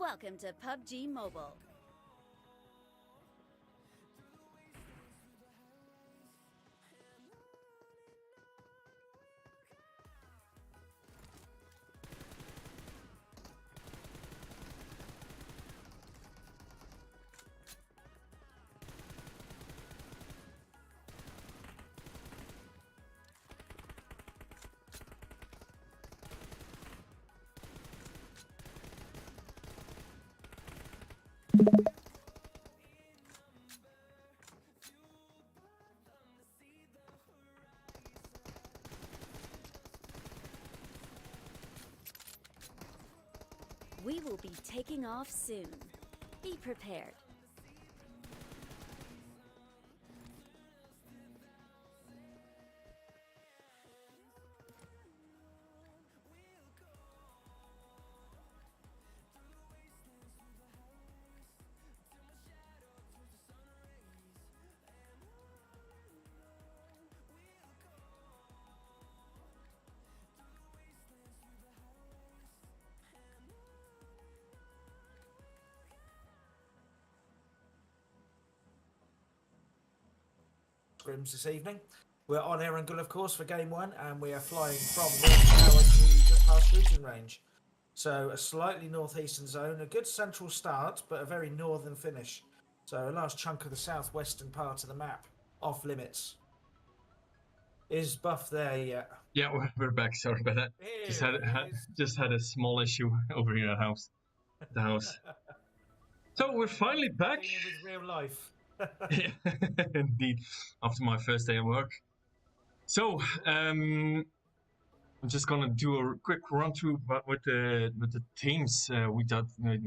Welcome to PUBG Mobile. We will be taking off soon. Be prepared. Scrims this evening. We're on Erangel, of course, for game one, and we are flying from North Tower to just past shooting range. So a slightly northeastern zone, a good central start, but a very northern finish. So a large chunk of the southwestern part of the map off limits. Is Buff there yet? Yeah, we're back. Sorry about that. Just had a small issue over here at the house. So we're finally back. With real life. Yeah, indeed, after my first day at work. So I'm just gonna do a quick run through with the teams we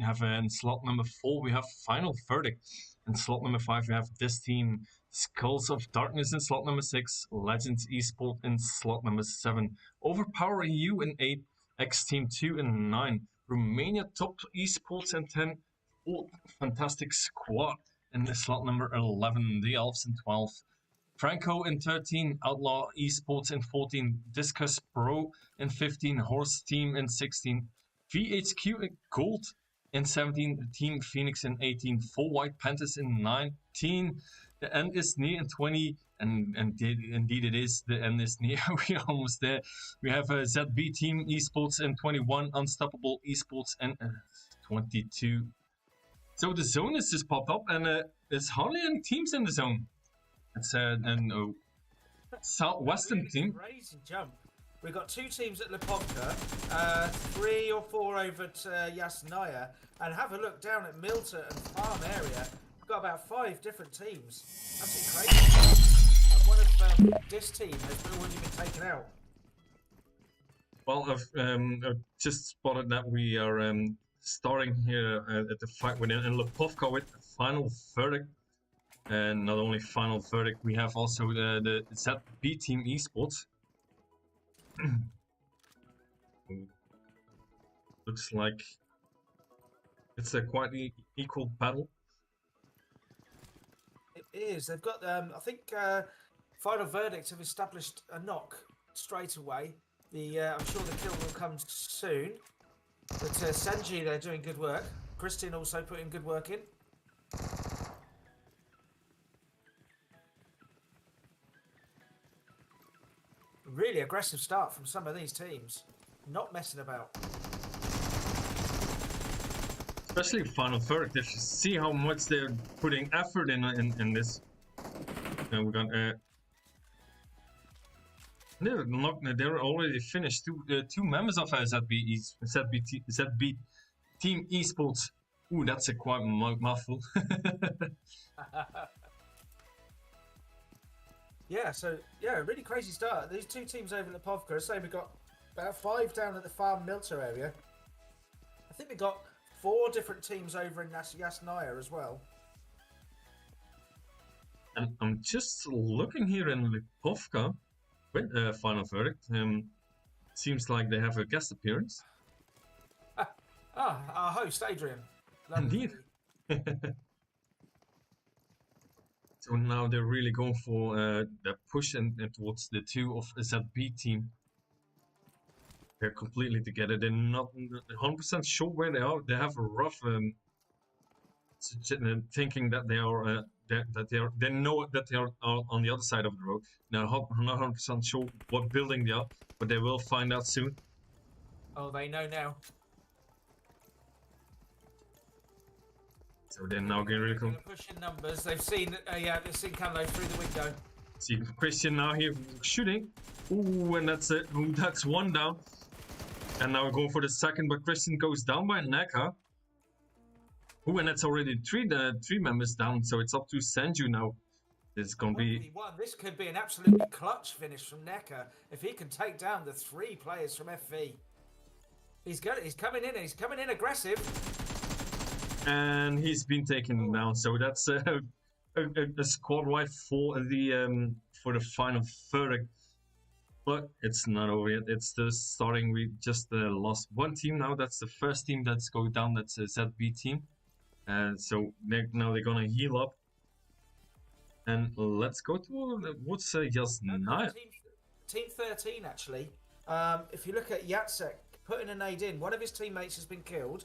have in slot number 4. We have Final Verdict. In slot number 5, we have this team, Skulls of Darkness in slot number 6, Legends Esport in slot number 7, Overpower EU in 8, X Team 2 in 9, Romania Top Esports in 10, Fantastic Squad in the slot number 11, The Elves in 12, Franco in 13, Outlaw Esports in 14, Discus Pro in 15, Horse Team in 16, VHQ Gold in 17, Team Phoenix in 18, 4 White Panthers in 19, the end is near in 20, and indeed it is, the end is near, we're almost there. We have ZB Team Esports in 21, Unstoppable Esports in 22. So the zone has just popped up, and there's hardly any teams in the zone. It's an southwestern team. Crazy jump. We've got 2 teams at Lipovka, 3 or 4 over at Yasnaya, and have a look down at Milta and Farm area. We've got about 5 different teams. Absolutely crazy. And one of this team has already been taken out. Well, I've just spotted that we are starting here at the fight within Lipovka with Final Verdict. And not only Final Verdict, we have also the ZB Team Esports. Looks like it's a quite equal battle. It is. They've got, I think, Final Verdict have established a knock straight away. I'm sure the kill will come soon. But Senji, they're doing good work. Christian also putting good work in. Really aggressive start from some of these teams. Not messing about. Especially Final Verdict. If you see how much they're putting effort in this. And we got they're already finished. Two members of ZB Team Esports. Ooh, that's a quite mouthful. Yeah, so, yeah, really crazy start. These 2 teams over at Lipovka, so we've got about 5 down at the Farm Milter area. I think we've got 4 different teams over in Yasnaya as well. And I'm just looking here in Lipovka with Final Verdict. Seems like they have a guest appearance. Our host, Adrian. Indeed. So now they're really going for the push and towards the 2 of ZB team. they're completely together. They're not 100% sure where they are. They have a rough thinking that they are they know that they are on the other side of the road. Now, I'm not 100% sure what building they are, but they will find out soon. Oh, they know now. So they're now getting really cool. Push in numbers. They've seen Canlo through the window. See Christian now here shooting. Ooh, and that's it. Ooh, that's one down. And now we're going for the second, but Christian goes down by Neka. Ooh, and that's already three members down, so it's up to Sanju now. It's gonna be This could be an absolutely clutch finish from Neka if he can take down the 3 players from FV. He's coming in. He's coming in aggressive. And he's been taken down, so that's a squad-wide for the final verdict. But it's not over yet. It's the starting. We just lost one team now. That's the first team that's going down. That's a ZB team. And so now they're gonna heal up. And let's go to what's Yasnaya. Team 13 actually. If you look at Yatsek putting a nade in, one of his teammates has been killed.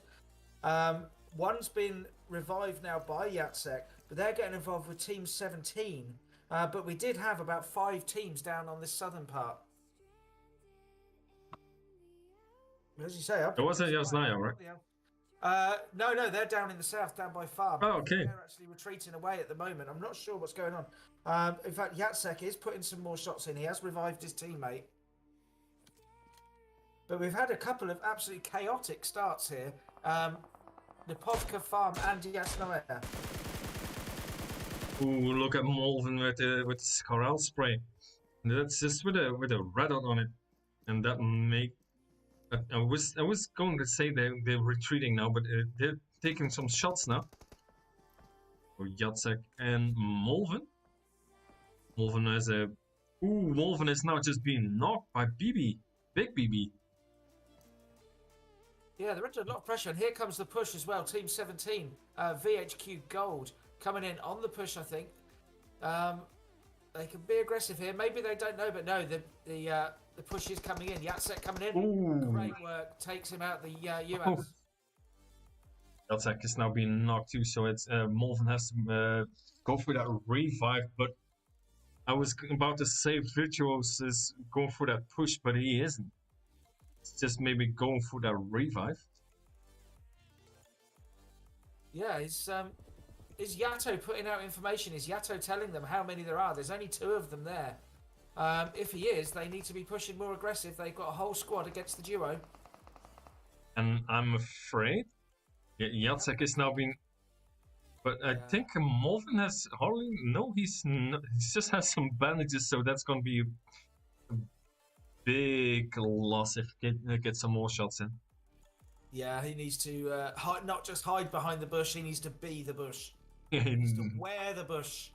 One's been revived now by Yatsek, but they're getting involved with Team 17. But we did have about 5 teams down on this southern part. As you say, it wasn't Yasnaya, right? No, they're down in the south, down by Farm. Oh, okay. They're actually retreating away at the moment. I'm not sure what's going on. In fact, Yatsek is putting some more shots in. He has revived his teammate. But we've had a couple of absolutely chaotic starts here. Napovka, Farm, and Yasnaya. Ooh, look at Malvin with Corral spray. That's just with a red dot on it, and that make. I was going to say they're retreating now, but they're taking some shots now. For Yatsek and Malvin. Malvin has a. Ooh, Malvin is now just being knocked by BB, Big BB. Yeah, they're under a lot of pressure, and here comes the push as well. Team 17, VHQ Gold coming in on the push. I think they can be aggressive here. Maybe they don't know, but no, the push is coming in. Yatsek coming in. Ooh. Great work, takes him out the US. Oh. Yatsek is now being knocked too, so it's Malvin has to go for that revive. But I was about to say Virtuos is going for that push, but he isn't. Just maybe going for that revive. Yeah, is Yato putting out information? Is Yato telling them how many there are? There's only 2 of them there. If he is, they need to be pushing more aggressive. They've got a whole squad against the duo. And I'm afraid Yatsek is now being... But I think Malvin has hardly... No, he just has some bandages, so that's going to be a big loss if he get some more shots in. Yeah, he needs to not just hide behind the bush, he needs to be the bush. He needs to wear the bush.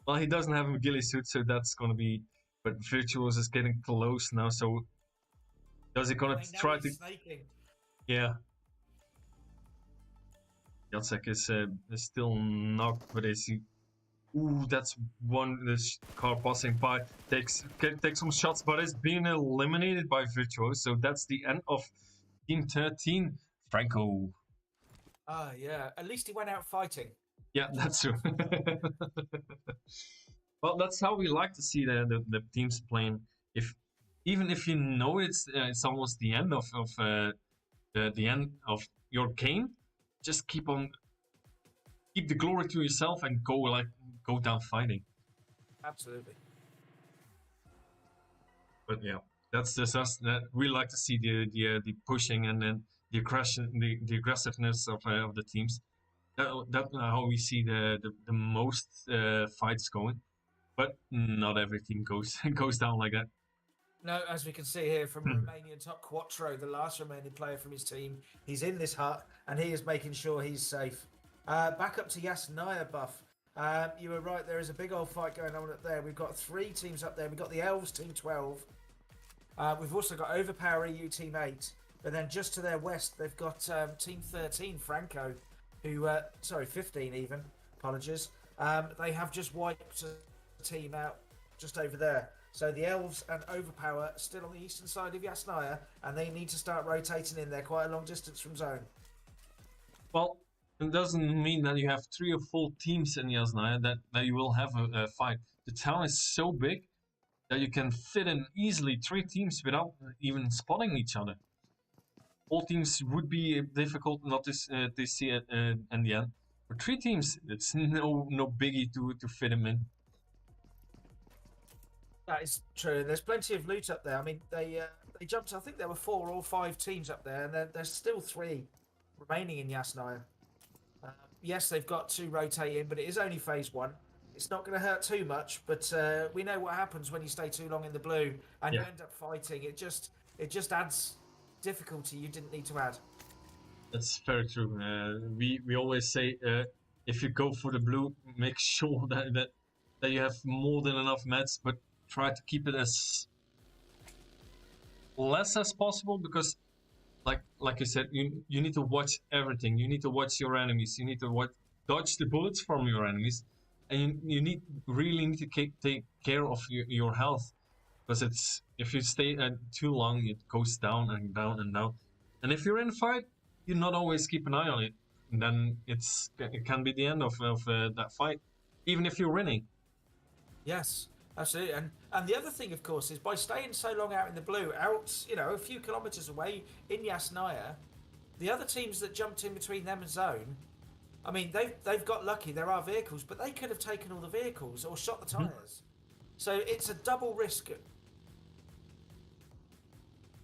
Well, he doesn't have a ghillie suit, so that's going to be... But Virtuos is getting close now, so... Does he going to try to... Snaking. Yeah. Yatsek is still knocked, but is he... Ooh, that's one this car passing by. Takes some shots, but it's being eliminated by Virtuos. So that's the end of Team 13. Franco. Yeah. At least he went out fighting. Yeah, that's true. Well, that's how we like to see the teams playing. Even if you know it's almost the end of the end of your game, just keep the glory to yourself and go down fighting. Absolutely. But yeah, that's just us. That we like to see the pushing and then the aggression, the aggressiveness of the teams. That's how we see the most fights going. But not everything goes down like that. No, as we can see here from Romanian top Quattro, the last Romanian player from his team, he's in this hut and he is making sure he's safe. Back up to Yasnaya buff. You were right, there is a big old fight going on up there. We've got 3 teams up there. We've got the Elves, Team 12. We've also got Overpower EU, Team 8. But then just to their west, they've got Team 13, Franco, who, sorry, 15 even, apologies. They have just wiped a team out just over there. So the Elves and Overpower are still on the eastern side of Yasnaya, and they need to start rotating in. They're quite a long distance from zone. Well, it doesn't mean that you have 3 or 4 teams in Yasnaya that you will have a fight. The town is so big that you can fit in easily 3 teams without even spotting each other. All teams would be difficult not to see it in the end. For 3 teams, it's no biggie to fit them in. That is true. And there's plenty of loot up there. I mean, they jumped. I think there were 4 or 5 teams up there, and there's still 3 remaining in Yasnaya. Yes, they've got to rotate in, but it is only phase 1. It's not going to hurt too much, but we know what happens when you stay too long in the blue and you end up fighting. It just adds difficulty you didn't need to add. That's very true. We always say if you go for the blue, make sure that you have more than enough mats, but try to keep it as less as possible, because like I said, you need to watch everything. You need to watch your enemies. You need to dodge the bullets from your enemies, and you really need to take care of your health, because if you stay too long, it goes down and down and down. And if you're in a fight, you not always keep an eye on it, and then it can be the end of that fight, even if you're winning. Yes, absolutely. And the other thing, of course, is by staying so long out in the blue, out a few kilometres away in Yasnaya, the other teams that jumped in between them and zone, I mean, they've got lucky. There are vehicles, but they could have taken all the vehicles or shot the tyres. So it's a double risk.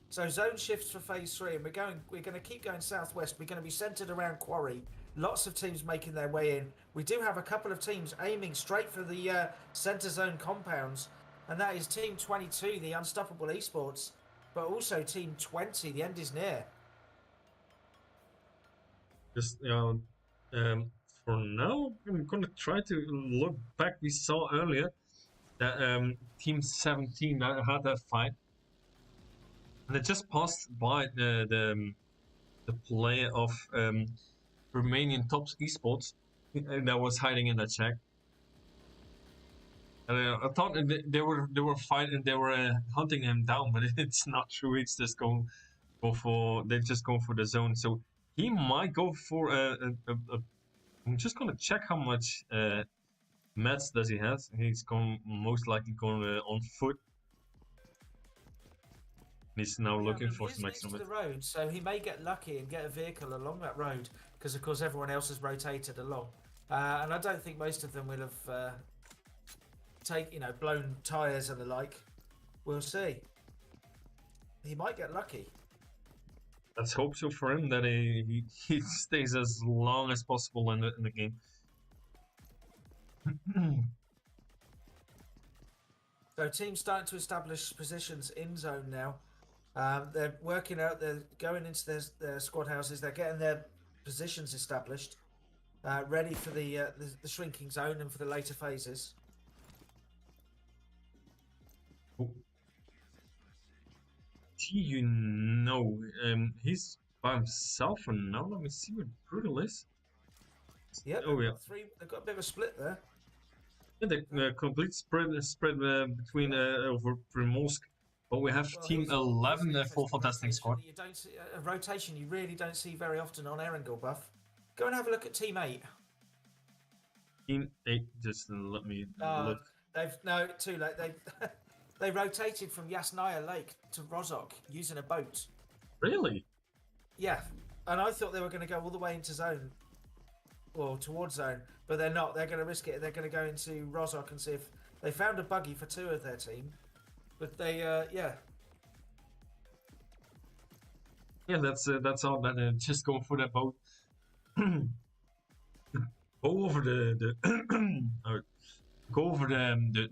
So zone shifts for phase 3, and we're going to keep going southwest. We're going to be centred around Quarry. Lots of teams making their way in. We do have a couple of teams aiming straight for the centre zone compounds, and that is Team 22, the Unstoppable Esports, but also Team 20, the end is near. Just for now, I'm going to try to look back. We saw earlier that Team 17 had that fight, and it just passed by the player of Romanian top esports that was hiding in that shack. I thought they were fighting, they were hunting him down, but it's not true. It's just they're just going for the zone. So he might go for I'm just gonna check how much mats does he have. He's most likely going on foot. He's now looking for some extra mats. The road, so he may get lucky and get a vehicle along that road, because of course everyone else has rotated along, and I don't think most of them will have blown tyres and the like. We'll see. He might get lucky. Let's hope so for him, that he stays as long as possible in the game. So teams starting to establish positions in zone now. They're working out. They're going into their squad houses. They're getting their positions established, ready for the shrinking zone and for the later phases. He's by himself for now. Let me see what Brutal is. Yep. They've got a bit of a split there. Yeah, the complete spread between over Primorsk. But we have Team 11 for Fantastic Squad. You don't see a rotation. You really don't see very often on Erangel, Buff. Go and have a look at Team 8. Team 8. Just let me look. Too late. They rotated from Yasnaya Lake to Rozhok using a boat. Really? Yeah, and I thought they were going to go all the way into zone, or towards zone, but they're not. They're going to risk it. They're going to go into Rozhok and see if they found a buggy for 2 of their team. But they, yeah, that's all. That just go for that boat. Go over the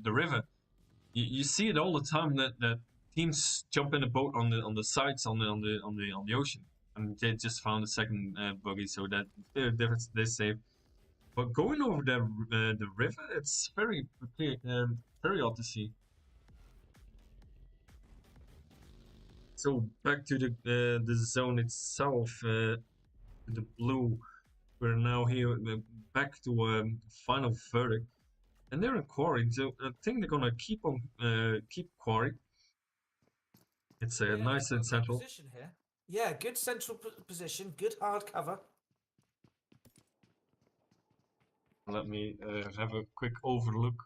river. You see it all the time that teams jump in a boat on the sides on the ocean, and they just found a second buggy, so that they're safe. But going over the river, it's very odd to see. So back to the zone itself, the blue. We're now here back to final verdict. And they're in quarry, so I think they're gonna keep on keep quarry. It's Yeah, nice they've and got a good central. position here. Yeah, good central position, good hard cover. Let me have a quick overlook.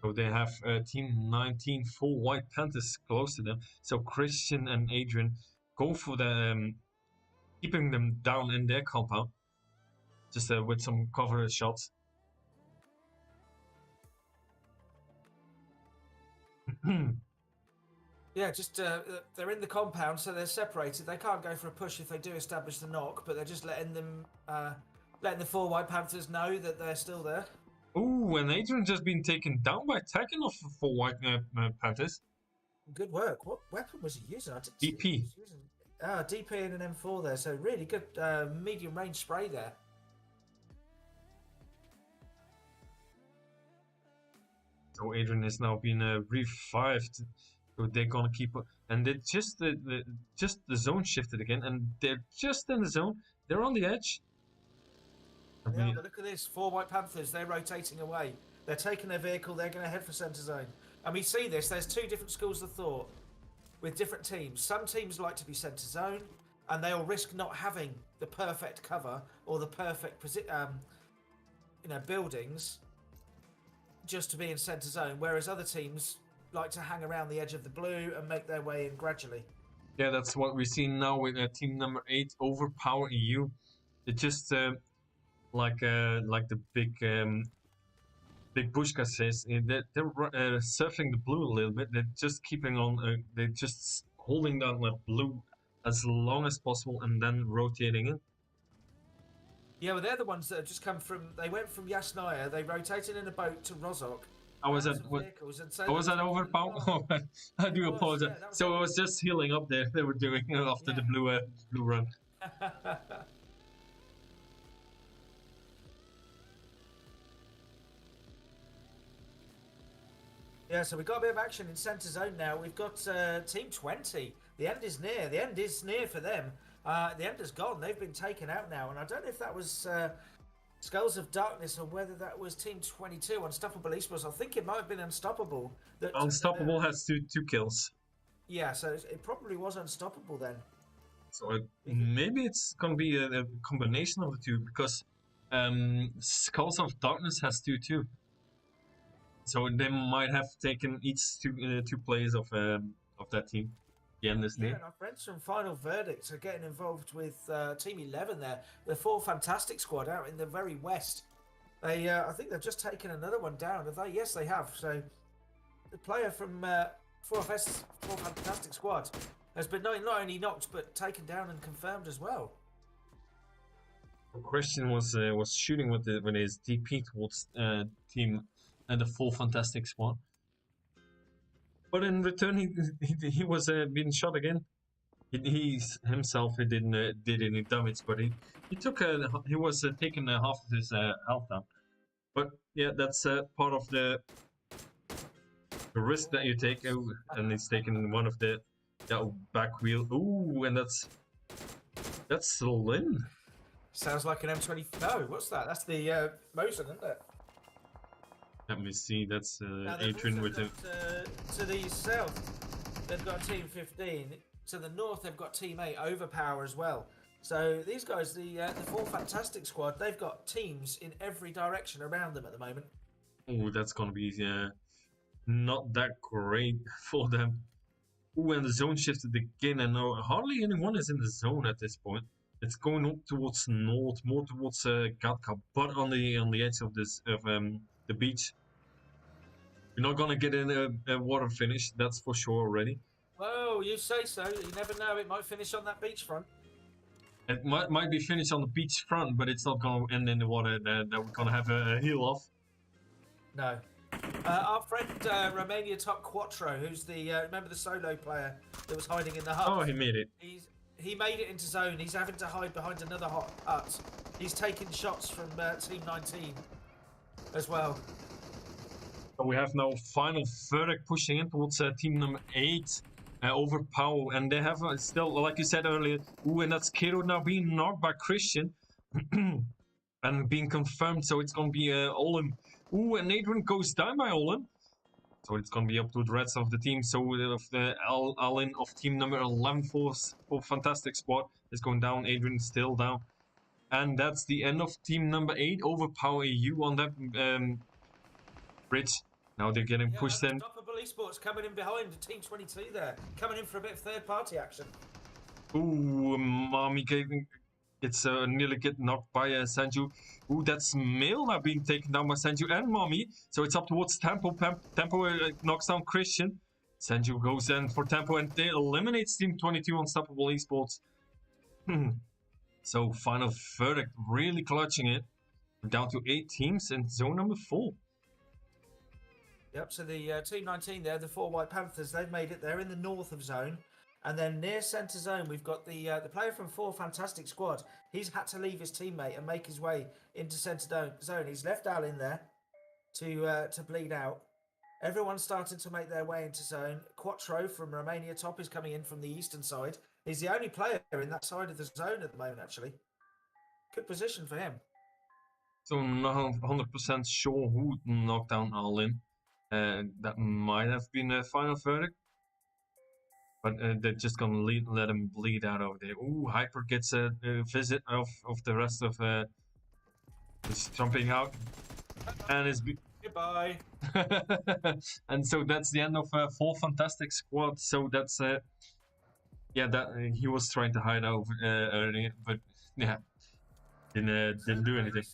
So they have team 19 full White Panthers close to them. So Christian and Adrian go for the keeping them down in their compound, just with some cover shots. Yeah, just they're in the compound, so they're separated. They can't go for a push if they do establish the knock, but they're just letting the 4 White Panthers know that they're still there. Ooh, and Adrian just been taken down by attacking of 4 White Panthers. Good work. What weapon was he using? I didn't DP. see he was using. DP and an M4 there, so really good medium range spray there. So Adrian is now being revived. So they're gonna keep, and they just the zone shifted again, and they're just in the zone. They're on the edge. Yeah, but look at this. 4 White Panthers, they're rotating away. They're taking their vehicle, they're going to head for centre zone. And we see this, there's 2 different schools of thought with different teams. Some teams like to be centre zone, and they'll risk not having the perfect cover or the perfect buildings just to be in centre zone, whereas other teams like to hang around the edge of the blue and make their way in gradually. Yeah, that's what we're seeing now with team number 8 overpower EU. It just like the big Bushka says, they're surfing the blue a little bit. They're just keeping on. They're just holding down the blue as long as possible and then rotating it. Yeah, well, they're the ones that have just come from. They went from Yasnaya. They rotated in a boat to Rozhok. How was that? Was that overpower? Oh, I do apologize. Yeah, so it was just healing up there. They were doing after the blue run. Yeah, so we've got a bit of action in centre zone now. We've got Team 20. The end is near. The end is near for them. The end is gone. They've been taken out now. And I don't know if that was Skulls of Darkness or whether that was Team 22, Unstoppable Esports. I think it might have been Unstoppable. Unstoppable has two kills. Yeah, so it probably was Unstoppable then. So maybe it's going to be a combination of the two, because Skulls of Darkness has 2 too. So they might have taken each two players of that team. Yeah, and our friends from Final Verdict are getting involved with Team 11 there. The 4 Fantastic Squad out in the very west. They, I think they've just taken another one down, have they? Yes, they have. So the player from 4 Fantastic Squad has been not only knocked, but taken down and confirmed as well. Christian was shooting with his DP towards team and the 4 Fantastic Squad. But in return, he was being shot again. He himself didn't did any damage, but he was taking half of his health down. But yeah, that's part of the risk that you take. Oh, and he's taking one of the back wheel. Ooh, and that's Lynn. Sounds like an M20. No, what's that? That's the Mosin, isn't it? Let me see. That's Adrian with him. To the south, they've got Team 15. To the north, they've got Team 8 Overpower as well. So these guys, the 4 Fantastic Squad, they've got teams in every direction around them at the moment. Oh, that's gonna be not that great for them. Oh, and the zone shifted again, and hardly anyone is in the zone at this point. It's going up towards north, more towards Gatka, but on the edge of the beach. You're not gonna get in a water finish, that's for sure already. Whoa, you say so. You never know. It might finish on that beachfront. It might be finished on the beachfront, but it's not gonna end in the water. That we're gonna have a heal off. No. Our friend Romania Top Quattro, who's the remember the solo player that was hiding in the hut. Oh, he made it. He made it into zone. He's having to hide behind another hut. He's taking shots from Team 19 as well. So we have now Final Verdict pushing in towards team number 8, Overpower, and they have still, like you said earlier, and that's Kiro now being knocked by Christian. And being confirmed, so it's gonna be Olin. Ooh, and Adrian goes down by Olin. So it's gonna be up to the rest of the team. So of the Alin of team number 11 for Fantastic Squad is going down. Adrian still down. And that's the end of team number 8. Overpower EU on that bridge. Now they're getting pushed in. Unstoppable Esports coming in behind team 22 there. Coming in for a bit of third-party action. Ooh, Mommy it's nearly getting knocked by Sanju. Ooh, that's Mail now being taken down by Sanju and Mommy. So it's up towards Tempo. Tempo knocks down Christian. Sanju goes in for Tempo and they eliminates Team 22 Unstoppable Esports. So final verdict, really clutching it. We're down to 8 teams in zone number 4. Yep, so the Team 19 there, the 4 White Panthers, they've made it. They're in the north of zone. And then near centre zone, we've got the player from 4 Fantastic Squad. He's had to leave his teammate and make his way into centre zone. He's left Al in there to bleed out. Everyone's starting to make their way into zone. Quattro from Romania Top is coming in from the eastern side. He's the only player in that side of the zone at the moment, actually. Good position for him. So not 100% sure who knocked down Alin. That might have been a final verdict. But they're just gonna let him bleed out over there. Ooh, Hyper gets a visit of the rest of is jumping out and is goodbye. And so that's the end of 4 Fantastic Squad. So that's yeah, that he was trying to hide over earlier, but yeah, didn't do anything.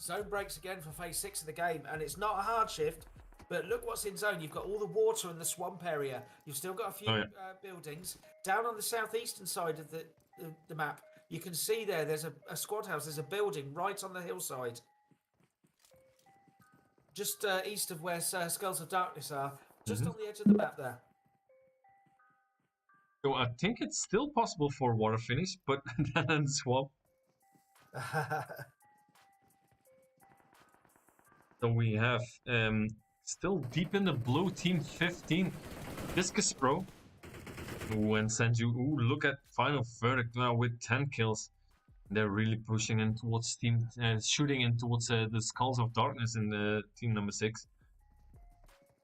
Zone breaks again for phase 6 of the game, and it's not a hard shift. But look what's in zone. You've got all the water and the swamp area. You've still got a few buildings. Down on the southeastern side of the map, you can see there's a squad house. There's a building right on the hillside. Just east of where Skulls of Darkness are. Just on the edge of the map there. So I think it's still possible for water finish, but then swamp. So we have... still deep in the blue, team 15, Discus Pro. Ooh, and Sanju, ooh, look at final verdict now with 10 kills. They're really pushing in towards team, shooting in towards the Skulls of Darkness in the team number 6.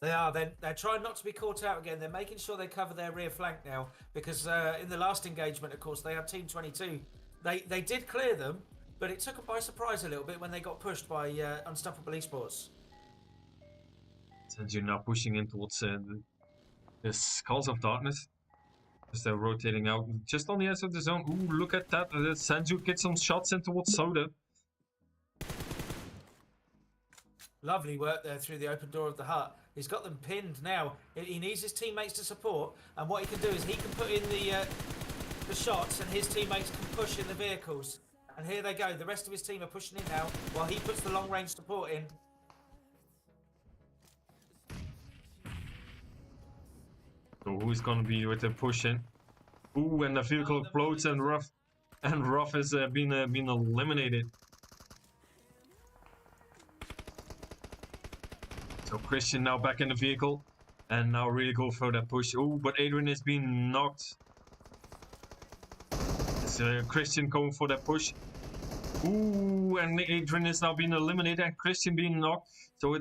They are. They're trying not to be caught out again. They're making sure they cover their rear flank now, because in the last engagement, of course, they had Team 22. They did clear them, but it took them by surprise a little bit when they got pushed by Unstoppable Esports. Sanju now pushing in towards the Skulls of Darkness. As they're rotating out just on the edge of the zone. Ooh, look at that. Sanju gets some shots in towards Soda. Lovely work there through the open door of the hut. He's got them pinned now. He needs his teammates to support, and what he can do is he can put in the shots, and his teammates can push in the vehicles. And here they go. The rest of his team are pushing in now, while he puts the long-range support in. So who's gonna be with the push in? Ooh, and the vehicle explodes, and Ruff has been eliminated. So Christian now back in the vehicle, and now really go for that push. Ooh, but Adrian is being knocked. It's Christian going for that push. Ooh, and Adrian is now being eliminated, and Christian being knocked. So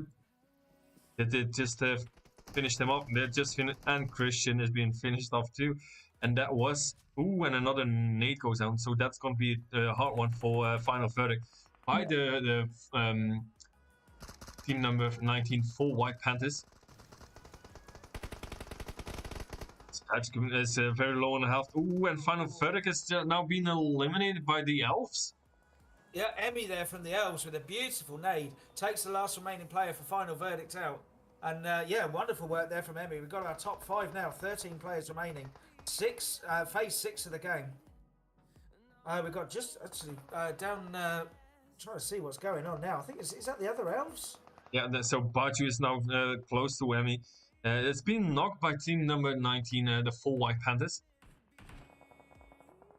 it just finished him off. They just finished, and Christian is being finished off too. And that was ooh, and another nade goes down. So that's gonna be a hard one for final verdict by the team number 19 for White Panthers. Is very low on the health. Ooh, and final verdict is now being eliminated by the Elves. Yeah, Emmy there from the Elves with a beautiful nade takes the last remaining player for final verdict out. And yeah, wonderful work there from Emmy. We've got our top 5 now, 13 players remaining. Phase 6 of the game. We've got just actually down, trying to see what's going on now. I think, is that the other Elves? Yeah, so Baju is now close to Emmy. It's been knocked by team number 19, the 4 White Panthers.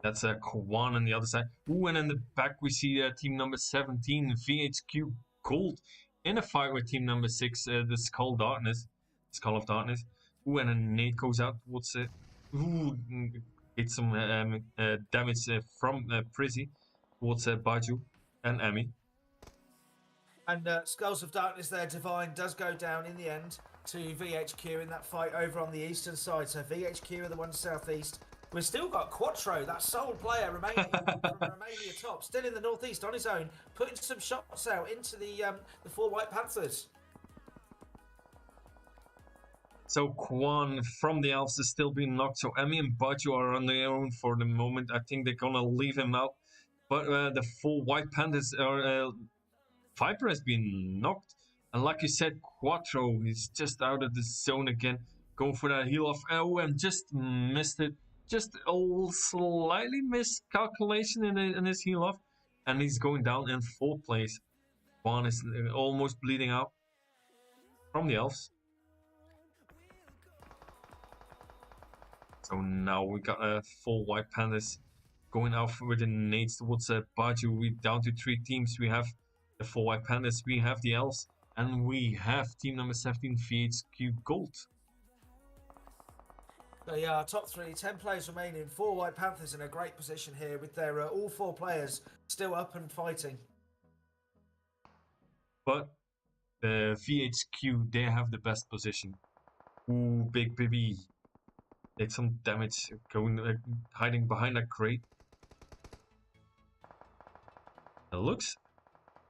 That's Kwan on the other side. Ooh, and in the back we see team number 17, VHQ Gold, in a fight with team number 6, the Skull of Darkness. Ooh, and a nade goes out towards it. Ooh, gets some damage from Prizzy. towards Baju and Emmy. And Skulls of Darkness there, Divine, does go down in the end to VHQ in that fight over on the eastern side. So VHQ are the ones southeast. We've still got Quattro, that sole player remaining from Romania top, still in the northeast on his own, putting some shots out into the 4 White Panthers. So Quan from the Elves is still being knocked. So Emmy and Baju are on their own for the moment. I think they're gonna leave him out. But the 4 White Panthers are... Viper has been knocked. And like you said, Quattro is just out of the zone again. Going for that heal off. Oh, and just missed it. Just a slightly miscalculation in his heal off. And he's going down in 4th place. Quan is almost bleeding out from the Elves. So now we got 4 White Panthers going out with the nades towards Baju. We down to 3 teams. We have the 4 White Panthers, we have the Elves, and we have team number 17 VHQ Gold. So yeah, our top 3, 10 players remaining. 4 White Panthers in a great position here with their all 4 players still up and fighting. But the VHQ, they have the best position. Ooh, Big Baby. Take some damage, going hiding behind that crate. It looks...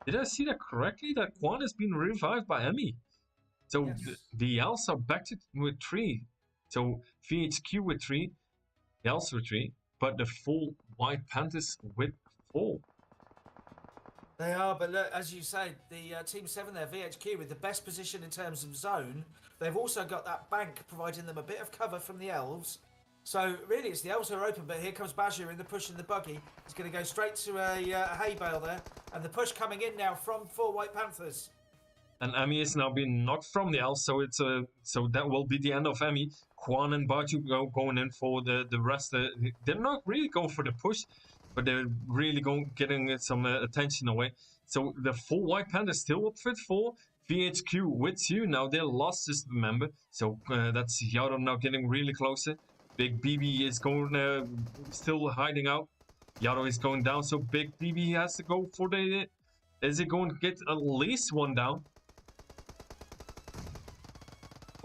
Did I see that correctly? That Quan has been revived by Emmy. So yes. the Elves are back with 3. So VHQ with 3, the Elves with 3, but the 4 White Panthers with 4. They are, but look, as you say, the Team 7 there, VHQ, with the best position in terms of zone. They've also got that bank providing them a bit of cover from the Elves. So really, it's the Elves who are open, but here comes Baju in the push in the buggy. He's going to go straight to a hay bale there. And the push coming in now from 4 White Panthers. And Emmy is now being knocked from the Elves, so it's so that will be the end of Emmy. Quan and Baju going in for the rest. They're not really going for the push, but they're really getting some attention away. So the 4 White Panthers still up fit for VHQ with 2. Now they lost this member, so that's Yaro now getting really closer. Big BB is going still hiding out. Yaro is going down, so Big BB has to go for the... Is he going to get at least 1 down?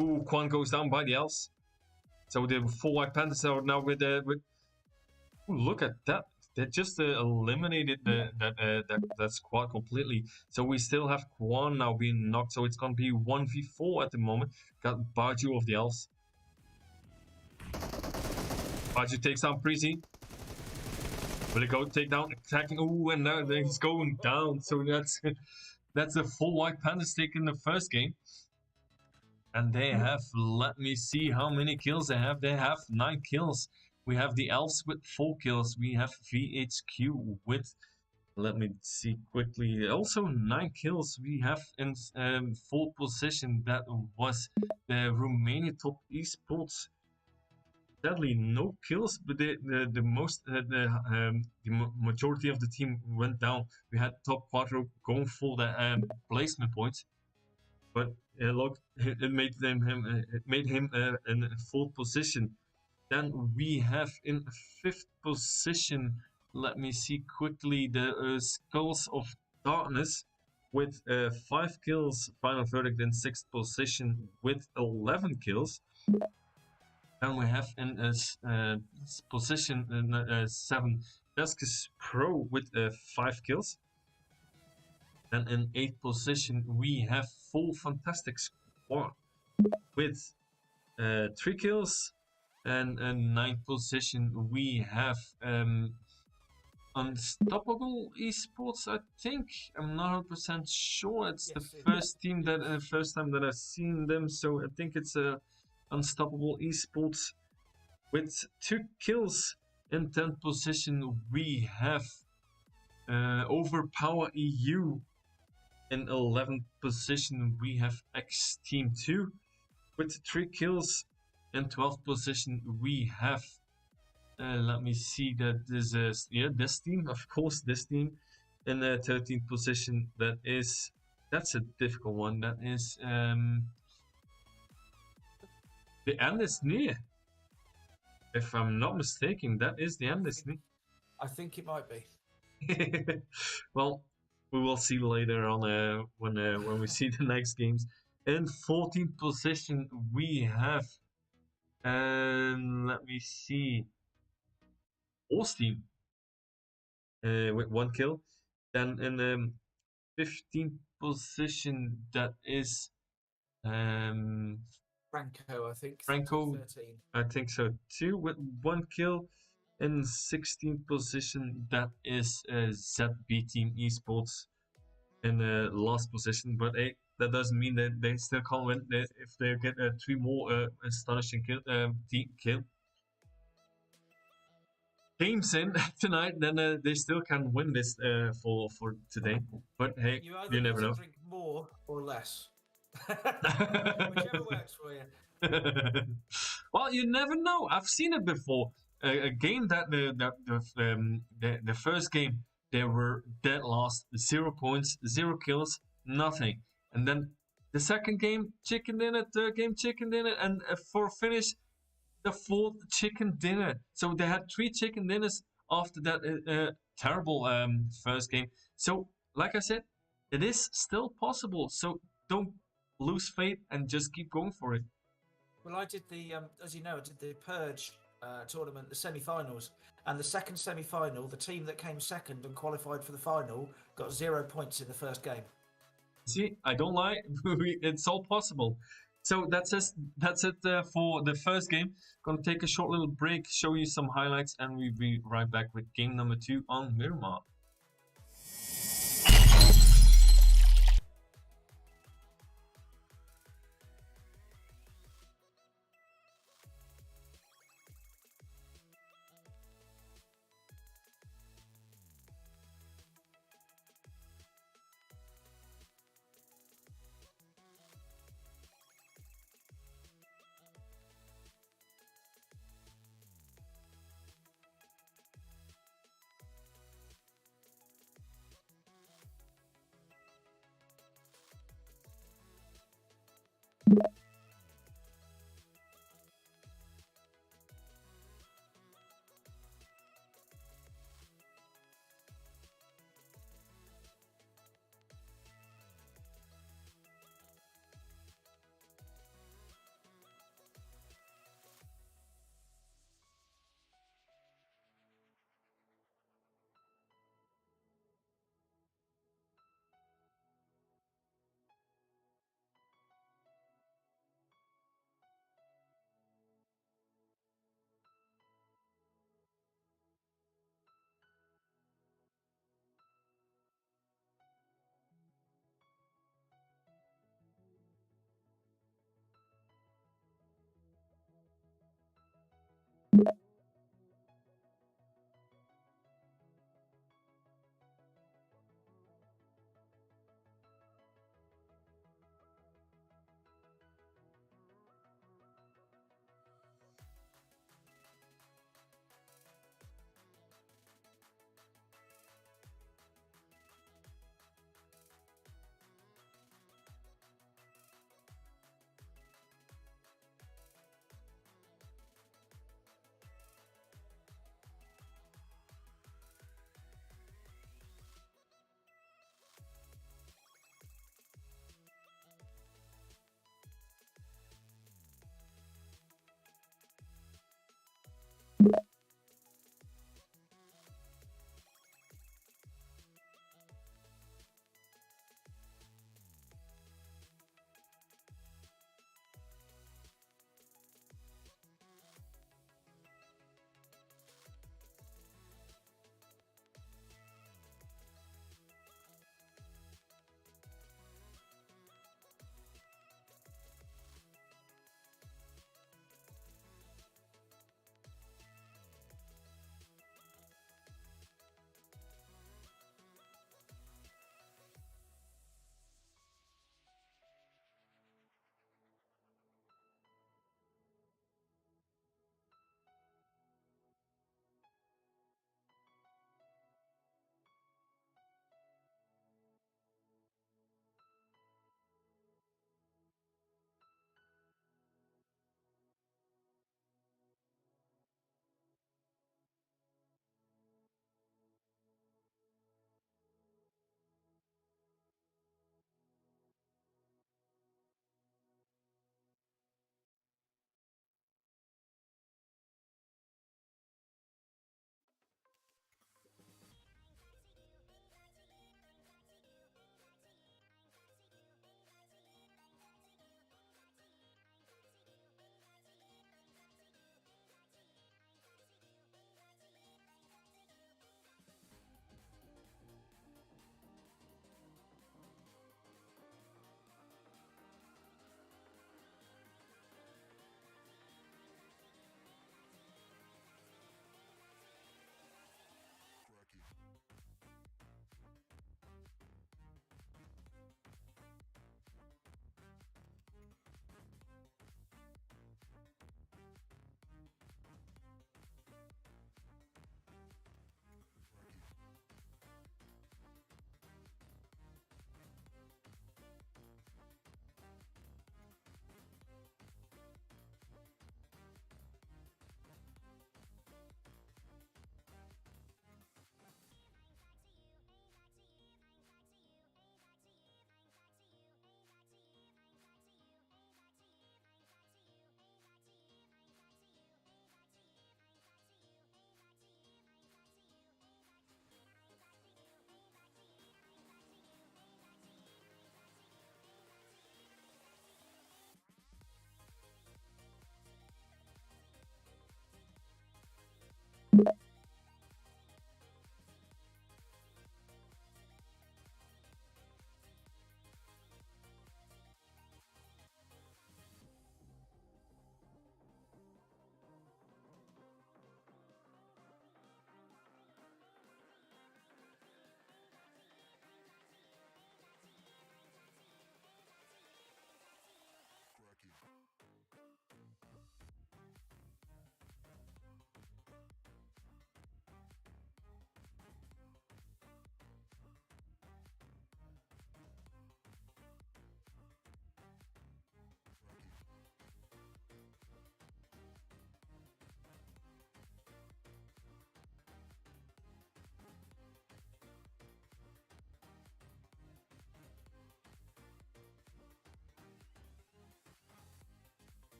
Ooh, Quan goes down by the Elves. So the 4 White Panthers are now with... Ooh, look at that. They just eliminated that squad completely. So we still have Quan now being knocked, so it's going to be 1v4 at the moment. Got Baju of the Elves. Baju takes down Prezi. Will it go take down attacking? Ooh, and now he's going down. So that's the 4 White Panthers taking the first game. And they have, let me see how many kills they have. They have 9 kills. We have the Elves with 4 kills. We have VHQ with, let me see quickly, also 9 kills. We have in 4th position, that was the Romania top esports. Sadly, no kills, but the majority of the team went down. We had top Quattro going for the placement points, but look, it made him in 4th position. Then we have in 5th position, let me see quickly, the Skulls of Darkness with 5 kills. Final verdict in 6th position with 11 kills. And we have in position 7 Deskis Pro with 5 kills. And in 8th position we have Full Fantastic Squad with 3 kills. And in 9th position we have Unstoppable Esports, I think. I'm not 100% sure. It's the first team that first time that I've seen them, so I think it's Unstoppable Esports with 2 kills. In 10th position we have Overpower EU. In 11th position we have X Team 2 with 3 kills. In 12th position we have let me see, that this is this team, of course, this team. In the 13th position, that's a difficult one. That is the end is near. If I'm not mistaken, that is the end is near. I think it might be. Well, we will see later on when we see the next games. In 14th position, we have, let me see, Austin with 1 kill. Then in 15th position, that is Franco, I think. Franco. 13. I think so too, with 1 kill. In 16th position, that is ZB Team Esports in the last position. But hey, that doesn't mean that they still can't win. If they get 3 more astonishing kill games in tonight, then they still can win this for today. But hey, You either you need never to know. drink more or less. Whichever works for you. Well, you never know. I've seen it before. A game that the first game they were dead last, 0 points, 0 kills, nothing, and then the second game chicken dinner, third game chicken dinner, and for finish the fourth chicken dinner. So they had 3 chicken dinners after that terrible first game. So like I said, it is still possible. So don't lose faith and just keep going for it. Well, I did the, as you know, I did the Purge tournament, the semi-finals, and the second semi-final, the team that came second and qualified for the final got 0 points in the first game. See, I don't lie. It's all possible. So that's it for the first game. Gonna take a short little break, show you some highlights, and we'll be right back with game number 2 on Miramar.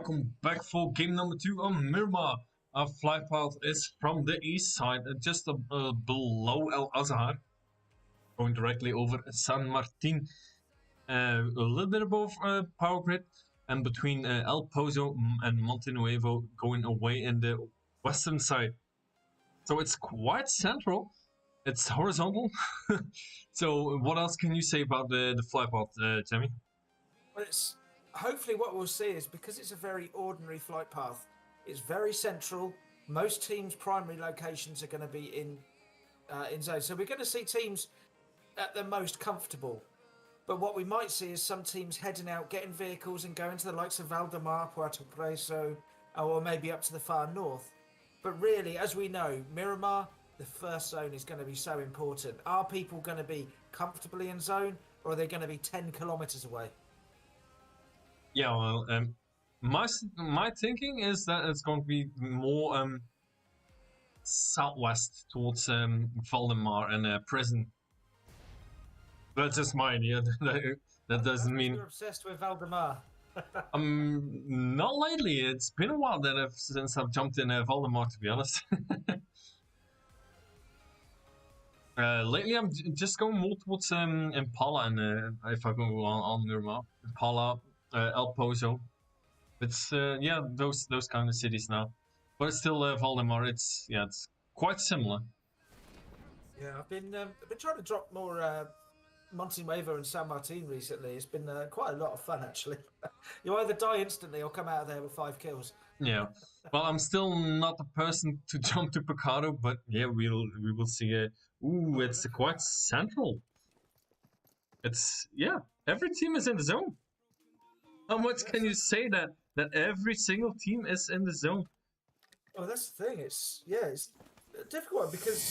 Welcome back for game number 2 on Miramar. Our flight path is from the east side, just below El Azhar, going directly over San Martin, a little bit above Power Grid, and between El Pozo and Monte Nuevo, going away in the western side. So it's quite central. It's horizontal. So what else can you say about the flight path, Jamie? Well, it's hopefully what we'll see is because it's a very ordinary flight path. It's very central. Most teams' primary locations are going to be in zone, so we're going to see teams at the most comfortable. But what we might see is some teams heading out, getting vehicles, and going to the likes of Valdemar, Puerto Preso, or maybe up to the far north. But really, as we know, Miramar, the first zone is going to be so important. Are people going to be comfortably in zone, or are they going to be 10 kilometers away? Yeah, well, my thinking is that it's going to be more southwest towards Valdemar and Prison. That's just my idea. That doesn't mean you're obsessed with Valdemar. not lately. It's been a while since I've jumped in Valdemar, to be honest. Lately, I'm just going more towards Impala, and if I go on Miramar, Impala, El Pozo. It's yeah, those kind of cities now, but it's still Valdemar. It's quite similar. Yeah, I've been trying to drop more Monte Nuevo and San Martin recently. It's been quite a lot of fun actually. You either die instantly or come out of there with 5 kills. Yeah, well, I'm still not the person to jump to Picado, but yeah, we will see. Ooh, it's quite central. It's every team is in the zone. How much can you say that every single team is in the zone? Well, that's the thing. It's a difficult one because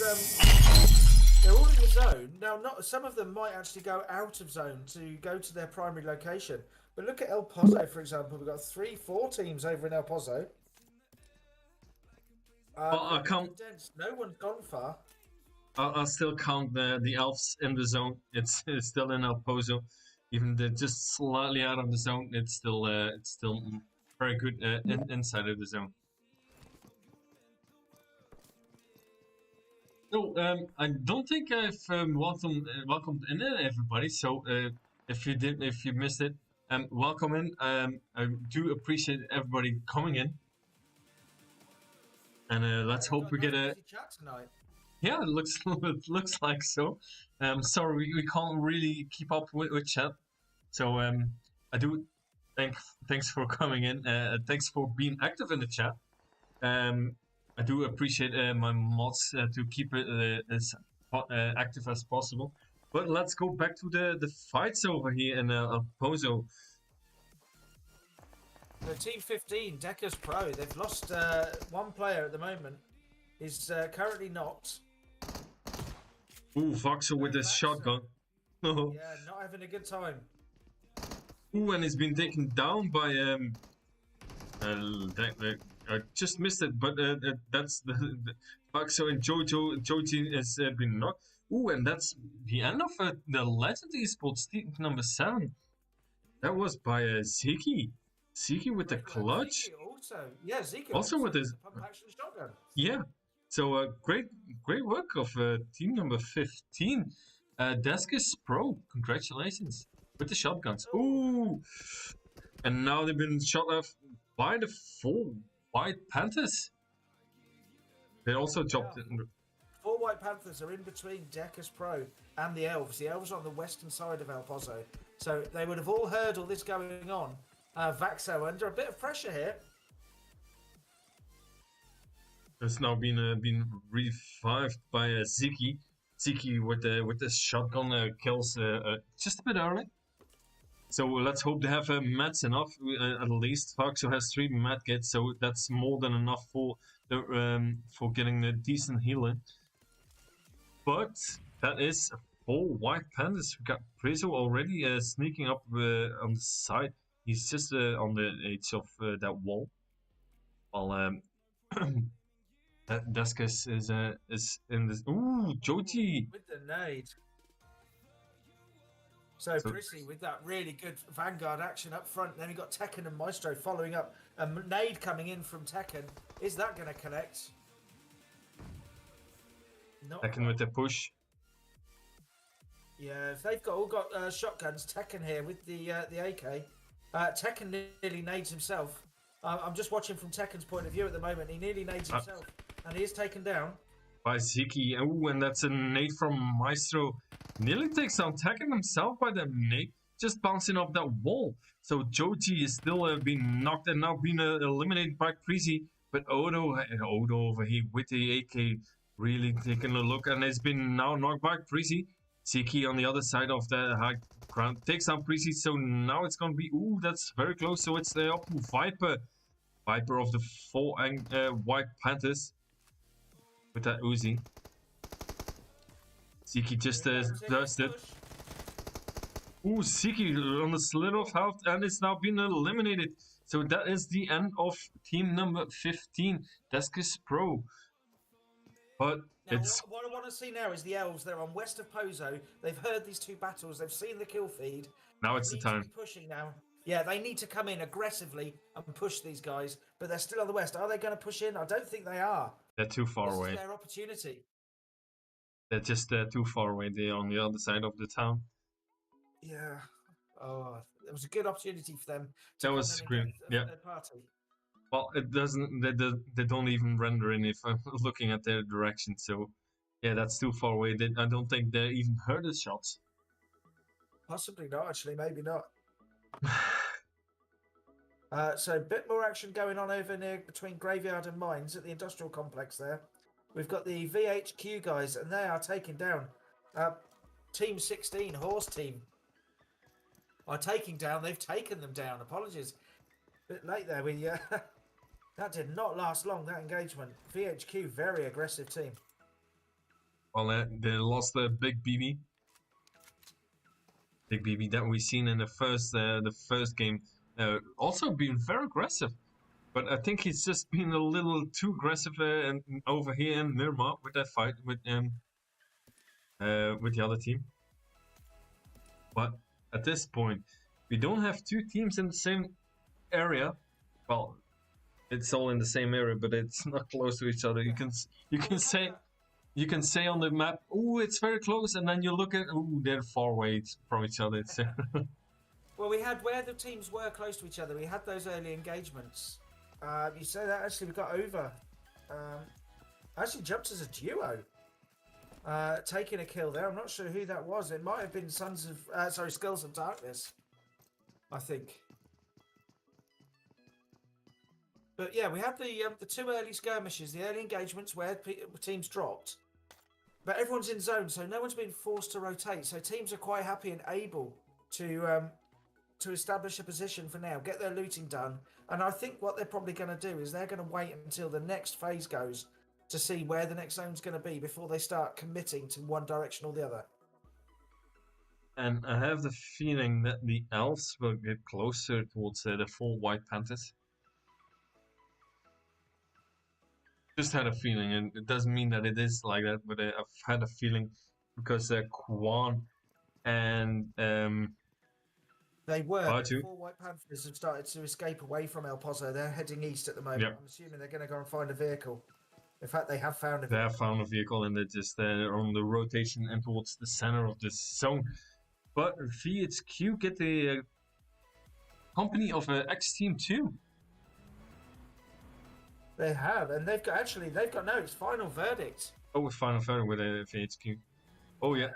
they're all in the zone now. Not some of them might actually go out of zone to go to their primary location. But look at El Pozo, for example. We've got 3-4 teams over in El Pozo. I can't. No one's gone far. I'll still count the elves in the zone. It's still in El Pozo, even they're just slightly out of the zone. It's still very good inside of the zone. So I don't think I've welcomed in everybody. So if you missed it, welcome in. I do appreciate everybody coming in, and let's hope we get a chat tonight. Yeah, it looks like so. Sorry, we can't really keep up with chat. So I do thanks for coming in. Thanks for being active in the chat. I do appreciate my mods to keep it as active as possible. But let's go back to the fights over here in Pozo. The Team 15, Deckers Pro, they've lost one player at the moment. He's currently knocked. Ooh, Voxel with his shotgun. Yeah, not having a good time. Ooh, and he's been taken down by I just missed it, but that's the Voxel and Joji has been knocked. Ooh, and that's the end of the Legend Esports team number 7. That was by Ziki. Ziki with the clutch. Ziki also, yeah, Ziki also with his pump action shotgun. Yeah. So great work of team number 15. Deskus Pro, congratulations with the shotguns. Ooh, and now they've been shot off by the 4 White Panthers. They also dropped it. 4 White Panthers are in between Deckers Pro and the Elves. The Elves are on the western side of El Pozo, so they would have all heard all this going on. Vaxo under a bit of pressure here. It's now been revived by Ziki. Ziki with the shotgun kills just a bit early. So let's hope they have mats enough. At least Vaxo has 3 mat kits, so that's more than enough for getting a decent healing. But that is 4 White Panthers. We got Prezo already sneaking up on the side. He's just on the edge of that wall. While Deskus is in this. Ooh, Joji with the nade. So Prissy with that really good Vanguard action up front. Then he got Tekken and Maestro following up. A nade coming in from Tekken. Is that going to connect? Not Tekken quite. with the push. Yeah, if they've all got shotguns, Tekken here with the AK. Tekken nearly nades himself. I'm just watching from Tekken's point of view at the moment. He nearly nades himself, and he is taken down. By Ziki. Oh, and that's a nade from Maestro. Nearly takes down Tekken himself by the nade, just bouncing off that wall. So Joji is still being knocked and now being eliminated by Prissy. But Odo over here with the AK really taking a look, and it's been now knocked by Prissy. Ziki on the other side of the high ground takes down Prissy. So now it's going to be, ooh, that's very close. So it's the up to Viper. Viper of the four White Panthers. With that Uzi. Ziki just does it. Ooh, Ziki on a sliver of health and it's now been eliminated. So that is the end of team number 15, Deskis Pro. But now, it's... What I want to see now is the Elves. They're on west of Pozo. They've heard these two battles. They've seen the kill feed. Now it's the time. To be pushing now. Yeah, they need to come in aggressively and push these guys. But they're still on the west. Are they going to push in? I don't think they are. They're too far away. This is their opportunity. They're just too far away. They're on the other side of the town. Yeah. Oh, it was a good opportunity for them. That was great. Yeah. Party. Well, it doesn't. They don't even render in if I'm looking at their direction. So, yeah, that's too far away. I don't think they even heard the shots. Possibly not. Actually, maybe not. So a bit more action going on over near between Graveyard and Mines at the industrial complex there. We've got the VHQ guys, and they are taking down Team 16, Horse Team. Are taking down. They've taken them down. Apologies. Bit late there. That did not last long, that engagement. VHQ, very aggressive team. Well, they lost the Big BB. Big BB that we've seen in the first game. Also been very aggressive. But I think he's just been a little too aggressive and over here in Miramar with that fight with the other team. But at this point, we don't have two teams in the same area. Well, it's all in the same area, but it's not close to each other. You can say on the map, "Oh, it's very close," and then you look at, "Oh, they're far away from each other." Well, we had where the teams were close to each other. We had those early engagements. You say that actually we got over. Actually jumped as a duo. Taking a kill there. I'm not sure who that was. It might have been Skulls of Darkness, I think. But yeah, we had the two early skirmishes, the early engagements where teams dropped. But everyone's in zone, so no one's been forced to rotate. So teams are quite happy and able to establish a position for now, get their looting done. And I think what they're probably going to do is they're going to wait until the next phase goes to see where the next zone's going to be before they start committing to one direction or the other. And I have the feeling that the elves will get closer towards the full White Panthers. Just had a feeling, and it doesn't mean that it is like that, but I've had a feeling because Quan and they were. R2. Four White Panthers have started to escape away from El Pozo. They're heading east at the moment. Yep. I'm assuming they're going to go and find a vehicle. In fact, they have found a vehicle. They have found a vehicle, and they're just on the rotation and towards the center of the zone. But VHQ get the company of X Team 2. They have, and they've got it's final verdict. Oh, it's final verdict with VHQ. Oh yeah.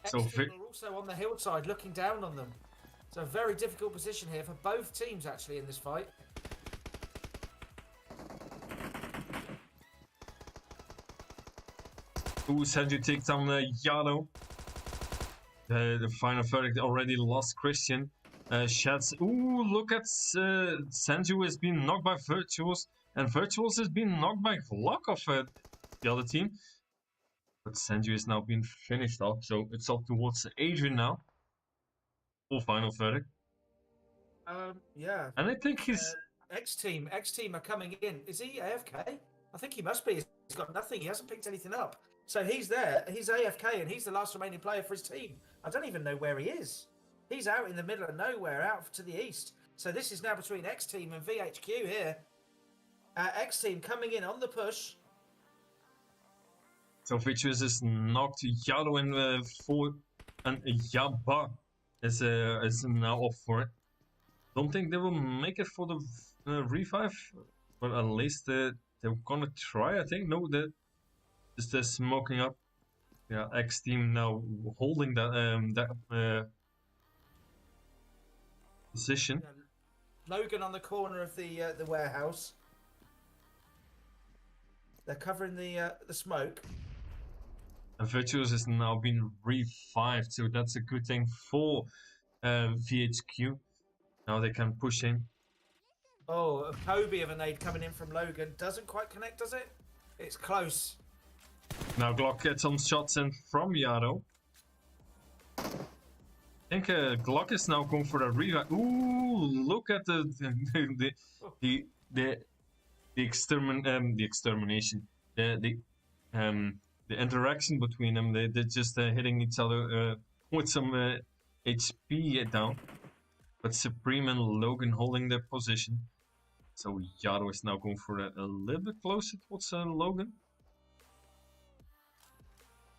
So are also on the hillside, looking down on them. So a very difficult position here for both teams actually in this fight. Ooh, Sanju takes on Yano. The final verdict already lost Christian. Shats. Ooh, look at Sanju has been knocked by Virtuos, and Virtuos has been knocked by Glock of the other team. But Sanju is now being finished off, so it's up towards Adrian now. Full final verdict. Yeah. And I think he's X team are coming in. Is he AFK? I think he must be. He's got nothing. He hasn't picked anything up. So he's there. He's AFK, and he's the last remaining player for his team. I don't even know where he is. He's out in the middle of nowhere, out to the east. So this is now between X Team and VHQ here. X Team coming in on the push. So Vitreous is knocked. Yado in for and Yaba is now off for it. Don't think they will make it for the revive, but at least they're gonna try. I think no, they're smoking up. Yeah, X Team now holding that position. Logan on the corner of the warehouse. They're covering the smoke. And Virtuous is now being revived, so that's a good thing for VHQ. Now they can push in. Oh, a Kobe of a nade coming in from Logan. Doesn't quite connect, does it? It's close. Now Glock gets some shots in from Yado. I think Glock is now going for the revive. Ooh, look at the extermination. The interaction between them. They're just hitting each other with some HP down. But Supreme and Logan holding their position. So Yado is now going for a little bit closer towards Logan.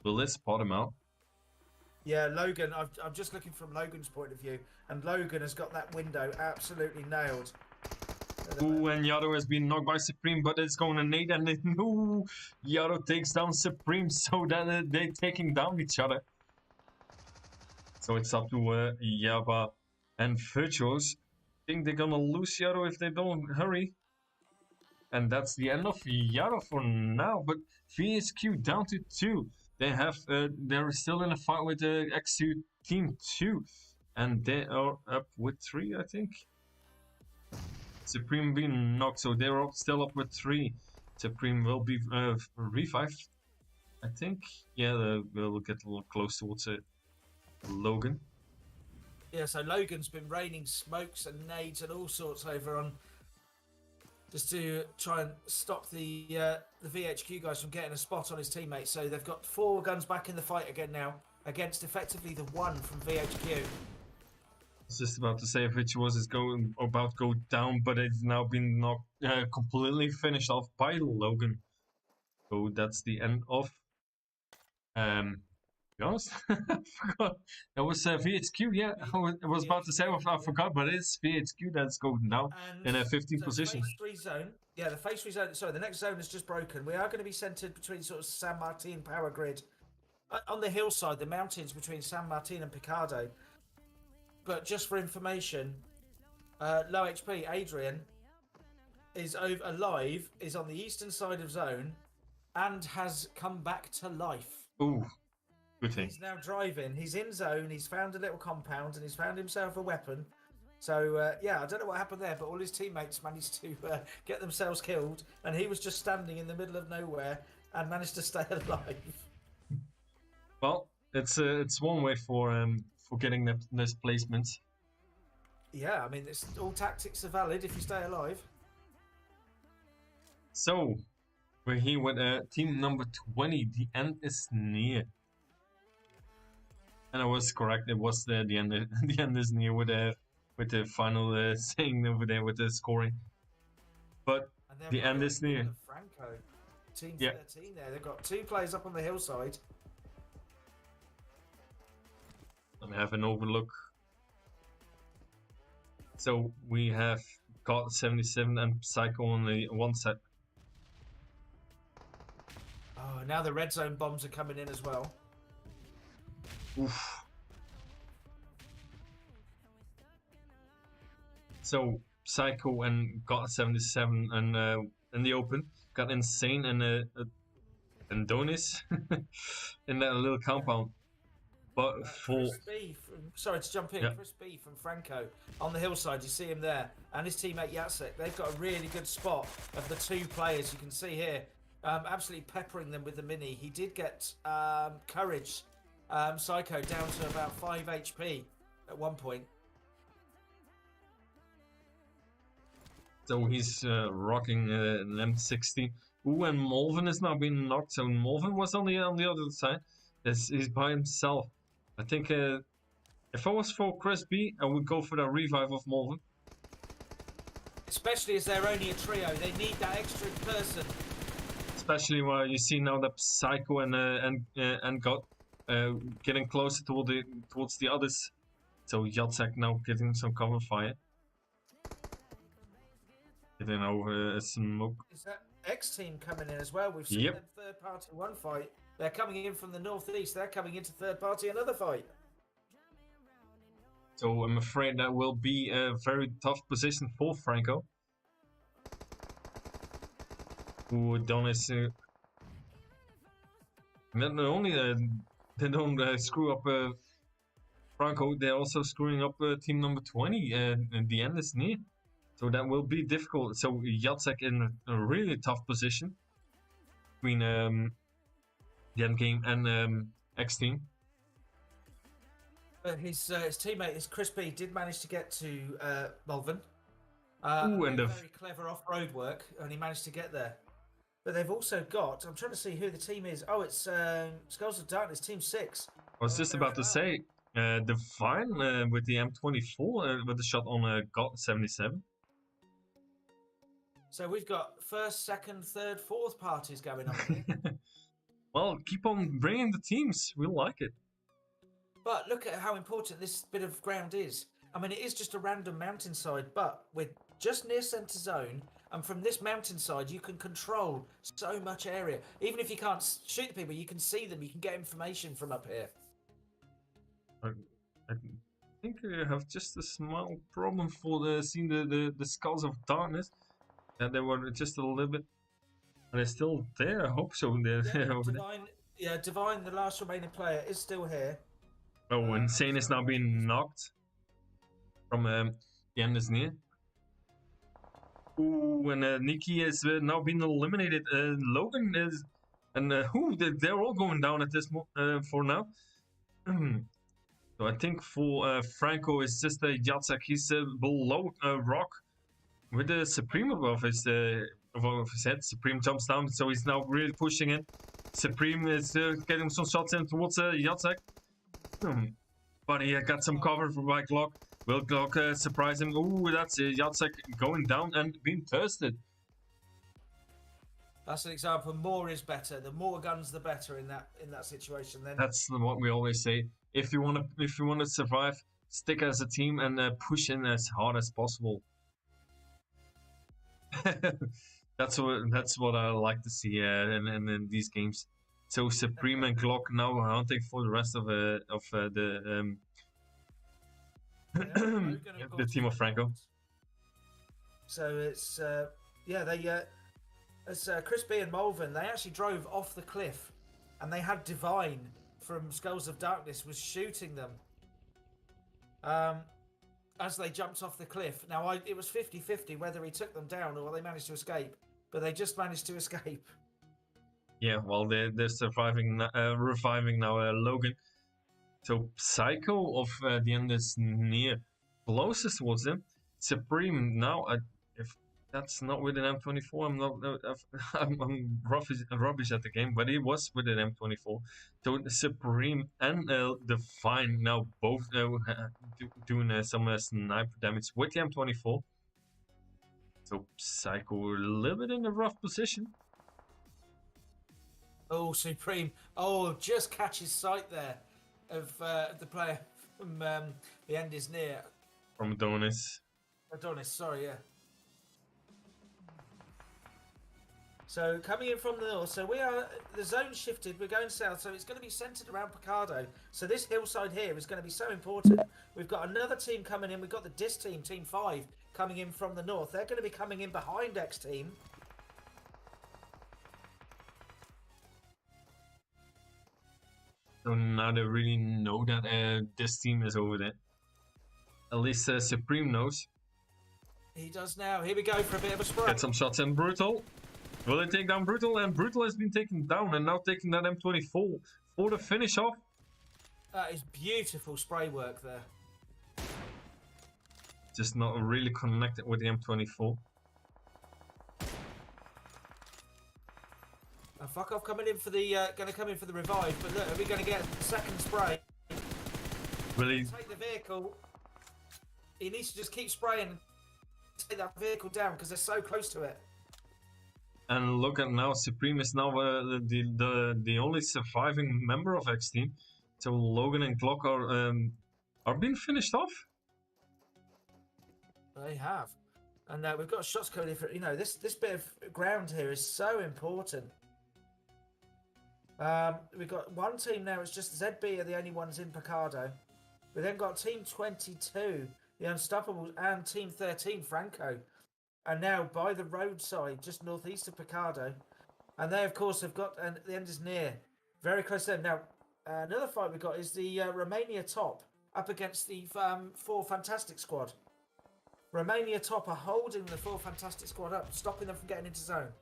But let's spot him out. Yeah, Logan, I'm just looking from Logan's point of view. And Logan has got that window absolutely nailed. Ooh, and Yado has been knocked by Supreme, but it's going to nade, and no, Yado takes down Supreme, so that they're taking down each other. So it's up to Yaba and Virtuos. I think they're gonna lose Yado if they don't hurry. And that's the end of Yado for now, but VSQ down to 2. They're still in a fight with the X2 team 2, and they are up with 3, I think. Supreme being knocked, so they're still up with 3. Supreme will be revived, I think. Yeah, we'll get a little close towards Logan. Yeah, so Logan's been raining smokes and nades and all sorts over on, just to try and stop the VHQ guys from getting a spot on his teammates. So they've got 4 guns back in the fight again now, against effectively the 1 from VHQ. I was just about to say Virtuos is about to go down, but it's now been knocked completely finished off by Logan. So that's the end of. To be honest, I forgot. That was VHQ. Yeah, I was about to say I forgot, but it's VHQ that's going down in a 15th position. Phase 3 zone. Yeah, the phase 3 zone. Sorry, the next zone has just broken. We are going to be centered between sort of San Martin power grid, on the hillside, the mountains between San Martin and Picardo. But just for information, low HP Adrian is alive, is on the eastern side of zone, and has come back to life. Ooh, good thing. He's now driving. He's in zone. He's found a little compound, and he's found himself a weapon. So yeah, I don't know what happened there, but all his teammates managed to get themselves killed, and he was just standing in the middle of nowhere and managed to stay alive. Well, it's one way for getting this placement. Yeah, I mean, all tactics are valid if you stay alive. So we're here with team number 20. The end is near, and I was correct. It was the end. The end is near with the final saying over there with the scoring. But the end is near. Franco, team 13 there. They've got 2 players up on the hillside. Let me have an overlook. So we have got 77 and Psycho on the one side. Oh, now the red zone bombs are coming in as well. Oof. So Psycho and got 77 and in the open got Insane and Donis in that little compound. But for Chris B sorry to jump in, yeah. Chris B from Franco on the hillside, you see him there, and his teammate Jacek. They've got a really good spot of the 2 players. You can see here, absolutely peppering them with the mini. He did get Courage Psycho down to about 5 HP at one point. So he's rocking an M60. Ooh, and Malvin is now being knocked. So Malvin was on the other side. He's by himself. I think if I was for Chris B, I would go for the revive of Malvin. Especially as they're only a trio, they need that extra person. Especially while you see now that Psycho and God getting closer towards the others. So Jacek now getting some cover fire. Getting over a smoke. Is that X team coming in as well? We've seen them third party one fight. They're coming in from the northeast. They're coming into third party another fight. So I'm afraid that will be a very tough position for Franco. Who Donis not only they don't screw up Franco, they're also screwing up team number 20 and the end is near. So that will be difficult. So Jacek in a really tough position between the end game and X team. His teammate, his Chris B, did manage to get to Malvin. Ooh, and very clever off-road work, and he managed to get there. But they've also got, I'm trying to see who the team is. Oh, it's Skulls of Darkness, Team 6. I was just about to say, Divine with the M24 with the shot on God 77. So we've got first, second, third, fourth parties going on here. Well, keep on bringing the teams. We'll like it. But look at how important this bit of ground is. I mean, it is just a random mountainside, but we're just near centre zone. And from this mountainside, you can control so much area. Even if you can't shoot the people, you can see them. You can get information from up here. I think I have just a small problem for seeing the Skulls of Darkness. And they were just a little bit... Are they still there? I hope so. Divine, the last remaining player, is still here. Oh, Insane is now being knocked from the end is near. Ooh, and Nikki is now being eliminated. Logan is... And they're all going down at this for now. So I think for Franco, it's just Jacek. He's below Rock with the Supreme above his head. Supreme jumps down, so he's now really pushing in. Supreme is getting some shots in towards Jacek. But he got some cover by Glock. Will Glock surprise him? Ooh, that's Jacek going down and being thirsted. That's an example. More is better. The more guns, the better in that situation. Then that's what we always say. If you want to survive, stick as a team and push in as hard as possible. That's what I like to see in these games. So Supreme and Glock now hunting for the rest of the team of Franco. So it's it's Chris B and Malvin. They actually drove off the cliff, and they had Divine from Skulls of Darkness was shooting them as they jumped off the cliff. Now it was 50-50 whether he took them down or they managed to escape, but they just managed to escape. Yeah, well, they're surviving, reviving now Logan. So Psycho of the end is near, closest towards him. Supreme now, if that's not with an M24, I'm rubbish at the game, but he was with an M24. So Supreme and Divine now both doing some sniper damage with the M24. So Psycho a little bit in a rough position. Oh, Supreme. Oh, just catches sight there of the player from the end is near. From Adonis. Adonis, sorry, yeah. So coming in from the north, so the zone shifted, we're going south, so it's going to be centered around Picardo. So this hillside here is going to be so important. We've got another team coming in, we've got the DIS team, Team 5, coming in from the north. They're going to be coming in behind X team. So now they really know that this team is over there. At least Supreme knows. He does now. Here we go for a bit of a spray. Get some shots in. Brutal. Will they take down Brutal? And Brutal has been taken down and now taking that M24 for the finish off. That is beautiful spray work there. Just not really connected with the M24. And fuck off coming in for the going to come in for the revive. But look, are we going to get a second spray? Really? Take the vehicle. He needs to just keep spraying and take that vehicle down because they're so close to it. And look at now, Supreme is now the only surviving member of X Team. So Logan and Glock are being finished off. They have, and we've got shots coming in for this bit of ground here is so important. We've got one team now. It's just ZB are the only ones in Picardo. We then got Team 22, the Unstoppables, and Team 13, Franco. And now by the roadside, just northeast of Picardo. And they, of course, have got, and the end is near, very close to them. Now, another fight we've got is the Romania top up against the 4 Fantastic squad. Romania top are holding the 4 Fantastic squad up, stopping them from getting into zone.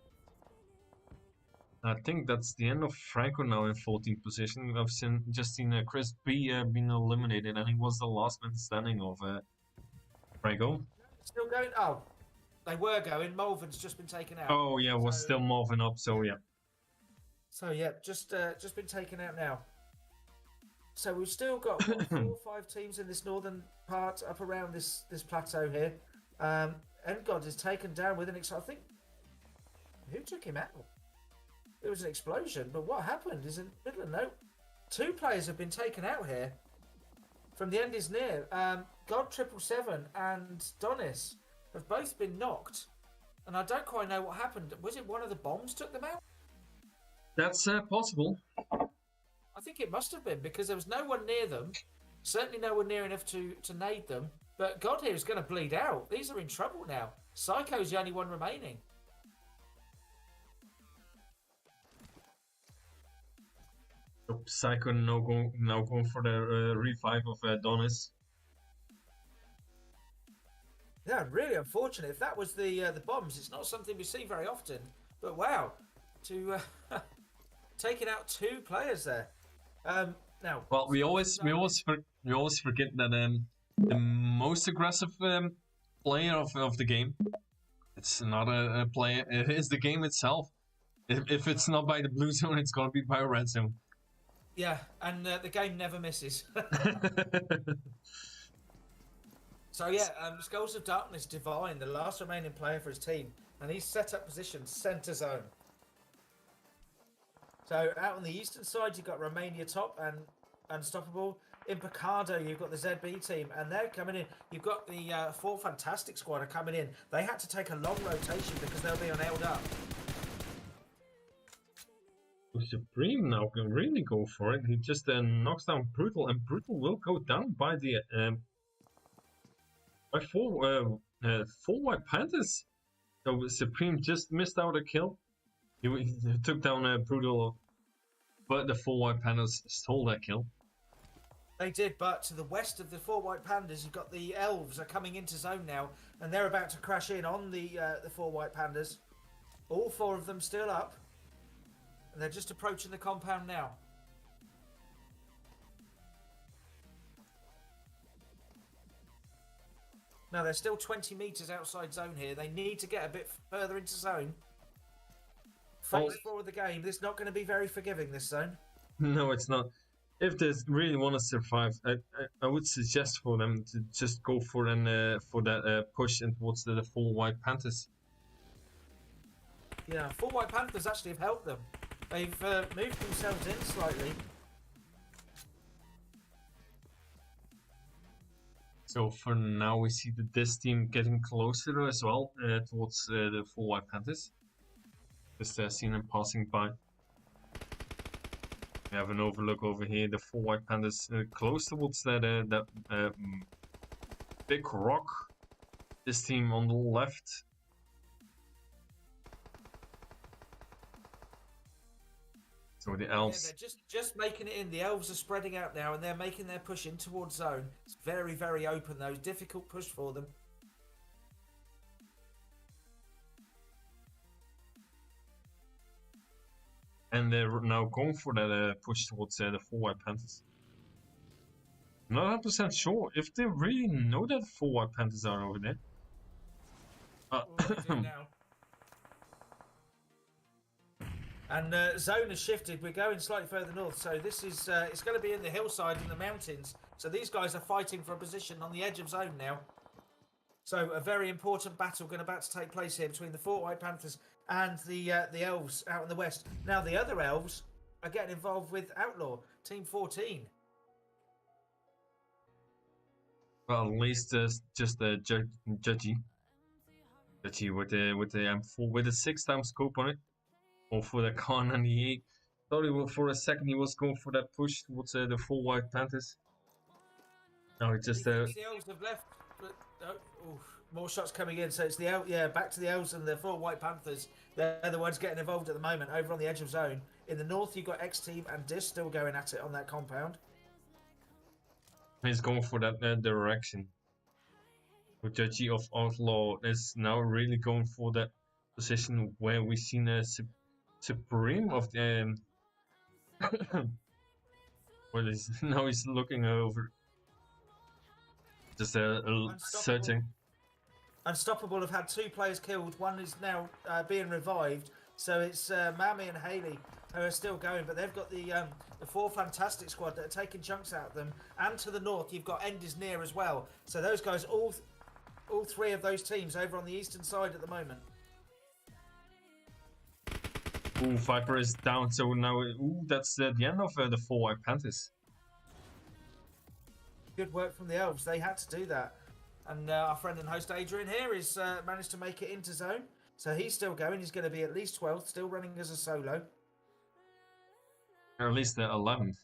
I think that's the end of Franco now in 14th position. I've just seen Chris B being eliminated, and he was the last man standing of Franco. Still going? Oh, they were going. Malvin's just been taken out. Oh yeah, was still moving up. So yeah. So yeah, just been taken out now. So we've still got 4 or 5 teams in this northern part up around this plateau here. Endgod is taken down with an I think who took him out? It was an explosion, but what happened is in the middle of no. 2 players have been taken out here. From the end is near. God 777 and Donis have both been knocked, and I don't quite know what happened. Was it one of the bombs took them out? That's possible. I think it must have been because there was no one near them. Certainly no one near enough to nade them. But God here is going to bleed out. These are in trouble now. Psycho's the only one remaining. Psycho now going for the revive of Donis. Yeah, really unfortunate. If that was the bombs, it's not something we see very often. But wow, to taking out 2 players there. Now, well, we always forget that the most aggressive player of the game, it's not a player. It is the game itself. If it's not by the blue zone, it's gonna be by a red zone. Yeah, and the game never misses. So yeah, Skulls of Darkness, Divine, the last remaining player for his team, and he's set up position centre zone. So out on the eastern side, you've got Romania top and Unstoppable. In Picardo, you've got the ZB team, and they're coming in. You've got the 4 Fantastic squad are coming in. They had to take a long rotation because they'll be on held up. Supreme now can really go for it. He just knocks down Brutal, and Brutal will go down by the by 4 White Panthers. So Supreme just missed out a kill. He took down Brutal, but the 4 White Panthers stole that kill. They did, but to the west of the 4 White Pandas, you've got the Elves are coming into zone now, and they're about to crash in on the 4 White Pandas. All 4 of them still up. And they're just approaching the compound now. Now, they're still 20 metres outside zone here. They need to get a bit further into zone. Phase 4 of the game. This is not going to be very forgiving, this zone. No, it's not. If they really want to survive, I would suggest for them to just go for that push in towards the 4 White Panthers. Yeah, 4 White Panthers actually have helped them. They've moved themselves in slightly. So for now, we see this team getting closer as well towards the 4 White Panthers. Just seen them passing by. We have an overlook over here. The 4 White Panthers close towards that big rock. This team on the left. So the elves. Yeah, they're just making it in. The elves are spreading out now, and they're making their push in towards zone. It's very, very open though. Difficult push for them. And they're now going for that push towards the 4 White Panthers. I'm not 100% sure if they really know that 4 White Panthers are over there. What do they do now? And zone has shifted. We're going slightly further north, so this is it's going to be in the hillside in the mountains. So these guys are fighting for a position on the edge of zone now. So a very important battle about to take place here between the Fort White Panthers and the elves out in the west. Now the other elves are getting involved with Outlaw Team 14. Well, at least just the Judgy with the M4 with a 6x scope on it, or for the Kar 98. Thought he would, for a second he was going for that push towards the Fort White Panthers. No, it just The elves have left. But, more shots coming in. So it's the back to the elves and the Fort White Panthers. They're the ones getting involved at the moment over on the edge of zone. In the north, you've got X Team and Dis still going at it on that compound. He's going for that direction. The Judgy of Outlaw is now really going for that position where we've seen a Supreme of the. Well, now he's looking over. Just searching. Unstoppable have had 2 players killed. One is now being revived. So it's Mami and Haley who are still going, but they've got the 4 fantastic squad that are taking chunks out of them. And to the north, you've got End is near as well. So those guys, all 3 of those teams over on the eastern side at the moment. Ooh, Viper is down. So now, that's the end of the Fort White Panthers. Good work from the elves. They had to do that. And our friend and host Adrian here is managed to make it into zone. So he's still going. He's going to be at least 12th, still running as a solo. Or at least 11th.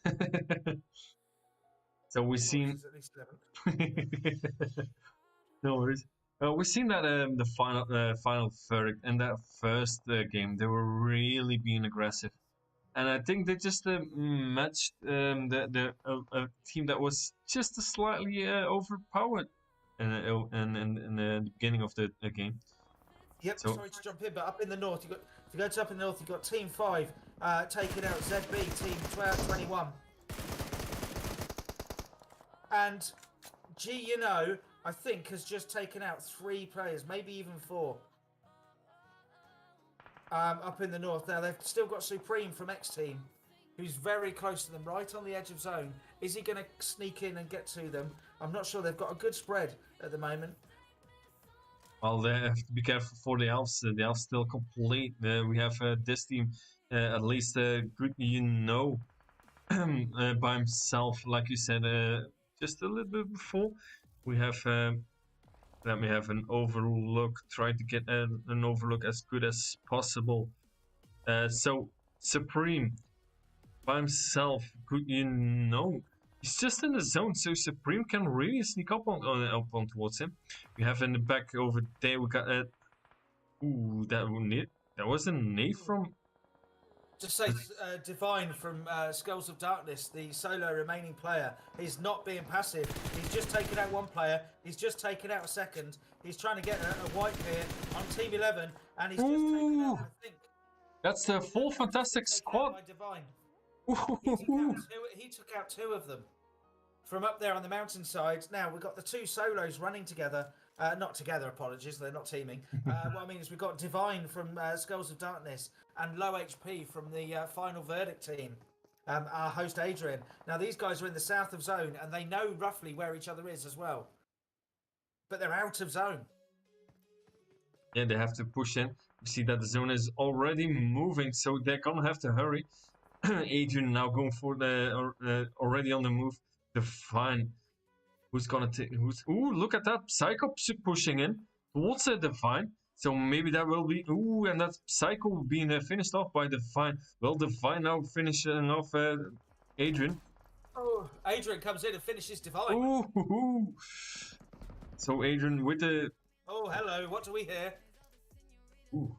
So we've seen. At least 11th. No worries. We've seen that the final verdict in that first game, they were really being aggressive. And I think they just matched the team that was just slightly overpowered in the beginning of the game. Yep, So, sorry to jump in, but up in the north, if you go to up in the north, you've got Team 5 taking out ZB, Team 21. And G, I think has just taken out 3 players, maybe even 4. Up in the north. Now they've still got Supreme from X Team, who's very close to them, right on the edge of zone. Is he going to sneak in and get to them? I'm not sure. They've got a good spread at the moment. Well, they have to be careful for the elves. The elves still complete. We have this team, at least good, by himself, like you said, just a little bit before. We have. Let me have an overlook. Try to get an overlook as good as possible. So Supreme by himself, good, he's just in the zone, so Supreme can really sneak up on towards him. We have in the back over there. We got that was a nade from. Just say Divine from Skulls of Darkness, the solo remaining player, he's not being passive. He's just taken out 1 player. He's just taken out a second. He's trying to get a wipe here on Team 11, and he's just taken out, I think. That's the full fantastic squad. By Divine. He took out 2 of them from up there on the mountainside. Now we've got the 2 solos running together. Not together, apologies, they're not teaming. What I mean is we've got Divine from Skulls of Darkness and Low HP from the Final Verdict team, our host Adrian. Now these guys are in the south of zone and they know roughly where each other is as well. But they're out of zone. Yeah, they have to push in. We see that the zone is already moving, so they're gonna have to hurry. Adrian now going for the already on the move. Divine. Who's gonna take? Ooh, look at that Psycho pushing in towards the Divine. So maybe that will be. Ooh, and that Psycho being finished off by Divine. Well, Divine now finishing off Adrian. Oh, Adrian comes in and finishes Divine. Ooh. So Adrian with the. Oh, hello. What do we hear? Ooh.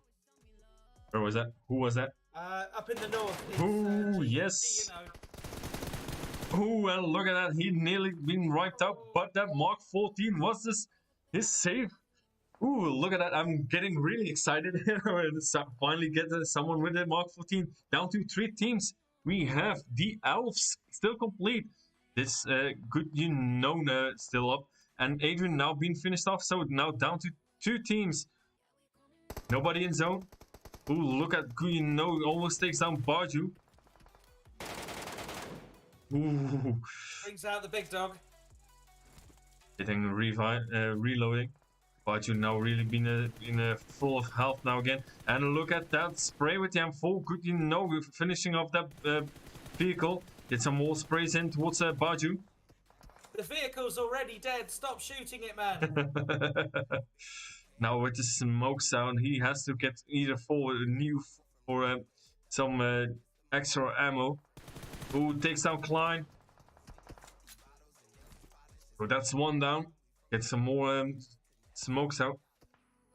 Where was that? Who was that? Up in the north. Ooh, yes. Oh, well, look at that. He nearly been wiped out, but that Mark 14 was his save. Ooh, look at that. I'm getting really excited. Finally get someone with a Mark 14. Down to 3 teams. We have the Elves still complete. This good still up. And Adrian now being finished off. So now down to 2 teams. Nobody in zone. Ooh, look at Guyino, almost takes down Baju. Ooh, Brings out the big dog. getting reloading. Baju now really been in a full of health now again. And look at that spray with the M4. Guyino finishing off that vehicle. Get some more sprays in towards Baju. The vehicle's already dead. Stop shooting it, man. Now with the smoke sound, he has to get either for some extra ammo. Who takes down Klein? So that's one down. Get some more smokes out,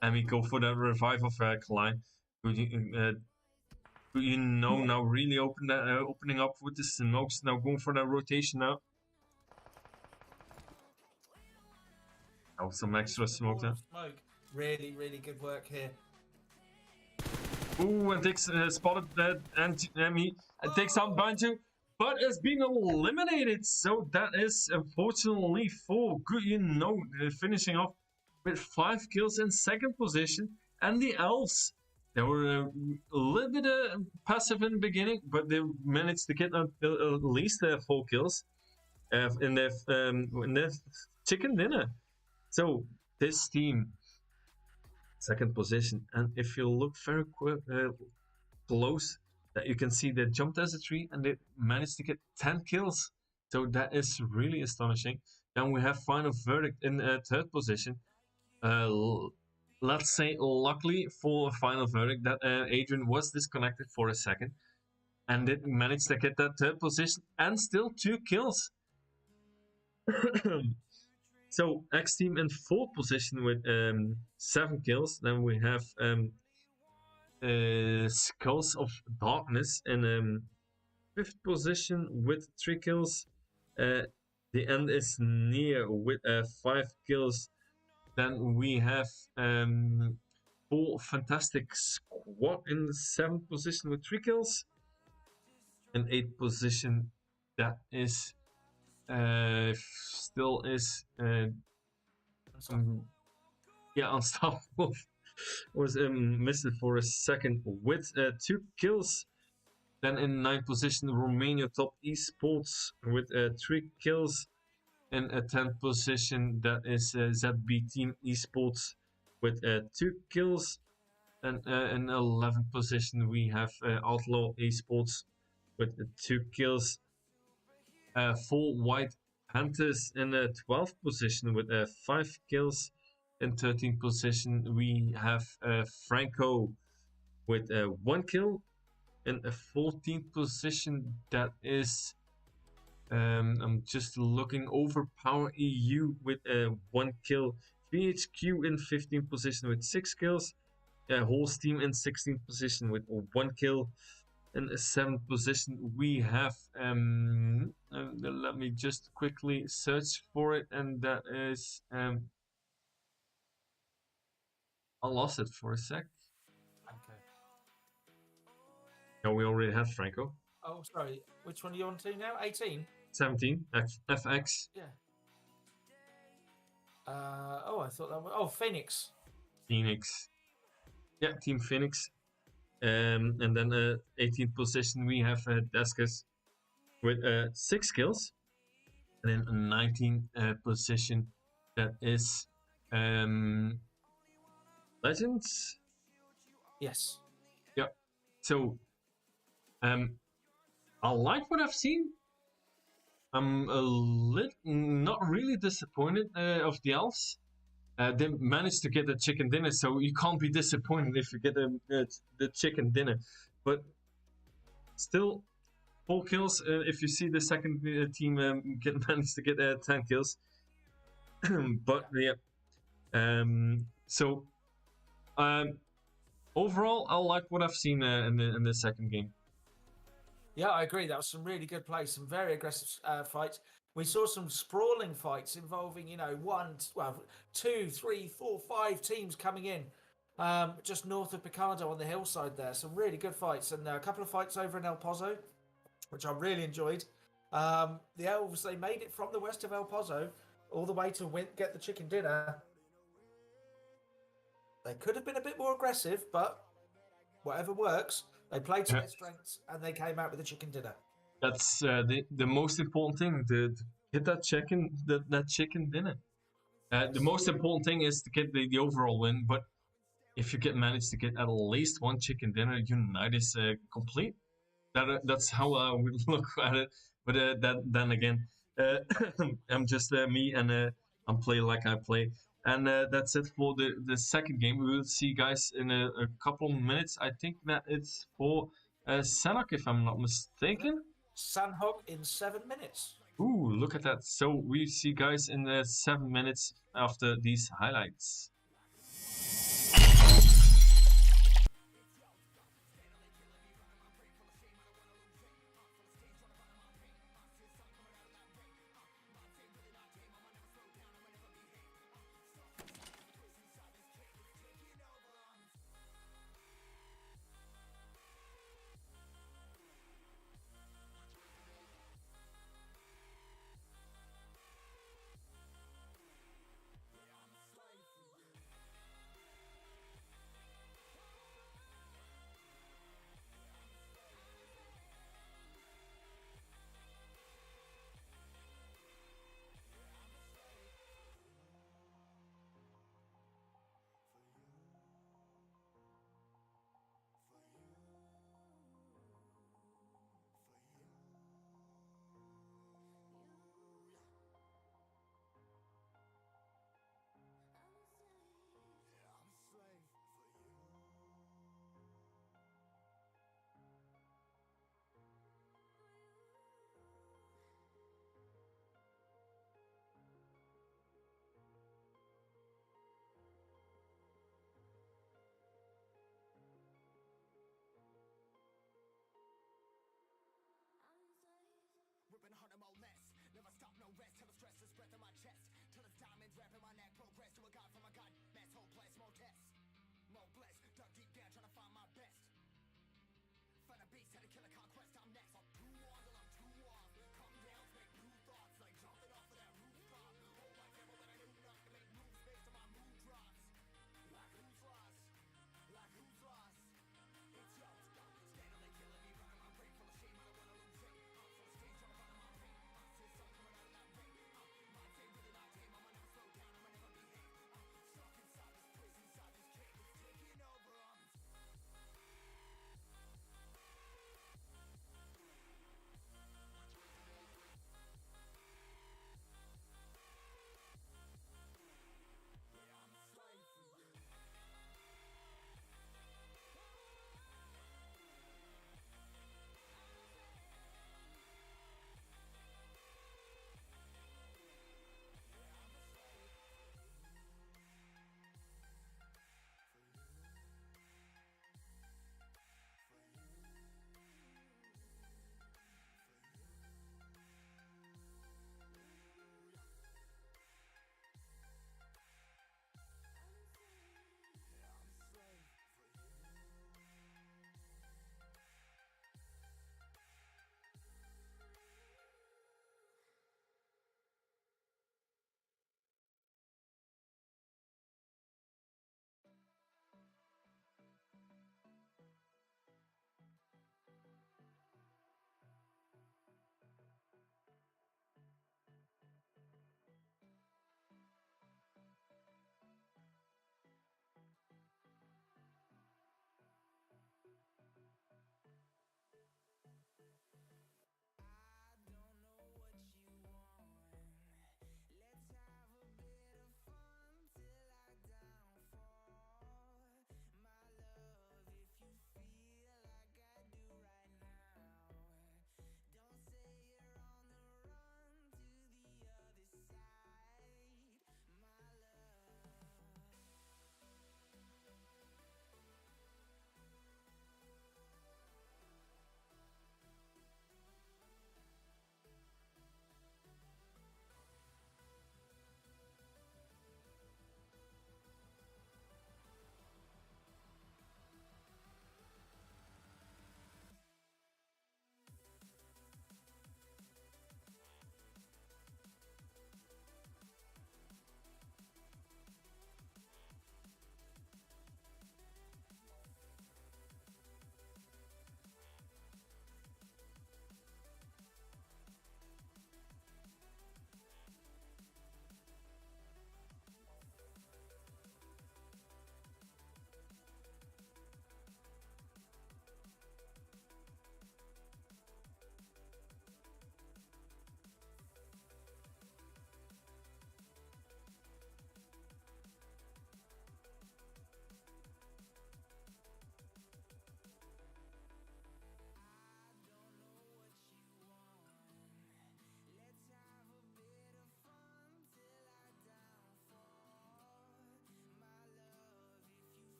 and we go for the revive of Klein. You know now really opening up with the smokes. Now going for that rotation now. Oh, some extra smoke there. Smoke. Really, really good work here. Ooh, and takes spotted enemy and takes down Banjo, but has been eliminated. So that is unfortunately for Guyino finishing off with 5 kills in second position. And the Elves, they were a little bit passive in the beginning, but they managed to get at least 4 kills in their chicken dinner. So this team, second position, and if you look very close, that you can see they jumped as a tree and they managed to get 10 kills. So that is really astonishing. Then we have final verdict in third position. Let's say luckily for final verdict that Adrian was disconnected for a second and did manage to get that third position and still 2 kills. So X team in fourth position with 7 kills. Then we have Skulls of Darkness in fifth position with 3 kills. The end is near with 5 kills. Then we have Full Fantastic Squad in the 7th position with 3 kills. In 8th position, that is still is Unstoppable was missed it for a second with 2 kills. Then in 9th position, Romania Top Esports with 3 kills. In a 10th position, that is ZB Team Esports with 2 kills. And in 11th position, we have Outlaw Esports with 2 kills. Full White Panthers in the 12th position with 5 kills. In 13th position, we have Franco with 1 kill. In a 14th position, that is I'm just looking Overpower EU with 1 kill. VHQ in 15th position with 6 kills. Horse Team in 16th position with 1 kill. In the 7th position, we have let me just quickly search for it, and that is I lost it for a sec. Okay. No, we already have Franco. Oh, sorry. Which one are you on to now? 18? 17, FX. Yeah. I thought that was... Oh, Phoenix. Phoenix. Yeah, Team Phoenix. And then 18th position, we have Deskus with 6 kills. And then 19th position, that is Legends. Yes. Yeah. So, I like what I've seen. I'm not really disappointed of the Elves. They managed to get a chicken dinner, so you can't be disappointed if you get the chicken dinner. But still, 4 kills. If you see the second team managed to get 10 kills. But yeah. So overall, I like what I've seen in the second game. Yeah, I agree. That was some really good play, some very aggressive fights. We saw some sprawling fights involving, 2, 3, 4, 5 teams coming in just north of Picardo on the hillside there. Some really good fights, and a couple of fights over in El Pozo, which I really enjoyed. The Elves, they made it from the west of El Pozo all the way to get the chicken dinner. They could have been a bit more aggressive, but Whatever works. They played to Yeah. their strengths and they came out with a chicken dinner. That's the most important thing. To get that chicken dinner. The most important thing is to get the overall win. But if you can manage to get at least one chicken dinner, your night is complete. That's how I would look at it. But then again, I'm just me, and I'm play like I play. And that's it for the second game. We will see you guys in a couple of minutes. I think that it's for Sanak, if I'm not mistaken. Sandhog in 7 minutes. Ooh, look at that. So we see you guys in 7 minutes after these highlights.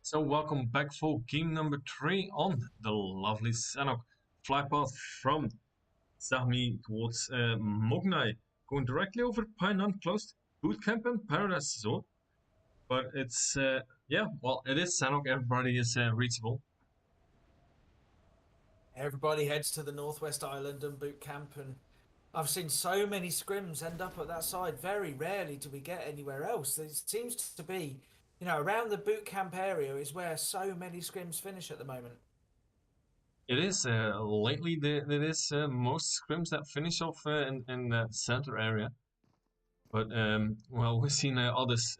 So welcome back for game number 3 on the lovely Sanok flypath from Sahmi towards Mognai, going directly over Painan, close to Bootcamp and Paradise Resort. But it's, yeah, well, it is Sanok, everybody is reachable. Everybody heads to the Northwest Island and boot camp, and I've seen so many scrims end up at that side. Very rarely do we get anywhere else. It seems to be, around the boot camp area is where so many scrims finish at the moment. It is, lately there is most scrims that finish off in that center area. But, well, we've seen others.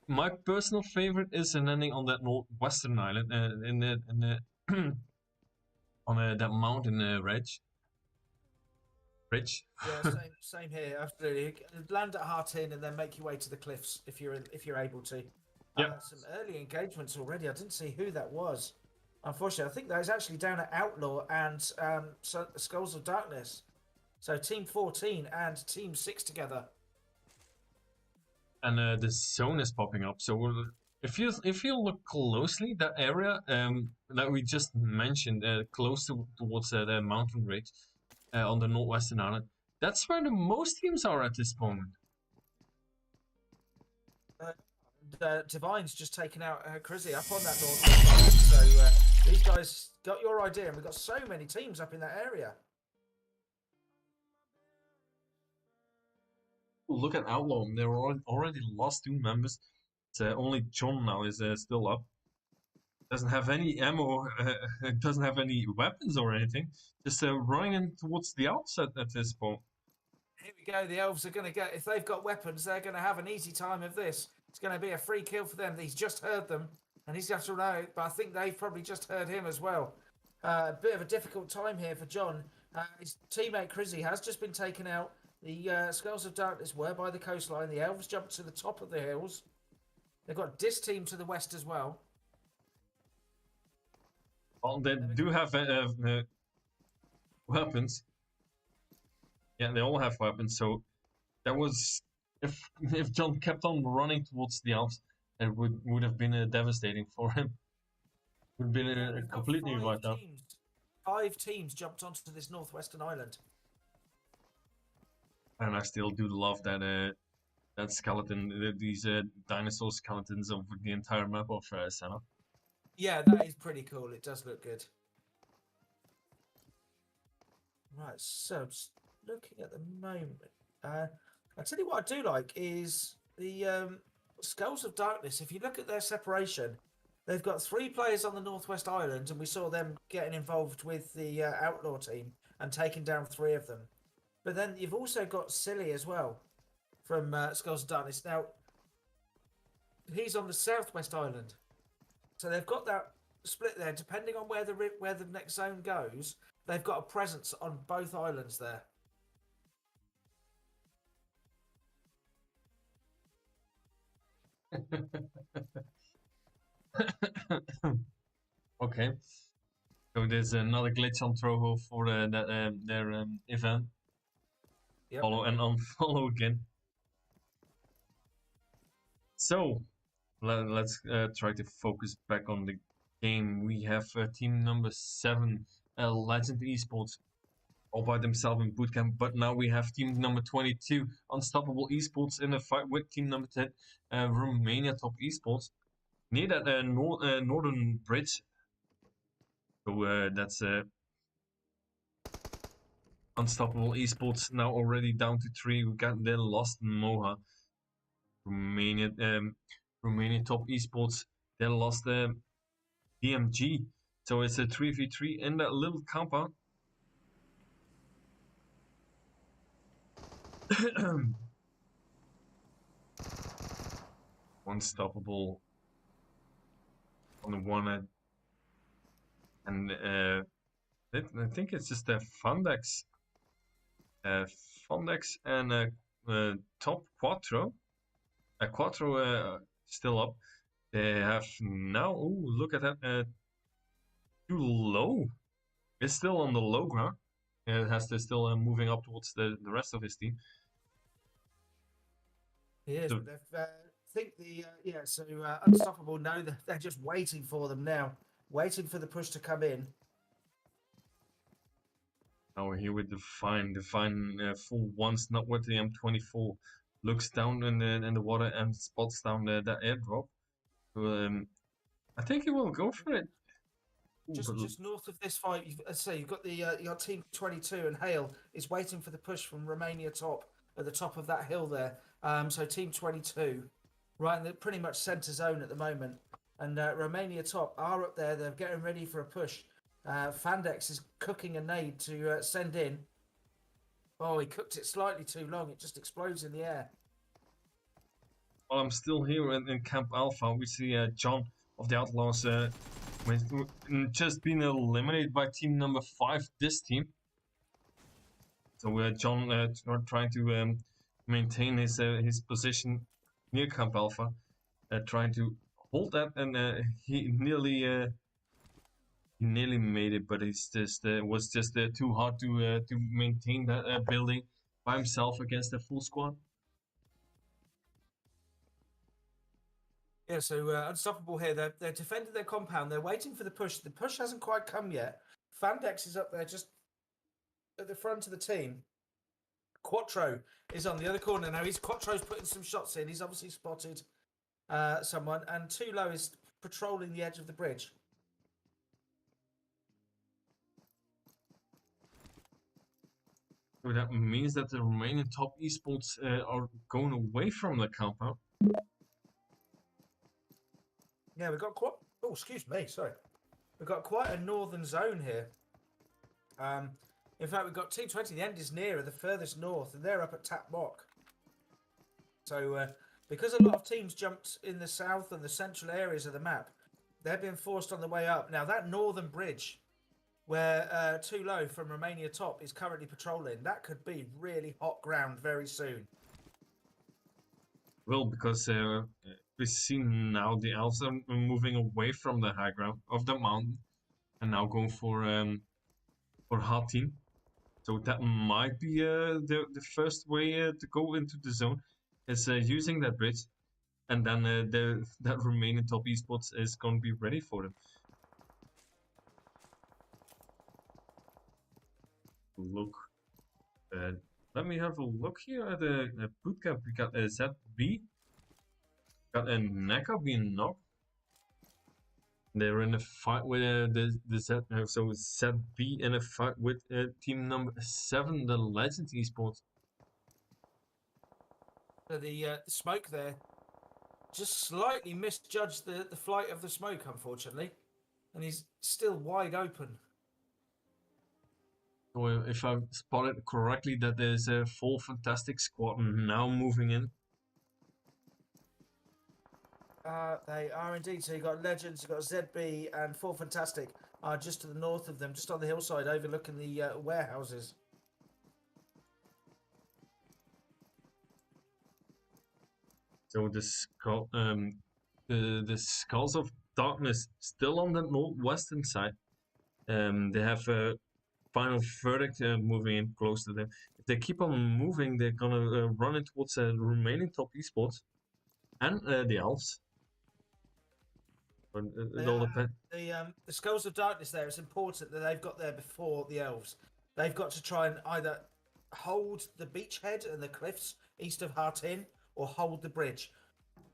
My personal favorite is an ending on that northwestern island, in the on that mountain ridge. Yeah, same here. Absolutely. Land at Hartin and then make your way to the cliffs if you're able to. Yep. Some early engagements already. I didn't see who that was. Unfortunately, I think that was actually down at Outlaw and Skulls of Darkness. So Team 14 and Team 6 together. And the zone is popping up. So if you look closely, that area that we just mentioned, close towards the mountain ridge on the northwestern island, that's where the most teams are at this moment. Divine's just taken out Crizzy up on that northwest island. So these guys got your idea, and we've got so many teams up in that area. Look at Outlaw, they already lost 2 members. So only John now is still up. Doesn't have any ammo, doesn't have any weapons or anything. Just running in towards the outset at this point. Here we go. The elves are going to get, if they've got weapons, they're going to have an easy time of this. It's going to be a free kill for them. He's just heard them, and he's got to know it, but I think they've probably just heard him as well. A bit of a difficult time here for John. His teammate Crizzy has just been taken out. The Skulls of Darkness were by the coastline. The elves jumped to the top of the hills. They've got Dis team to the west as well. Well, they do have weapons. Yeah, they all have weapons. So that was, if John kept on running towards the elves, it would have been devastating for him. Would have been completely wiped out. 5 teams jumped onto this northwestern island. And I still do love that that skeleton, these dinosaur skeletons over the entire map of Senna. Yeah, that is pretty cool. It does look good. Right, so just looking at the moment, I tell you what I do like is the Skulls of Darkness. If you look at their separation, they've got 3 players on the Northwest Island, and we saw them getting involved with the Outlaw team and taking down 3 of them. But then you've also got Silly as well from Skulls of Darkness. Now, he's on the Southwest Island. So they've got that split there. Depending on where the next zone goes, they've got a presence on both islands there. Okay. So there's another glitch on Trovo for their event. Yep. Follow and unfollow again. So let's try to focus back on the game. We have team number 7, Legend Esports, all by themselves in bootcamp. But now we have team number 22, Unstoppable Esports, in a fight with team number 10, Romania Top Esports, near that northern bridge. So that's Unstoppable Esports now already down to 3. We got their lost Moha. Romania Top Esports, they lost DMG. So it's a 3v3 in that little compound. Unstoppable on the one end. And I think it's just a Fundex. Fundex and Top Quattro. Quattro still up. They have now, oh, look at that, too low. It's still on the low ground. It has to still moving up towards the rest of his team. He is. So, think so Unstoppable know that they're just waiting for them now, waiting for the push to come in. Now we're here with the fine full ones, not with the M24. Looks down in the water and spots down the airdrop. So, I think he will go for it. Just north of this fight, you've got your Team 22 and Hale is waiting for the push from Romania top at the top of that hill there. So Team 22, right in the pretty much centre zone at the moment, and Romania top are up there. They're getting ready for a push. Fandex is cooking a nade to send in. Oh, he cooked it slightly too long. It just explodes in the air. While I'm still here in Camp Alpha, we see John of the Outlaws just been eliminated by team number 5, this team. So John trying to maintain his position near Camp Alpha, trying to hold that, and he nearly made it, but it's just was just too hard to maintain that building by himself against a full squad. Yeah, so Unstoppable here. They're defending their compound. They're waiting for the push. The push hasn't quite come yet. Fandex is up there just at the front of the team. Quattro is on the other corner now. Quattro's putting some shots in. He's obviously spotted someone. And Too Low is patrolling the edge of the bridge. So that means that the Romanian top esports are going away from the compound. Yeah, we've got quite... Oh, excuse me, sorry. We've got quite a northern zone here. In fact, we've got Team 20. The end is nearer, the furthest north, and they're up at Tap Mock. So, because a lot of teams jumped in the south and the central areas of the map, they're being forced on the way up. Now, that northern bridge, where Too Low from Romania top is currently patrolling, that could be really hot ground very soon. Well, because we see now the elves are moving away from the high ground of the mountain and now going for hard team. So that might be the first way to go into the zone is using that bridge, and then that remaining top esports is going to be ready for them. Look, let me have a look here at the bootcamp. We got ZB. Got a Neka being knocked. They're in a fight with so ZB in a fight with team number 7, the Legend Esports. So the smoke there just slightly misjudged the flight of the smoke, unfortunately, and he's still wide open. So if I spotted correctly, that there's a full fantastic squad now moving in. They are indeed. So you've got Legends, you've got ZB, and Full Fantastic are just to the north of them, just on the hillside overlooking the warehouses. So the Skulls of Darkness still on the northwestern side. They have a final verdict moving in close to them. If they keep on moving, they're gonna run in towards the remaining top esports and the elves. It all depends. The Skulls of Darkness there, it's important that they've got there before the elves. They've got to try and either hold the beachhead and the cliffs east of Hartin or hold the bridge.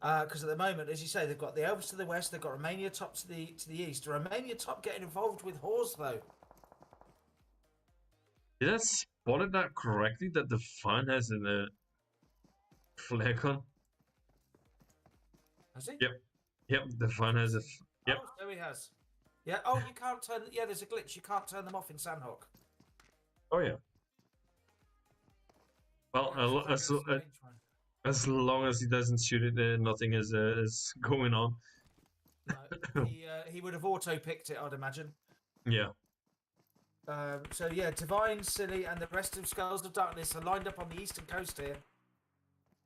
Because at the moment, as you say, they've got the elves to the west, they've got Romania top to the east. Romania top getting involved with Hors though. Did I spotted that correctly? That the Fine has a flag on? Has he? Yep, the Fine has a... Yep. Oh, so he has. Yeah, oh, you can't turn... Yeah, there's a glitch. You can't turn them off in Sandhawk. Oh, yeah. Well, as long as he doesn't shoot it, nothing is going on. No, he would have auto-picked it, I'd imagine. Yeah. So yeah, Divine, Silly, and the rest of Skulls of Darkness are lined up on the eastern coast here.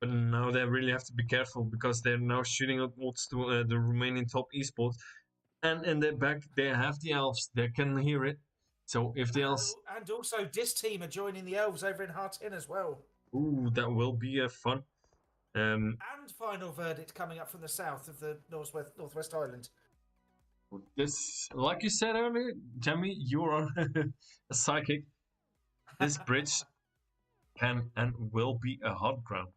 But now they really have to be careful because they're now shooting upwards to the Romanian top esports, and in their back they have the elves. They can hear it. So if the elves and also this team are joining the elves over in Hartin as well. Ooh, that will be fun. And final verdict coming up from the south of the Northwest Island. This, like you said earlier, Jamie, you are a psychic. This bridge can and will be a hot ground.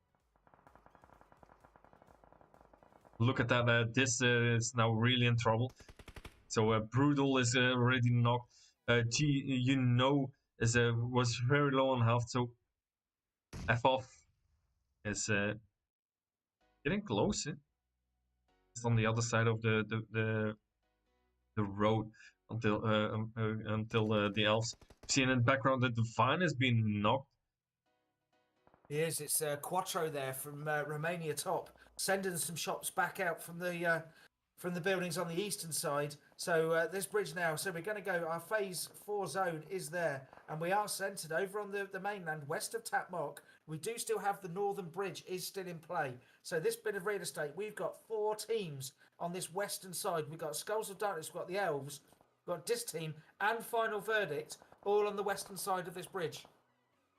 Look at that. This is now really in trouble. So Brutal is already knocked. G, was very low on health. So F off is getting close. It's on the other side of the road until the elves. See in the background that Divine has been knocked. Yes, it's Quattro there from Romania Top, sending some shots back out from the buildings on the eastern side. So this bridge now. So we're going to go. Our phase 4 zone is there, and we are centered over on the mainland west of Tapmock. We do still have the northern bridge is still in play. So this bit of real estate, we've got 4 teams on this western side. We've got Skulls of Darkness, we've got the Elves, we've got Dis Team, and Final Verdict, all on the western side of this bridge.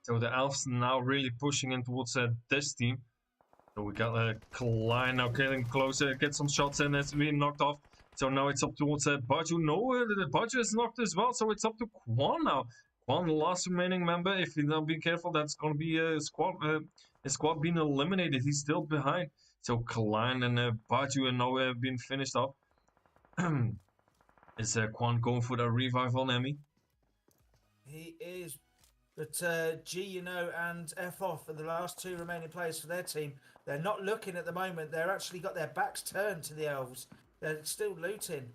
So the elves now really pushing in towards this team. So we got Klein now getting closer, get some shots in, it's being knocked off. So now it's up towards Baju. No, the Baju is knocked as well, so it's up to Quan now. Quan, the last remaining member. If you don't be careful, that's going to be a squad being eliminated. He's still behind. So Klein and Baju are now being finished off. Is Quan going for the revive on Emmy? He is. But G, and F off are the last 2 remaining players for their team. They're not looking at the moment. They're actually got their backs turned to the Elves. They're still looting.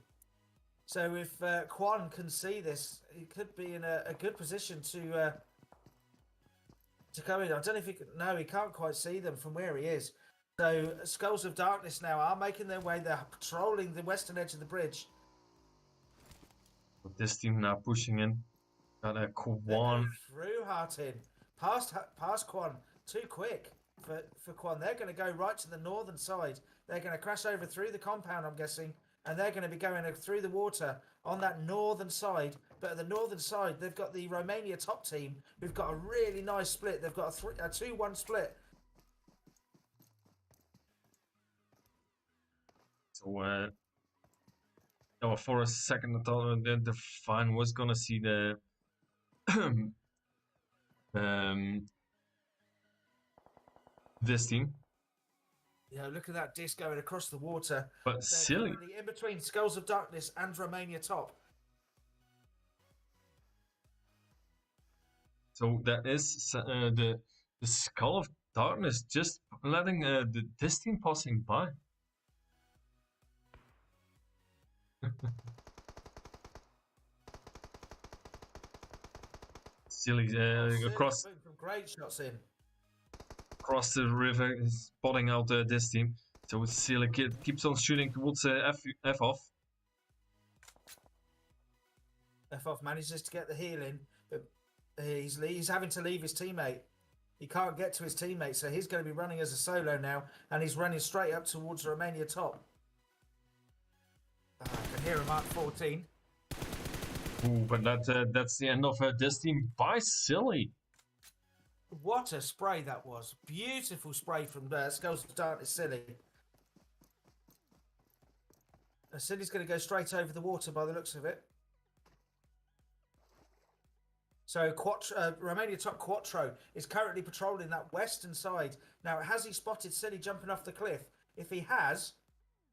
So if Quan can see this, he could be in a good position to come in. I don't know if he can. No, he can't quite see them from where he is. So Skulls of Darkness now are making their way. They're patrolling the western edge of the bridge. This team now pushing in. Got a Quan. Through Hartin. Past Quan. Too quick for Quan. They're going to go right to the northern side. They're going to crash over through the compound, I'm guessing. And they're going to be going through the water on that northern side. But at the northern side, they've got the Romania top team who've got a really nice split. They've got a 2-1 split. So, for a second, I thought the Divine was going to see the this team. Yeah, look at that disc going across the water. But They're silly. in between Skulls of Darkness and Romania Top. So that is the Skull of Darkness just letting this team passing by. Silly across some great shots in. Across the river, spotting out this team. So Silly keeps on shooting towards F off. F off manages to get the heal in, but he's having to leave his teammate. He can't get to his teammate, so he's going to be running as a solo now, and he's running straight up towards Romania Top. I can hear him at 14. Ooh, but that's the end of this team by Silly. What a spray that was. Beautiful spray from Skulls of Darkness, Silly. Silly's going to go straight over the water by the looks of it. So Romania Top Quattro is currently patrolling that western side. Now, has he spotted Silly jumping off the cliff? If he has,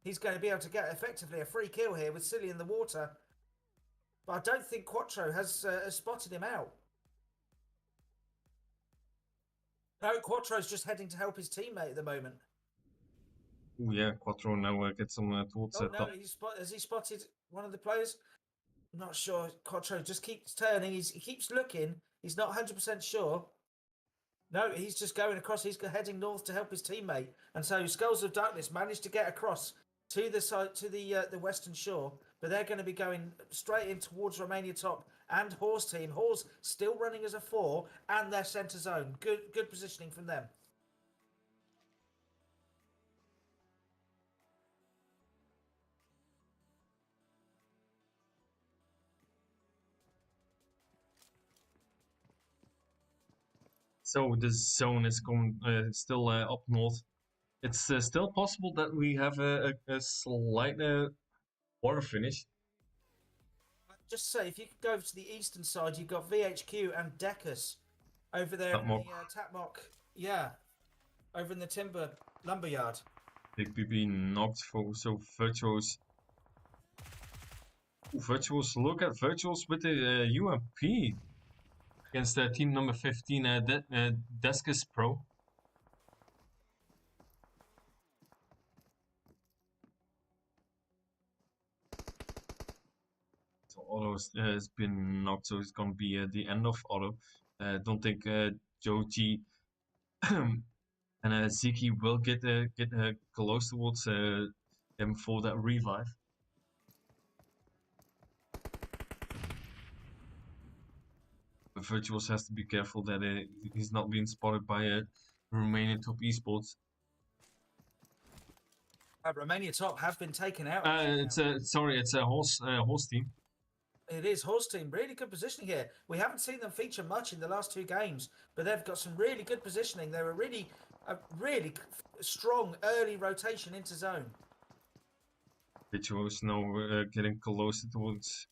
he's going to be able to get effectively a free kill here with Silly in the water. But I don't think Quattro has spotted him out. No, Quattro's just heading to help his teammate at the moment. Oh yeah, Quattro now gets on towards no, top. Has he spotted one of the players? I'm not sure. Quattro just keeps turning. He keeps looking. He's not 100% sure. No, he's just going across. He's heading north to help his teammate. And so Skulls of Darkness managed to get across to the side, to the western shore. But they're going to be going straight in towards Romania Top and Horse team. Horse still running as a 4 and their centre zone. Good positioning from them. So the zone is going still up north. it's still possible that we have a slight quarter finish. Just say, if you could go over to the eastern side, you've got VHQ and Decus over there in the Tatmock. Yeah, over in the timber lumberyard. Big BB knocked for so Virtuos. Virtuos, look at Virtuos with the UMP against team number 15, Descus Pro. So Otto has been knocked, so it's gonna be the end of Otto. Don't think Joji and Ziki will get close towards him for that revive. But Virtuos has to be careful that he's not being spotted by Romanian top esports. Romania top have been taken out. It's a horse team. It is horse team. Really good positioning here. We haven't seen them feature much in the last 2 games, but they've got some really good positioning. They're a really strong early rotation into zone. Virtuos now getting closer towards.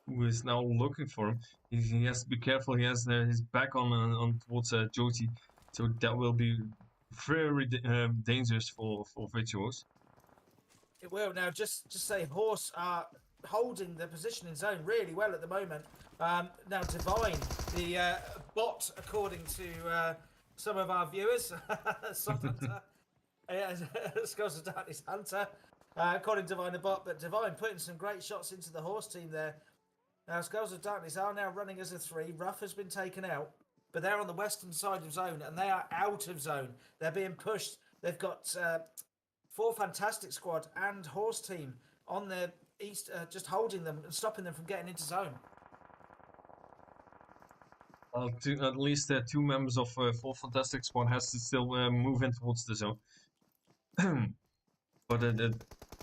Who is now looking for him? He has to be careful. He has his back on towards Joti, so that will be very dangerous for Virtuos. It will. Now, just say Horse are holding the position in zone really well at the moment. Now, Divine, the bot, according to some of our viewers, Soft Hunter, Skulls of Darkness Hunter, according to Divine the bot, but Divine putting some great shots into the Horse team there. Now, Skulls of Darkness are now running as a 3. Ruff has been taken out, but they're on the western side of zone, and they are out of zone. They're being pushed. They've got 4 Fantastic Squad and Horse team on the east, just holding them and stopping them from getting into zone. Well, at least 2 members of 4 Fantastic Squad has to still move in towards the zone. But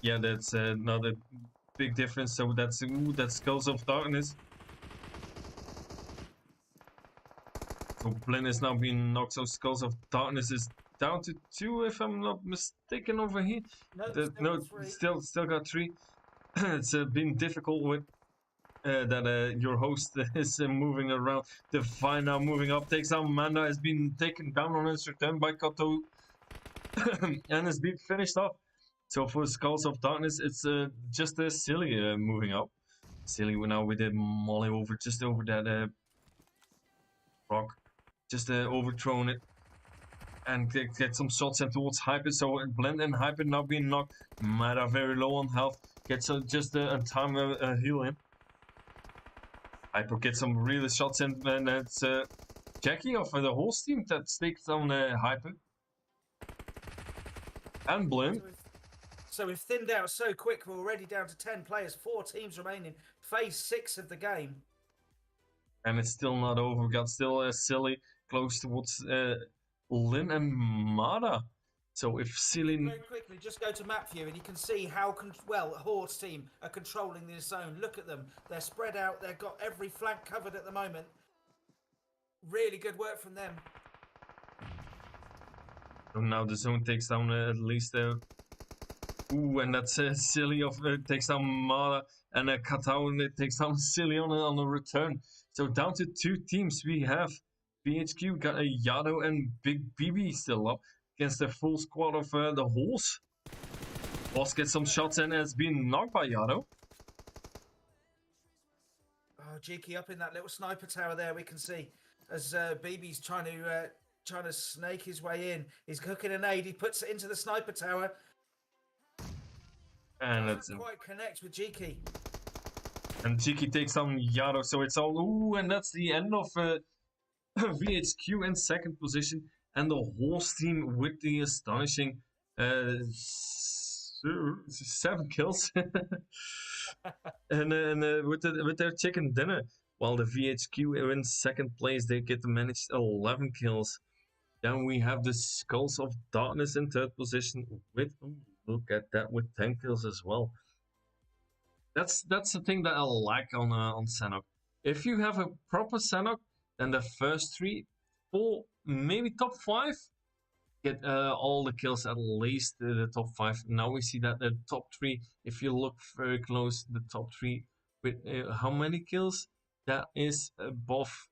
yeah, that's not a big difference. So that's Skulls of Darkness. So Blinn is now being knocked. So Skulls of Darkness is down to 2, if I'm not mistaken, over here. No, still got 3. It's been difficult with that your host is moving around. Divine now moving up, takes down Manda, has been taken down on his return by Kato and has been finished off. So for Skulls of Darkness, it's just Silly moving up. Silly now with a molly over just over that rock, just overthrown it. And get some shots in towards Hyper, so Blend and Hyper now being knocked. Mada very low on health, gets just a time heal in. Hyper gets some really shots in, and it's Jackie of the whole team that takes down Hyper. And Blend. So we've thinned out so quick, we're already down to 10 players, 4 teams remaining, phase 6 of the game. And it's still not over, we got still Silly close towards Lynn and Mada. So if Silly... Very quickly, just go to map view and you can see how well Horde's team are controlling this zone. Look at them. They're spread out. They've got every flank covered at the moment. Really good work from them. So now the zone takes down at least... Ooh, and that's Silly of takes down Mada. And Katao takes down Silly on a return. So down to 2 teams. We have BHQ, got a Yado and Big BB still up against the full squad of the Horse. Boss gets some shots and has been knocked by Yado. Oh, Jiki up in that little sniper tower there, we can see as BB's trying to snake his way in. He's cooking an aid. He puts it into the sniper tower. And it's quite connect with Jiki. And Jiki takes down Yado, so it's all ooh, and that's the end of VHQ in 2nd position, and the Horse team with the astonishing 7 kills, and with their chicken dinner, while the VHQ are in 2nd place, they get to manage 11 kills. Then we have the Skulls of Darkness in 3rd position with look at that, with 10 kills as well. That's the thing that I like on Sanhok. If you have a proper Sanhok, then the first 3 4, maybe top 5. Get all the kills, at least the top 5. Now we see that the top 3, if you look very close, the top 3 with how many kills? That is above.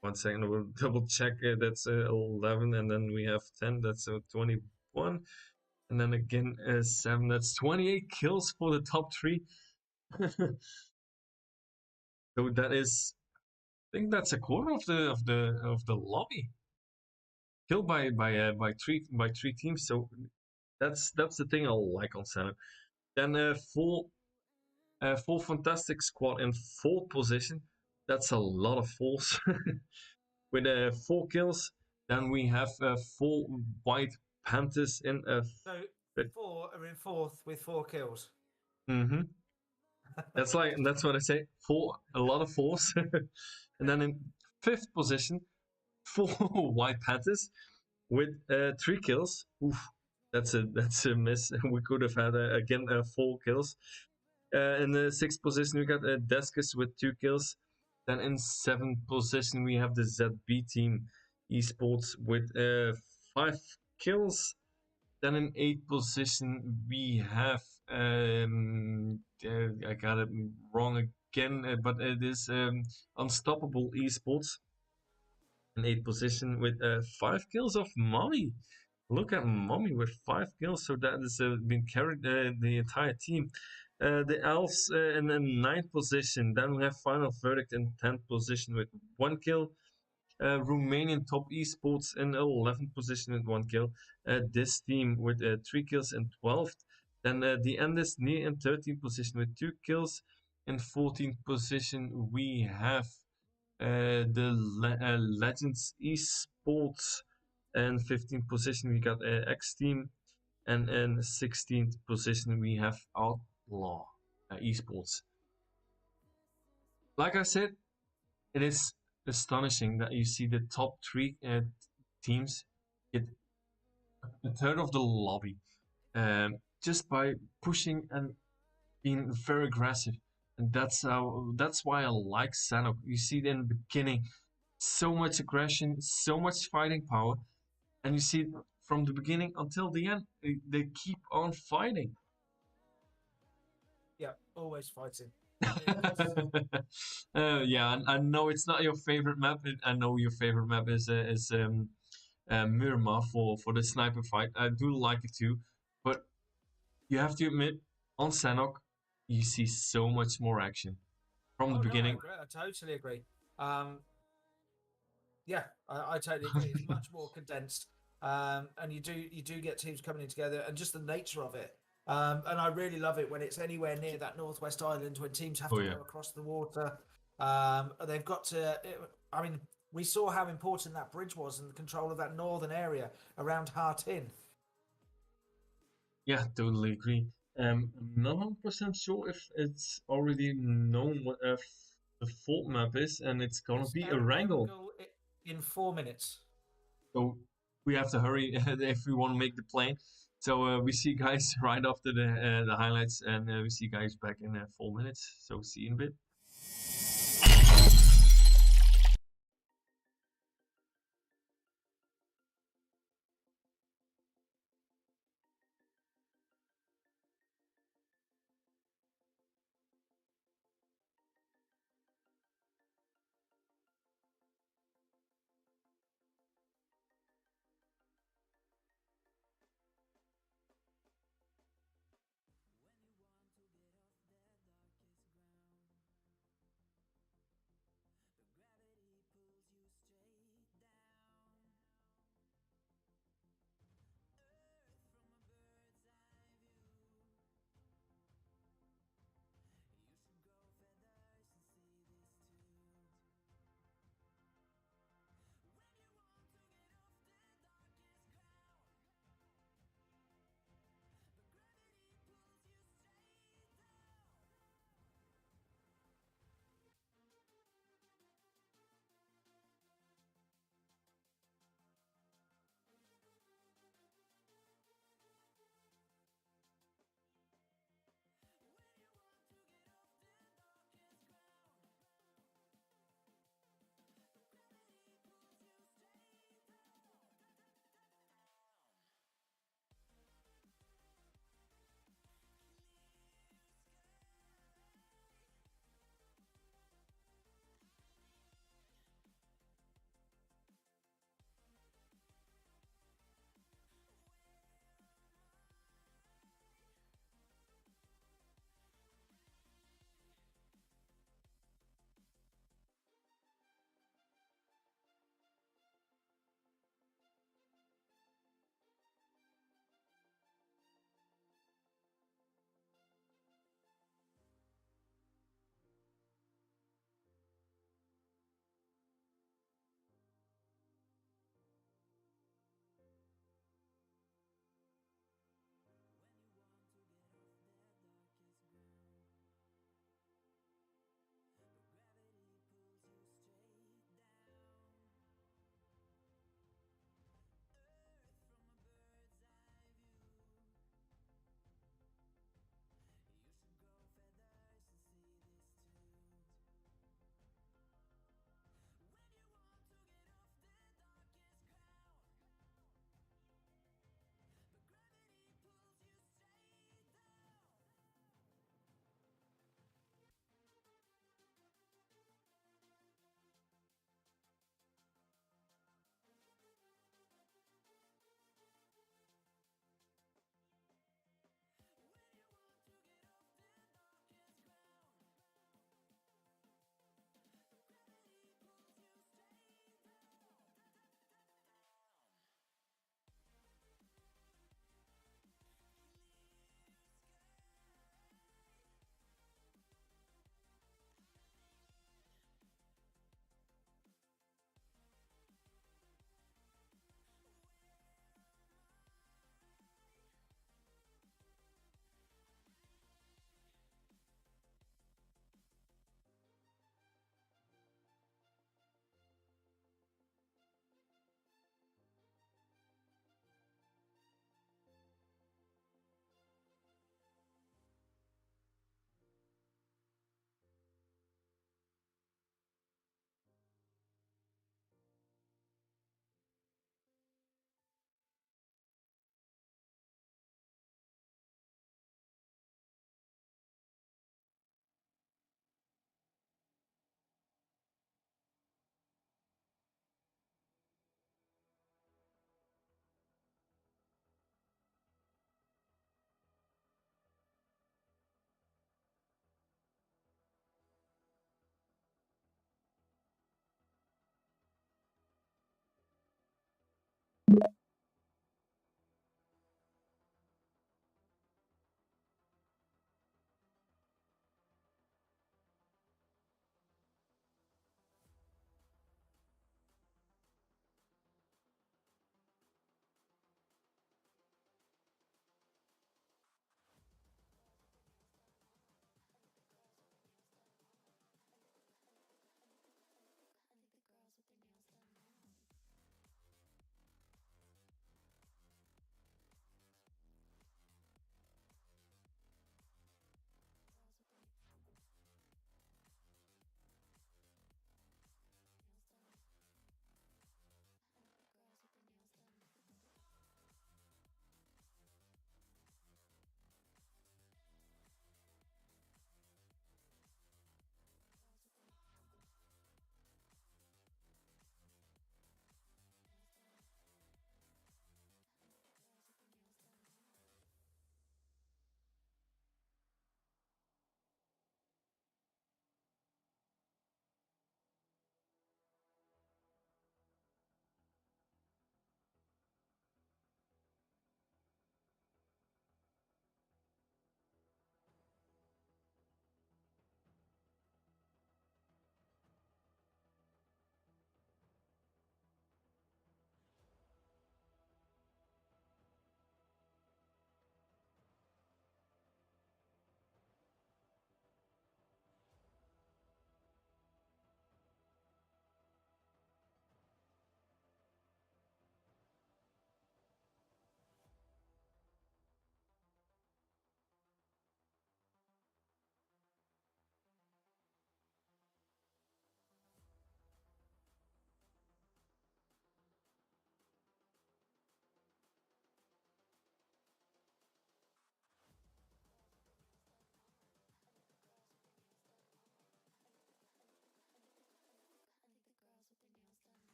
1 second, we'll double check. That's 11, and then we have 10. That's 21, and then again 7. That's 28 kills for the top 3. So that is, I think that's a quarter of the lobby killed by three teams. So that's the thing I like on Senate. Then full fantastic squad in 4th position. That's a lot of fulls with 4 kills. Then we have 4 white panthers in So 4 are in 4th with 4 kills. Mm-hmm. That's what I say. A lot of 4s. And then in 5th position, 4 white panthers with 3 kills. Oof, that's a miss. We could have had again 4 kills. In the 6th position, we got Deskus with 2 kills. Then in 7th position, we have the ZB team esports with 5 kills. Then in 8th position, we have I got it wrong again, but it is Unstoppable Esports in 8th position with 5 kills of Mommy. Look at Mommy with 5 kills, so that has been carried the entire team. The Elves in the 9th position. Then we have Final Verdict in 10th position with 1 kill. Romanian Top Esports in 11th position with 1 kill. This team with 3 kills in 12th. Then the Endless near in 13th position with 2 kills. In 14th position we have the Legends Esports. And 15th position we got X Team. And in 16th position we have Outlaw Esports. Like I said, it is astonishing that you see the top 3 teams get a third of the lobby just by pushing and being very aggressive. And that's why I like Sanok. You see it in the beginning, so much aggression, so much fighting power, and you see it from the beginning until the end. They keep on fighting. Yeah, always fighting. Yeah, I know it's not your favorite map. I know your favorite map is Miramar for the sniper fight. I do like it too, but you have to admit, on Sanok, you see so much more action from the Oh no, I beginning. agree. I totally agree. Yeah, I totally agree. It's much more condensed, and you do get teams coming in together, and just the nature of it. And I really love it when it's anywhere near that Northwest Island, when teams have to go across the water. They've got to. I mean, we saw how important that bridge was and the control of that northern area around Hartin. Yeah, totally agree. I'm not 100% sure if it's already known what the full map is, and it's gonna be a wrangle. In 4 minutes. So we have to hurry if we want to make the plane. So we see you guys right after the highlights, and we see you guys back in 4 minutes. So see you in a bit.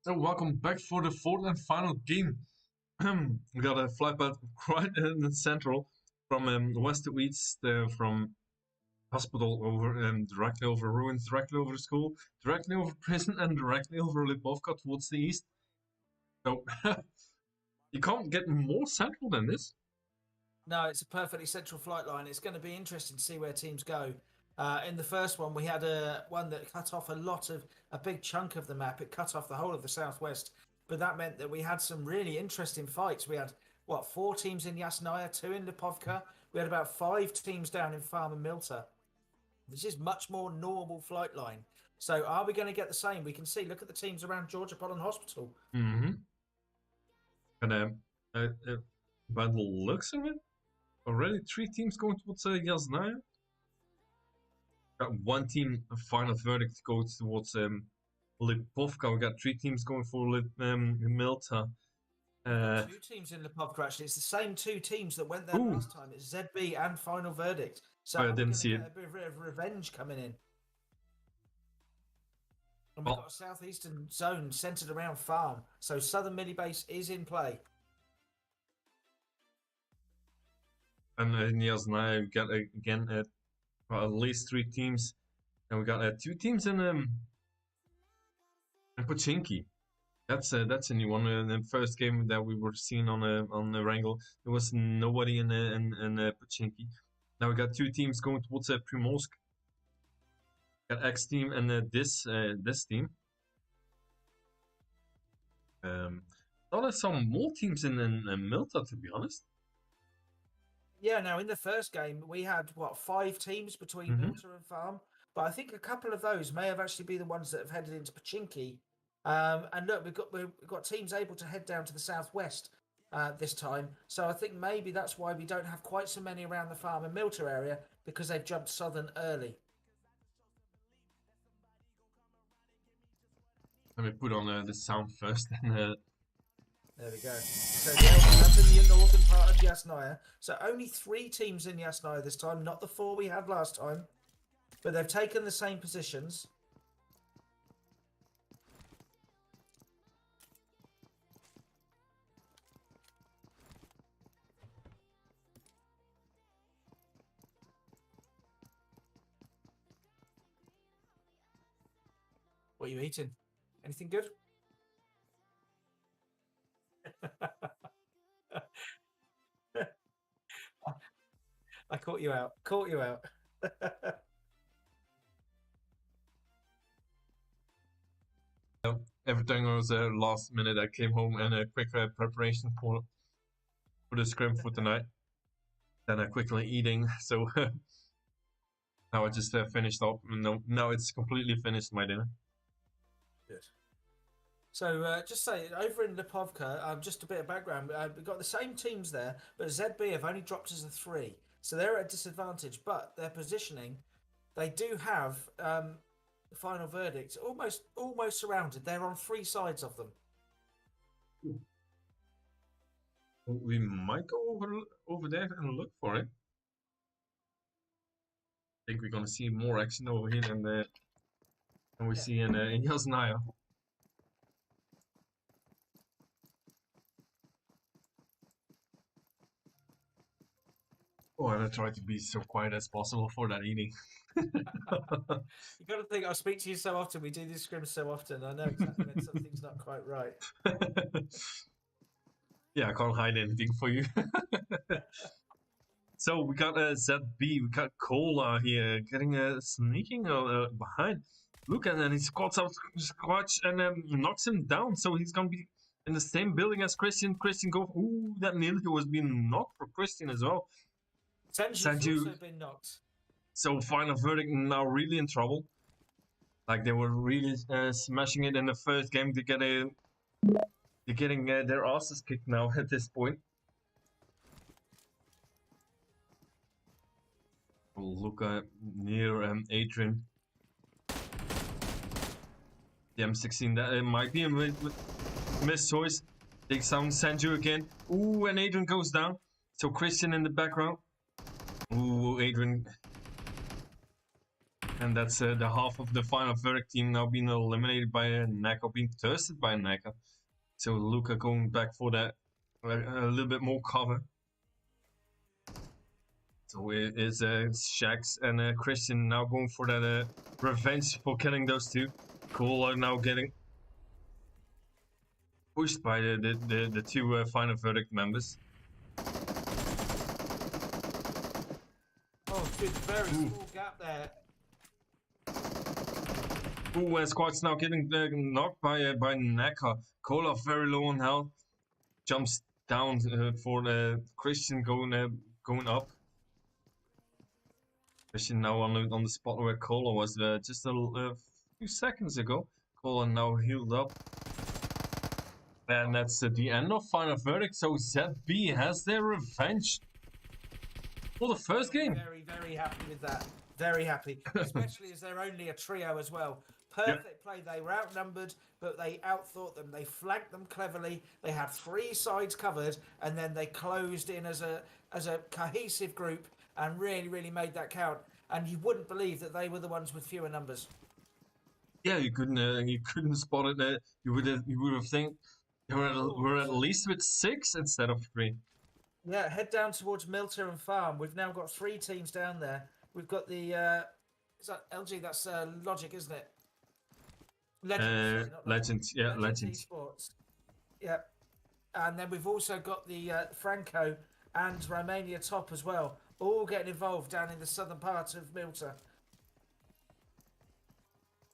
So welcome back for the fourth and final game. We got a flight path right in the central from west to east, from hospital over directly over ruins, directly over school, directly over prison, and directly over Lipovka towards the east. So you can't get more central than this. No, it's a perfectly central flight line. It's going to be interesting to see where teams go. In the first one, we had one that cut off a big chunk of the map. It cut off the whole of the southwest, but that meant that we had some really interesting fights. We had 4 teams in Yasnaya, 2 in Lipovka. We had about 5 teams down in Farm and Milta. This is much more normal flight line. So are we going to get the same? We can see. Look at the teams around Georgia Pollen Hospital. Mm-hmm. And by the looks of it, already 3 teams going towards Yasnaya. Got 1 team, final verdict, goes towards Lipovka. We got 3 teams going for Milta. 2 teams in Lipovka, actually. It's the same 2 teams that went there last time. It's ZB and final verdict. So I didn't see it. A bit of revenge coming in. And we've got a southeastern zone centered around Farm. So Southern Millie Base is in play. And in Yasnaya, we got again at least 3 teams. And we got 2 teams in Pochinki. That's a new one. In the first game that we were seeing on the Wrangle, there was nobody in Pochinki. Now we got 2 teams going towards Primorsk. Got X team and this team. Thought I saw more teams in Milta, to be honest. Yeah, now in the first game we had 5 teams between Milta and Farm, but I think a couple of those may have actually been the ones that have headed into Pochinki. And look, we've got teams able to head down to the southwest this time, so I think maybe that's why we don't have quite so many around the Farm and Milta area, because they've jumped southern early. Let me put on the sound first. There we go. So that's in the northern part of Yasnaya. So only 3 teams in Yasnaya this time, not the 4 we had last time. But they've taken the same positions. What are you eating? Anything good? I caught you out. Caught you out. Everything was last minute. I came home and a quick preparation for the scrim for tonight. Then I quickly eating. So now I just finished up. No, now it's completely finished my dinner. Good. So just say, over in Lipovka, just a bit of background, we've got the same teams there, but ZB have only dropped as a 3. So they're at a disadvantage, but their positioning, they do have the final verdict almost surrounded. They're on 3 sides of them. We might go over there and look for it. I think we're gonna see more action over here than we see in Yasnaya. Oh, and I try to be so quiet as possible for that eating. You got to think, I speak to you so often, we do these scrims so often, I know exactly when something's not quite right. Yeah, I can't hide anything for you. So we got ZB, we got Cola here, getting sneaking behind. Look, and then he squats out Squatch and knocks him down, so he's gonna be in the same building as Christian. Christian go, ooh, that nearly was being knocked for Christian as well. Sanju's also been knocked. So final verdict now really in trouble. Like they were really smashing it in the first game. They're getting their asses kicked now at this point. Look near Adrian. The M16, that might be a missed choice. Takes down Sanju again. Ooh, and Adrian goes down. So Christian in the background. Ooh, Adrian. And that's the half of the final verdict team now being eliminated by Naka, being thirsted by Naka. So Luca going back for that a little bit more cover. So it is Shax and Christian now going for that revenge for killing those two. Cole are now getting pushed by the two final verdict members. Oh, good, very small gap there. Ooh, Squad's now getting knocked by Naka. Kola very low on health. Jumps down for Christian going up. Christian now on the spot where Kola was just a few seconds ago. Kola now healed up. And that's the end of final verdict. So ZB has their revenge for the first game. Very, very happy with that. Very happy, especially as they're only a trio as well. Perfect play. They were outnumbered, but they outthought them. They flanked them cleverly. They had 3 sides covered, and then they closed in as a cohesive group and really, really made that count. And you wouldn't believe that they were the ones with fewer numbers. Yeah, you couldn't spot it. You would have think we're at least with 6 instead of 3. Yeah, head down towards Milter and Farm. We've now got 3 teams down there. We've got the is that LG? That's Logic, isn't it? Legend, yeah, Legend. Esports. Yeah, and then we've also got the Franco and Romania Top as well, all getting involved down in the southern part of Milter.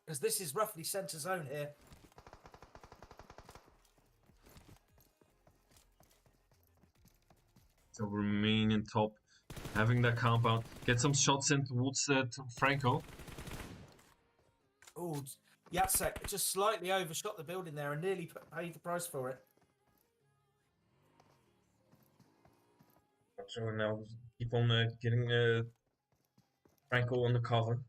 Because this is roughly centre zone here. So Romanian Top having that compound, get some shots in towards Franco. Oh, Jacek just slightly overshot the building there and nearly paid the price for it. So now keep on getting Franco on the cover.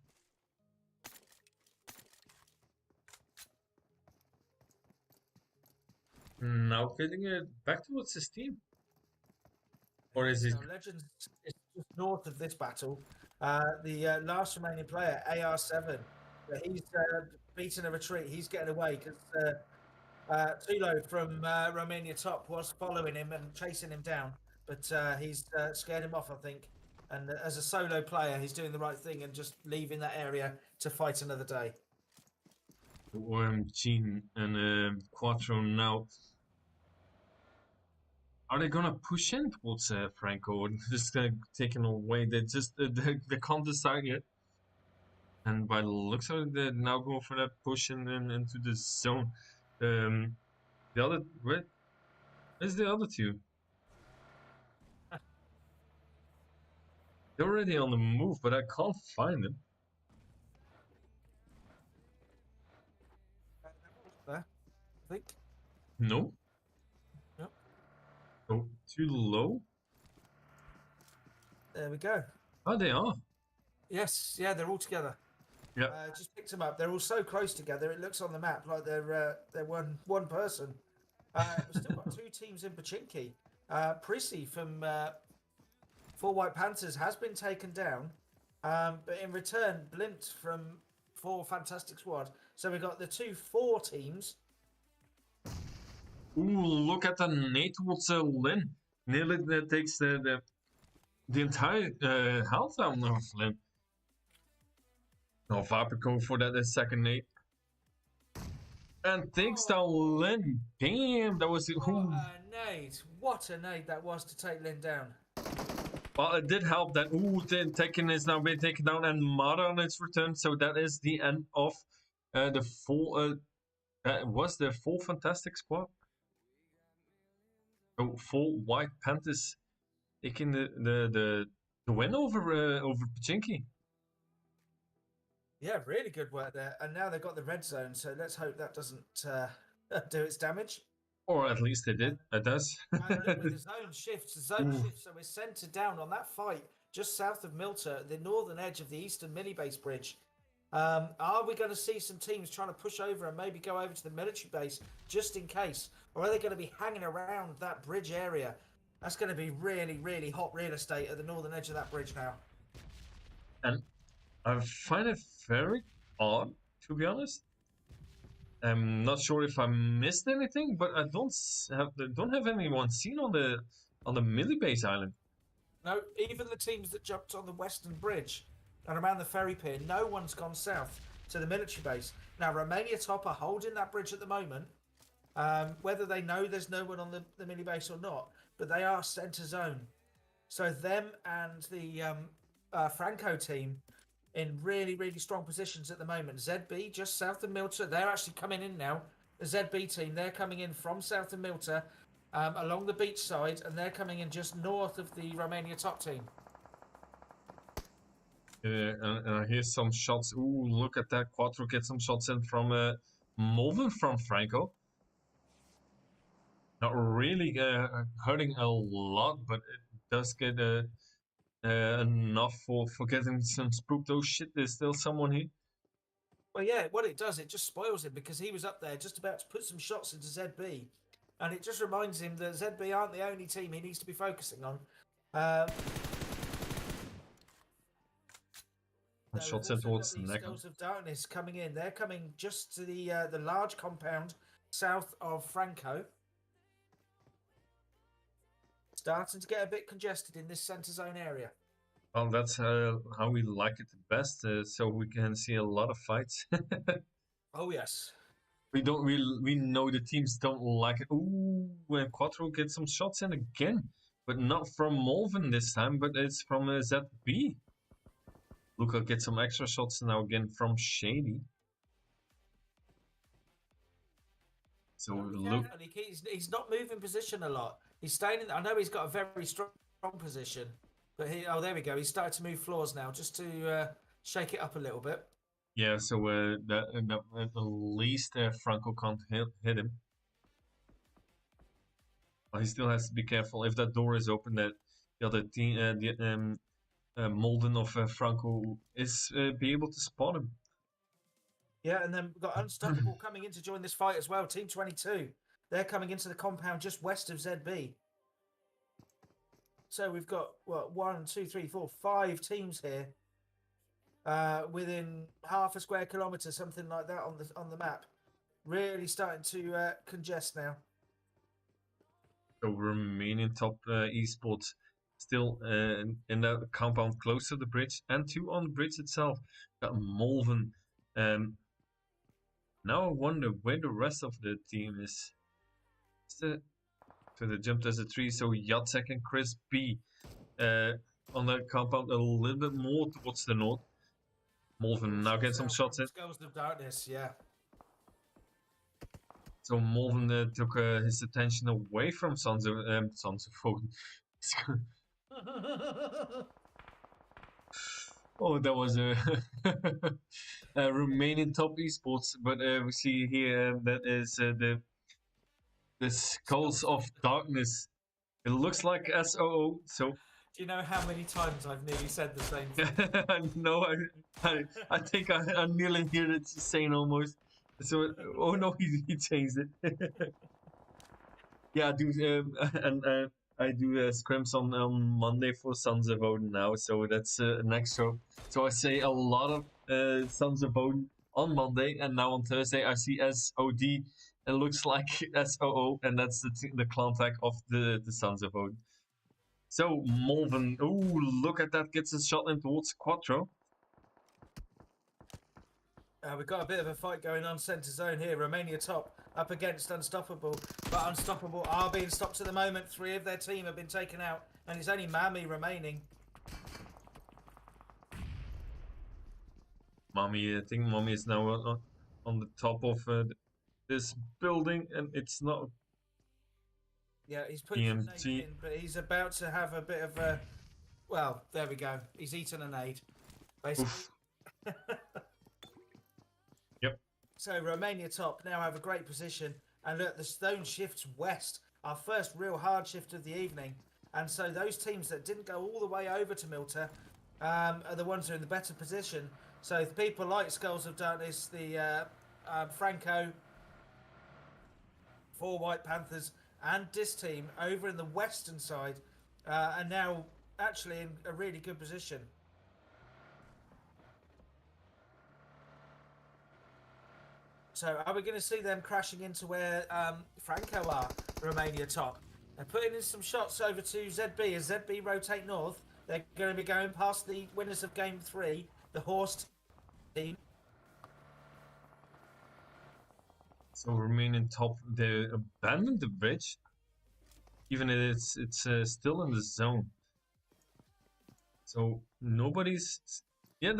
Now getting back towards his team. Or is it? Legends is just north of this battle. The last remaining player, AR7, he's beaten a retreat. He's getting away because Tulo from Romania Top was following him and chasing him down, but he's scared him off, I think. And as a solo player, he's doing the right thing and just leaving that area to fight another day. OMG and Quattro now. Are they gonna push in towards Franco or just taking away? They just they can't decide yet. And by the looks of it, they're now going for that push into the zone. The other where's the other two? They're already on the move, but I can't find them. There, I think. No. Oh, too low? There we go. Oh, they are. Yes, yeah, they're all together. Yeah. Just picked them up. They're all so close together. It looks on the map like they're one person. We've still got 2 teams in Pachinki. Prissy from 4 White Panthers has been taken down, but in return, Blint from 4 Fantastic Squad. So we've got the 2 4 teams. Ooh, look at the nade towards Lin. Nearly takes the entire health down of Lin. Now Viper going for that second nade. And takes down Lin. Damn, that was... What a nade. What a nade that was to take Lin down. Well, it did help that Tekken is now being taken down and Mara on its return. So that is the end of the full... was the full Fantastic Squad. So 4 White Panthers taking the win over Pachinki. Yeah, really good work there. And now they've got the red zone, so let's hope that doesn't do its damage. Or at least it did. It does. And look, with the zone shifts, so we're centered down on that fight just south of Milter, the northern edge of the eastern mini-base bridge. Are we going to see some teams trying to push over and maybe go over to the military base just in case? Or are they going to be hanging around that bridge area? That's going to be really, really hot real estate at the northern edge of that bridge now. And I find it very odd, to be honest. I'm not sure if I missed anything, but I don't have anyone seen on the Millie Base Island. No, even the teams that jumped on the Western Bridge and around the ferry pier, no one's gone south to the military base. Now, Romania Top are holding that bridge at the moment. Whether they know there's no one on the mini base or not, but they are centre zone. So them and the Franco team in really, really strong positions at the moment. ZB just south of Milta. They're actually coming in now. The ZB team, they're coming in from south of Milta along the beach side, and they're coming in just north of the Romania Top team. And I hear some shots. Ooh, look at that. Quattro get some shots in from Molven from Franco. Not really hurting a lot, but it does get enough for getting some spooked. Oh shit, there's still someone here. Well, yeah, what it does, it just spoils him because he was up there just about to put some shots into ZB. And it just reminds him that ZB aren't the only team he needs to be focusing on. Shots in towards the neck. Skulls of Darkness coming in. They're coming just to the large compound south of Franco. Starting to get a bit congested in this centre zone area. Well, that's how we like it the best, so we can see a lot of fights. Oh yes. We know the teams don't like it. Ooh, and Quattro gets some shots in again, but not from Molven this time, but it's from ZB. Luca gets some extra shots now again from Shady. So look, he's not moving position a lot. He's staying in. I know he's got a very strong position, but there we go. He's started to move floors now, just to shake it up a little bit. Yeah, so at least Franco can't hit him. But he still has to be careful. If that door is open, that the other team, Molden of Franco, is be able to spot him. Yeah, and then we've got Unstoppable coming in to join this fight as well. Team 22. They're coming into the compound just west of ZB. So we've got, what, 1, 2, 3, 4, 5 teams here. Within half a square kilometre, something like that on the map. Really starting to congest now. So Romanian top esports still in the compound close to the bridge, and 2 on the bridge itself. Got Molven. Now I wonder where the rest of the team is. So they jumped as a 3, so Jacek and Chris B on the compound a little bit more towards the north. Molven now gets some shots in. Skulls of Darkness, yeah. So Molven took his attention away from Sons of Odin. Oh, that was a Romanian top esports, but we see here that is the Skulls of Darkness. It looks like SOO. So do you know how many times I've nearly said the same thing? No, I think I nearly hear it saying almost. So oh no, he changed it. Yeah, I do, and I do scrims on Monday for Sons of Odin now, so that's next show. So I say a lot of Sons of Odin on Monday, and now on Thursday I see SOD. It looks like SOO, and that's the clan tag of the Sons of Odin. So Molven, oh look at that, gets a shot in towards Quattro. We've got a bit of a fight going on centre zone here. Romania top up against Unstoppable, but Unstoppable are being stopped at the moment. 3 of their team have been taken out, and it's only Mami remaining. Mami, I think Mami is now on the top of this building, and it's not. Yeah, he's putting some nade in, but he's about to have a bit of a. Well, there we go. He's eaten a nade, basically. Yep. So Romania top now have a great position, and look, the stone shifts west. Our first real hard shift of the evening, and so those teams that didn't go all the way over to Milta are the ones who are in the better position. So people like Skulls of Darkness, the Franco, 4 White Panthers, and this team over in the western side are now actually in a really good position. So are we going to see them crashing into where Franco are, Romania top? And putting in some shots over to ZB as ZB rotate north. They're going to be going past the winners of game 3, the horse team. So remaining top, they abandoned the bridge, even if it's still in the zone. So nobody's, yeah,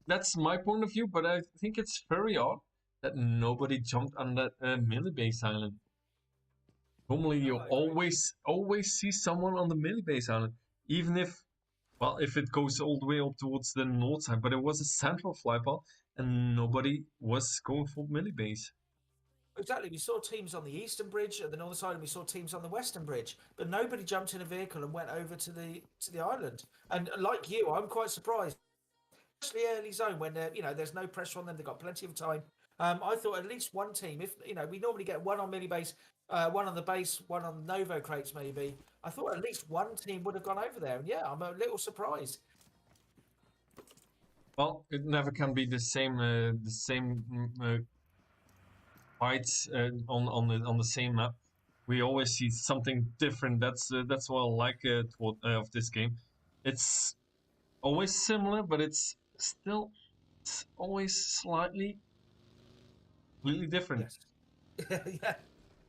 that's my point of view, but I think it's very odd that nobody jumped on that melee base island. Normally, you always see someone on the melee base island, even if, well, if it goes all the way up towards the north side. But it was a central flypath, and nobody was going for melee base. Exactly. We saw teams on the eastern bridge at the northern side, and we saw teams on the western bridge, but nobody jumped in a vehicle and went over to the island. And like you, I'm quite surprised, especially early zone when there's no pressure on them. They've got plenty of time. I thought at least one team, if we normally get one on mini base, one on the base, one on Novo crates maybe. I thought at least one team would have gone over there, and yeah, I'm a little surprised. Well, it never can be the same fights on the same map. We always see something different. That's what I like of this game. It's always similar, but it's always slightly completely different. Yes. Yeah.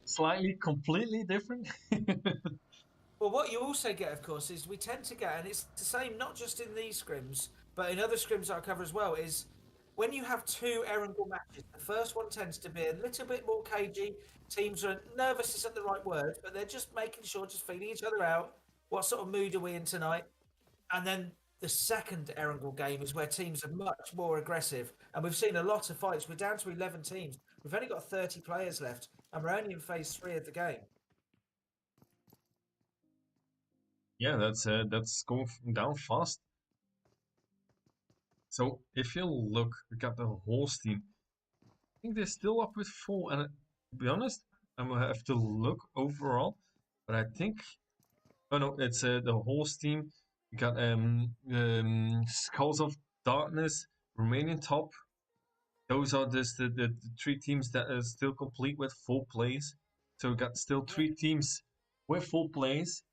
Slightly completely different. Well, what you also get, of course, is we tend to get, and it's the same not just in these scrims, but in other scrims that I cover as well, is when you have two Erangel matches, the first one tends to be a little bit more cagey. Teams are nervous, isn't the right word, but they're just making sure, just feeling each other out. What sort of mood are we in tonight? And then the second Erangel game is where teams are much more aggressive. And we've seen a lot of fights. We're down to 11 teams. We've only got 30 players left, and we're only in phase 3 of the game. Yeah, that's going down fast. So if you look, we got the whole team. I think they're still up with 4, and to be honest, I'm gonna have to look overall, but I think, oh no, it's the whole team. We got Skulls of Darkness, Romanian top. Those are just the 3 teams that are still complete with 4 plays. So we got still 3 teams with 4 plays.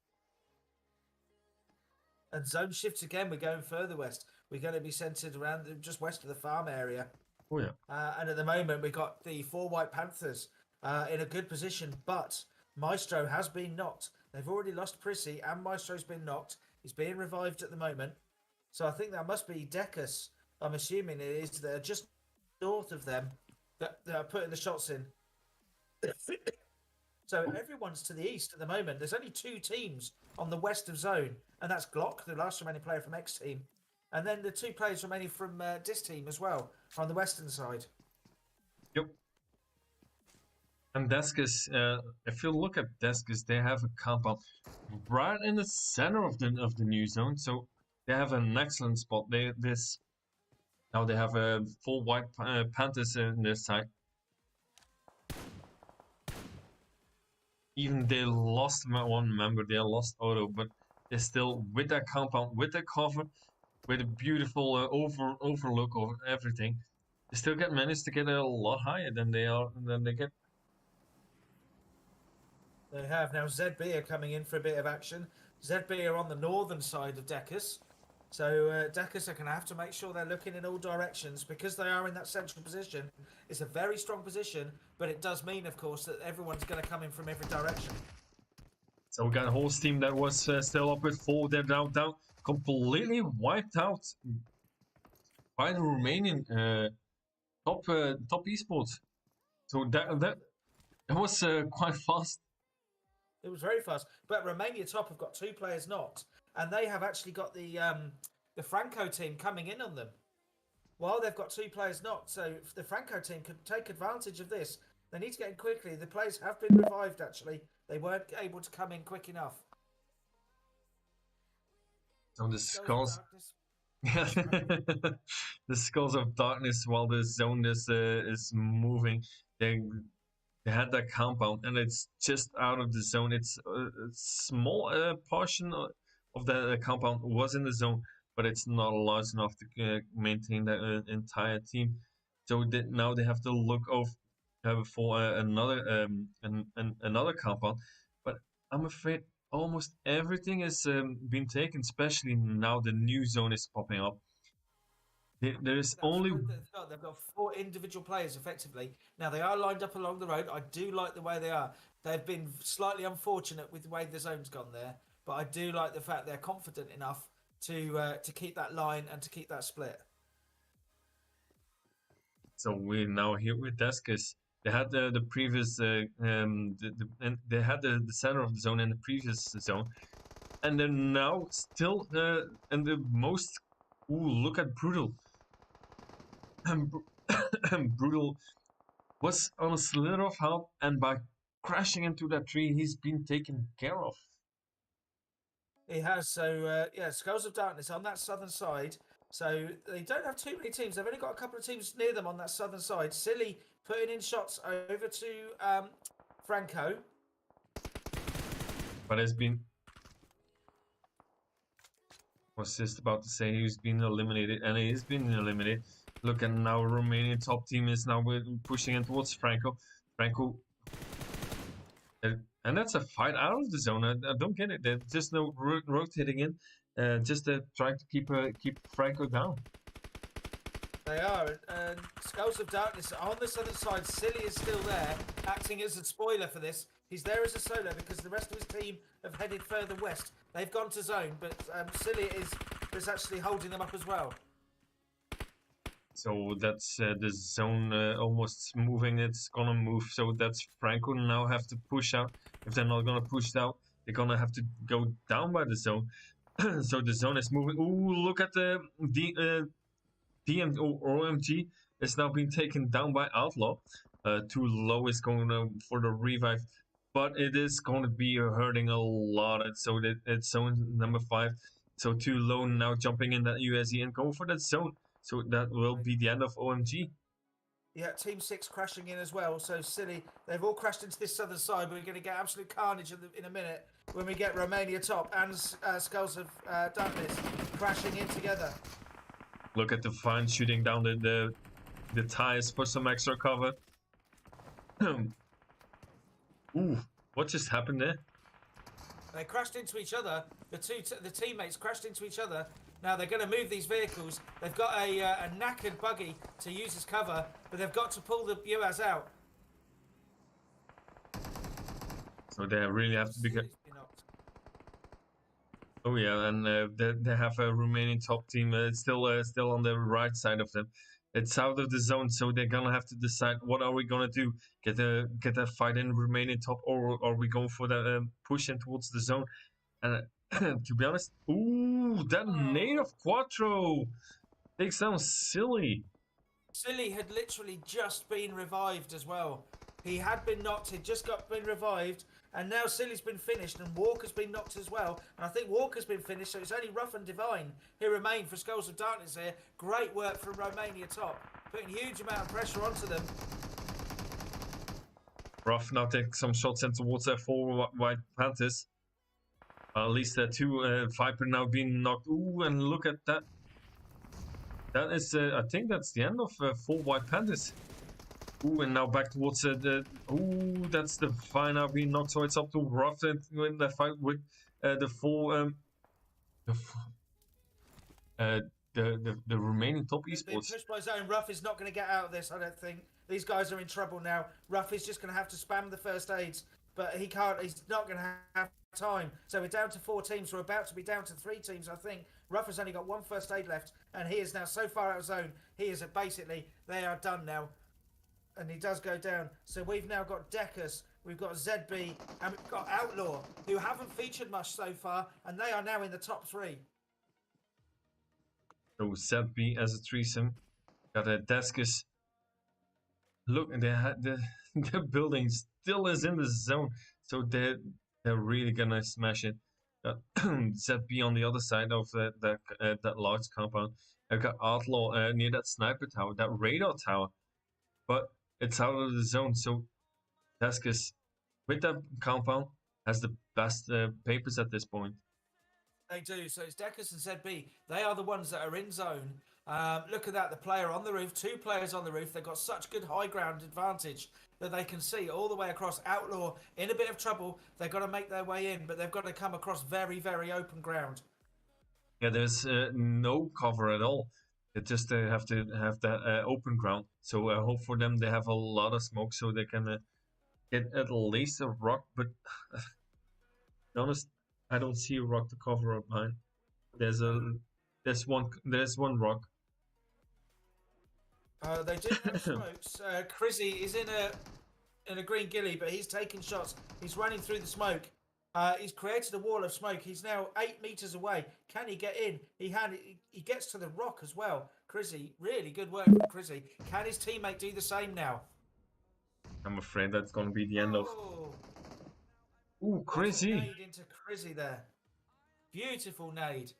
And zone shifts again. We're going further west. We're going to be centered around just west of the farm area. Oh yeah. And at the moment, we've got the 4 White Panthers in a good position, but Maestro has been knocked. They've already lost Prissy, and Maestro's been knocked. He's being revived at the moment. So I think that must be Decus. I'm assuming it is. They're just north of them that are putting the shots in. So everyone's to the east at the moment. There's only 2 teams on the west of zone, and that's Glock, the last remaining player from X team, and then the 2 players remaining from this team as well on the western side. Yep. And Deskus, if you look at Deskus, they have a compound right in the center of the new zone, so they have an excellent spot. Now they have a 4 White Panthers in their side. Even they lost one member, they lost Otto, but they're still with that compound, with that cover, with a beautiful overlook of everything. They still managed to get a lot higher than they get. They have. Now ZB are coming in for a bit of action. ZB are on the northern side of Decus. So Decus are going to have to make sure they're looking in all directions because they are in that central position. It's a very strong position, but it does mean, of course, that everyone's going to come in from every direction. So we got a whole team that was still up with 4. They're down, completely wiped out by the Romanian top esports. So that was quite fast. It was very fast. But Romania top have got 2 players knocked, and they have actually got the Franco team coming in on them while they've got 2 players knocked. So if the Franco team could take advantage of this, they need to get in quickly. The players have been revived, actually. They weren't able to come in quick enough. So the skulls, the Skulls of Darkness, while the zone is moving, they had that compound, and it's just out of the zone. It's a small portion of the compound was in the zone, but it's not large enough to maintain the entire team. So that now they have to look for another compound. But I'm afraid almost everything is been taken, especially now the new zone is popping up. There is That's only good. They've got 4 individual players effectively. Now they are lined up along the road. I do like the way they are. They've been slightly unfortunate with the way the zone's gone there, but I do like the fact they're confident enough to keep that line and to keep that split. so we're now here with Deskus. They had the previous and they had the center of the zone in the previous zone, and they're now still in the most. Ooh, look at Brutal. Brutal was on a sliver of health, and by crashing into that tree, he's been taken care of. He has. So yeah, Skulls of Darkness on that southern side. So they don't have too many teams. They've only got a couple of teams near them on that southern side. Silly putting in shots over to Franco. But it's been. Was just about to say he's been eliminated, and he's been eliminated. Look, and now Romanian top team is now pushing in towards Franco. Franco. And that's a fight out of the zone. I don't get it. There's just no rotating in. Just trying to keep Franco down. They are, and Skulls of Darkness on the southern side. Silly is still there, acting as a spoiler for this. He's there as a solo because the rest of his team have headed further west. They've gone to zone, but Silly is actually holding them up as well. So that's the zone almost moving. It's gonna move. So that's Franco now have to push out. If they're not gonna push out, they're gonna have to go down by the zone. So the zone is moving. Ooh, look at the DM or OMG is now being taken down by Outlaw. Too low is going for the revive, but it is going to be hurting a lot. So that it's zone number 5. So too low now jumping in that USE and going for that zone. So that will be the end of OMG. Yeah, Team 6 crashing in as well. So Silly, they've all crashed into this southern side. But we're going to get absolute carnage in a minute when we get Romania top and Skulls of Darkness crashing in together. Look at the Vine shooting down the tires for some extra cover. Ooh, what just happened there? They crashed into each other. The teammates crashed into each other. Now they're going to move these vehicles. They've got a knackered buggy to use as cover, but they've got to pull the UAS out. So they really have to be. Oh yeah, and they have a Romanian top team. It's still on the right side of them. It's out of the zone, so they're gonna have to decide what are we gonna do. Get that fight in Romanian top, or are we going for the push in towards the zone? And to be honest, ooh, that nade of Quattro takes down Silly. Silly had literally just been revived as well. He had been knocked, he'd just been revived, and now Silly's been finished, and Walker's been knocked as well. And I think Walker's been finished, so it's only Rough and Divine who remain for Skulls of Darkness here. Great work from Romania top, putting huge amount of pressure onto them. Rough now takes some shots in towards their 4 White Panthers. At least 2 Viper now being knocked. Ooh, and look at that. That is, I think that's the end of 4 White Panthers. Ooh, and now back towards ooh, that's the Vine now being knocked. So it's up to Rough in the fight with the remaining top esports. Being pushed by zone. Rough is not going to get out of this, I don't think. These guys are in trouble now. Rough is just going to have to spam the first aids, but he can't. He's not going to have time. So we're down to 4 teams. We're about to be down to 3 teams, I think. Rough has only got 1 first aid left, and he is now so far out of zone. He is basically, they are done now. And he does go down. So we've now got Decus, we've got ZB, and we've got Outlaw, who haven't featured much so far, and they are now in the top 3. So ZB as a threesome. Got a Deskus. Look, the building still is in the zone, so they're really gonna smash it. ZB on the other side of that large compound. I've got Outlaw near that sniper tower, that radar tower, but it's out of the zone. So Deskus with that compound has the best papers at this point. They do. So it's Decus and ZB. They are the ones that are in zone. Look at that, the player on the roof, 2 players on the roof. They've got such good high ground advantage that they can see all the way across. Outlaw in a bit of trouble. They've got to make their way in, but they've got to come across very, very open ground. Yeah, there's no cover at all. They just have to have that open ground. So I hope for them they have a lot of smoke so they can get at least a rock. But to be honest, I don't see a rock to cover up behind. There's one rock. They do have smokes. Crizzy is in a green ghillie, but he's taking shots. He's running through the smoke. He's created a wall of smoke. He's now 8 meters away. Can he get in? He gets to the rock as well. Crizzy, really good work from Crizzy. Can his teammate do the same now? I'm afraid that's gonna be the end of. Ooh, Crizzy! Nade into Crizzy there. Beautiful nade.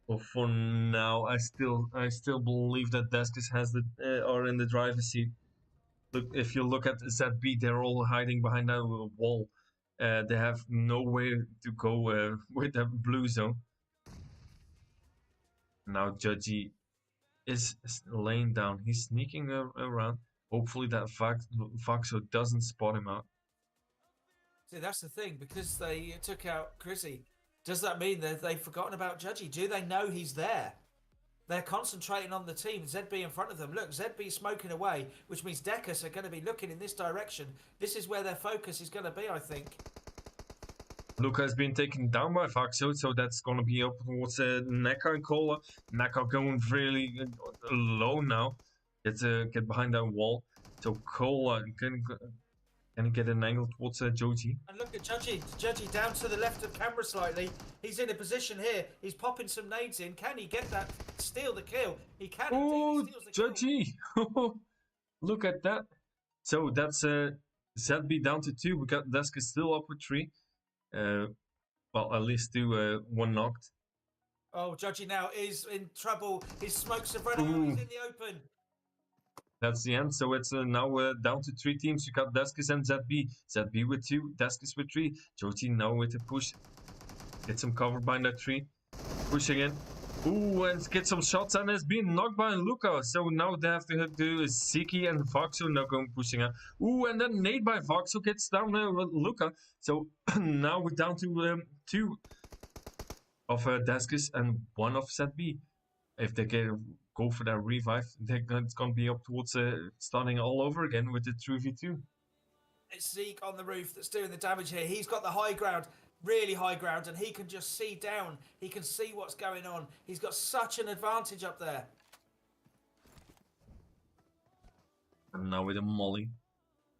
Well, for now, I still believe that Deskis has are in the driver's seat. Look, if you look at ZB, they're all hiding behind that wall. They have nowhere to go with that blue zone. Now Judgy is laying down. He's sneaking around. Hopefully that Foxo doesn't spot him out. See, that's the thing, because they took out Crizzy. Does that mean that they've forgotten about Judgy? Do they know he's there? They're concentrating on the team. ZB in front of them. Look, ZB smoking away, which means Decus are going to be looking in this direction. This is where their focus is going to be, I think. Luca has been taken down by Foxo, so that's going to be up towards Neka and Cola. Neka going really low now. Get behind that wall. So Cola can get an angle towards Joji. And look at Judgy. Judgy down to the left of camera slightly. He's in a position here. He's popping some nades in. Can he get that? Steal the kill? He can. Oh, he steals the Judgy! Look at that. So that's ZB down to 2. We got Deska still up with 3. Well, at least 2, 1 knocked. Oh, Judgy now is in trouble. His smokes have run out. He's in the open. That's the end. So it's now down to 3 teams. You got Deskis and ZB. ZB with 2, Deskis with 3. Joji now with a push. Get some cover behind that tree. Push again. Ooh, and get some shots, and it's being knocked by Luca. So now they have to do Ziki and Voxo now going pushing out. Ooh, and then nade by Voxo gets down Luca. So now we're down to 2 of Deskis and 1 of ZB. If they go for that revive, it's going to be up towards starting all over again with the 3v2. It's Zeke on the roof that's doing the damage here. He's got the high ground, really high ground, and he can just see down. He can see what's going on. He's got such an advantage up there. And now with a molly.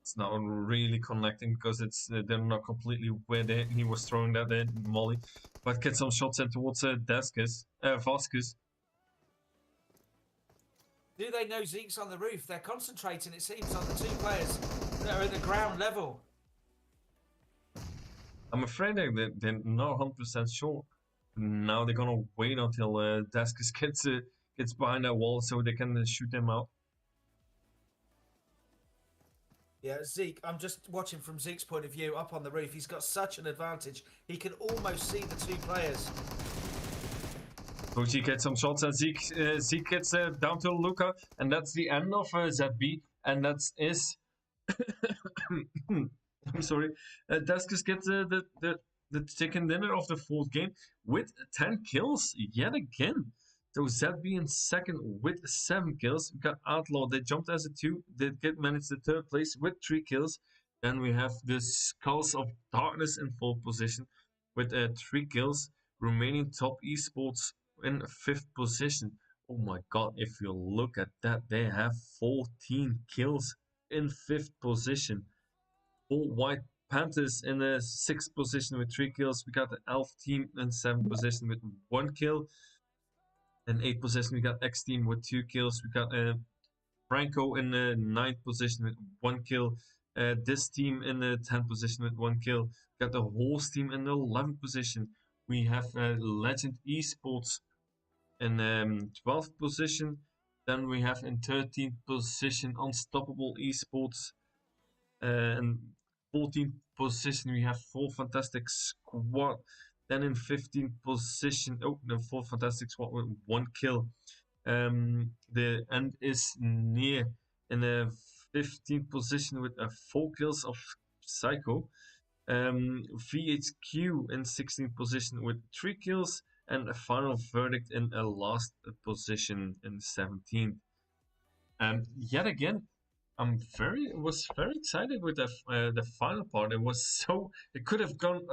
It's not really connecting because they're not completely where he was throwing that molly. But get some shots in towards Vasquez. Do they know Zeke's on the roof? They're concentrating, it seems, on the 2 players that are at the ground level. I'm afraid they're not 100% sure. Now they're gonna wait until Daskus gets behind that wall so they can shoot them out. Yeah, Zeke, I'm just watching from Zeke's point of view up on the roof. He's got such an advantage. He can almost see the 2 players. Koji gets some shots and Zeke gets down to Luca, and that's the end of ZB, and that is I'm sorry. Daskus gets the chicken dinner of the 4th game with 10 kills yet again. So ZB in 2nd with 7 kills. We got Outlaw. They jumped as a 2. They managed the 3rd place with 3 kills. Then we have the Skulls of Darkness in 4th position with 3 kills. Remaining top esports in 5th position. Oh my god, if you look at that, they have 14 kills in 5th position. All White Panthers in the 6th position with 3 kills. We got the Elf team in 7th position with 1 kill. In 8th position, we got X team with 2 kills. We got Franco in the 9th position with 1 kill. This team in the 10th position with 1 kill. We got the Horse team in the 11th position. We have Legend Esports in 12th position. Then we have in 13th position Unstoppable Esports. In 14th position we have Full Fantastic Squad. Then in 15th position, the full fantastic squad with 1 kill. The end is near in the 15th position with 4 kills of Psycho. VHQ in 16th position with 3 kills, and a final verdict in a last position in 17th. Yet again, was very excited with the final part. It could have gone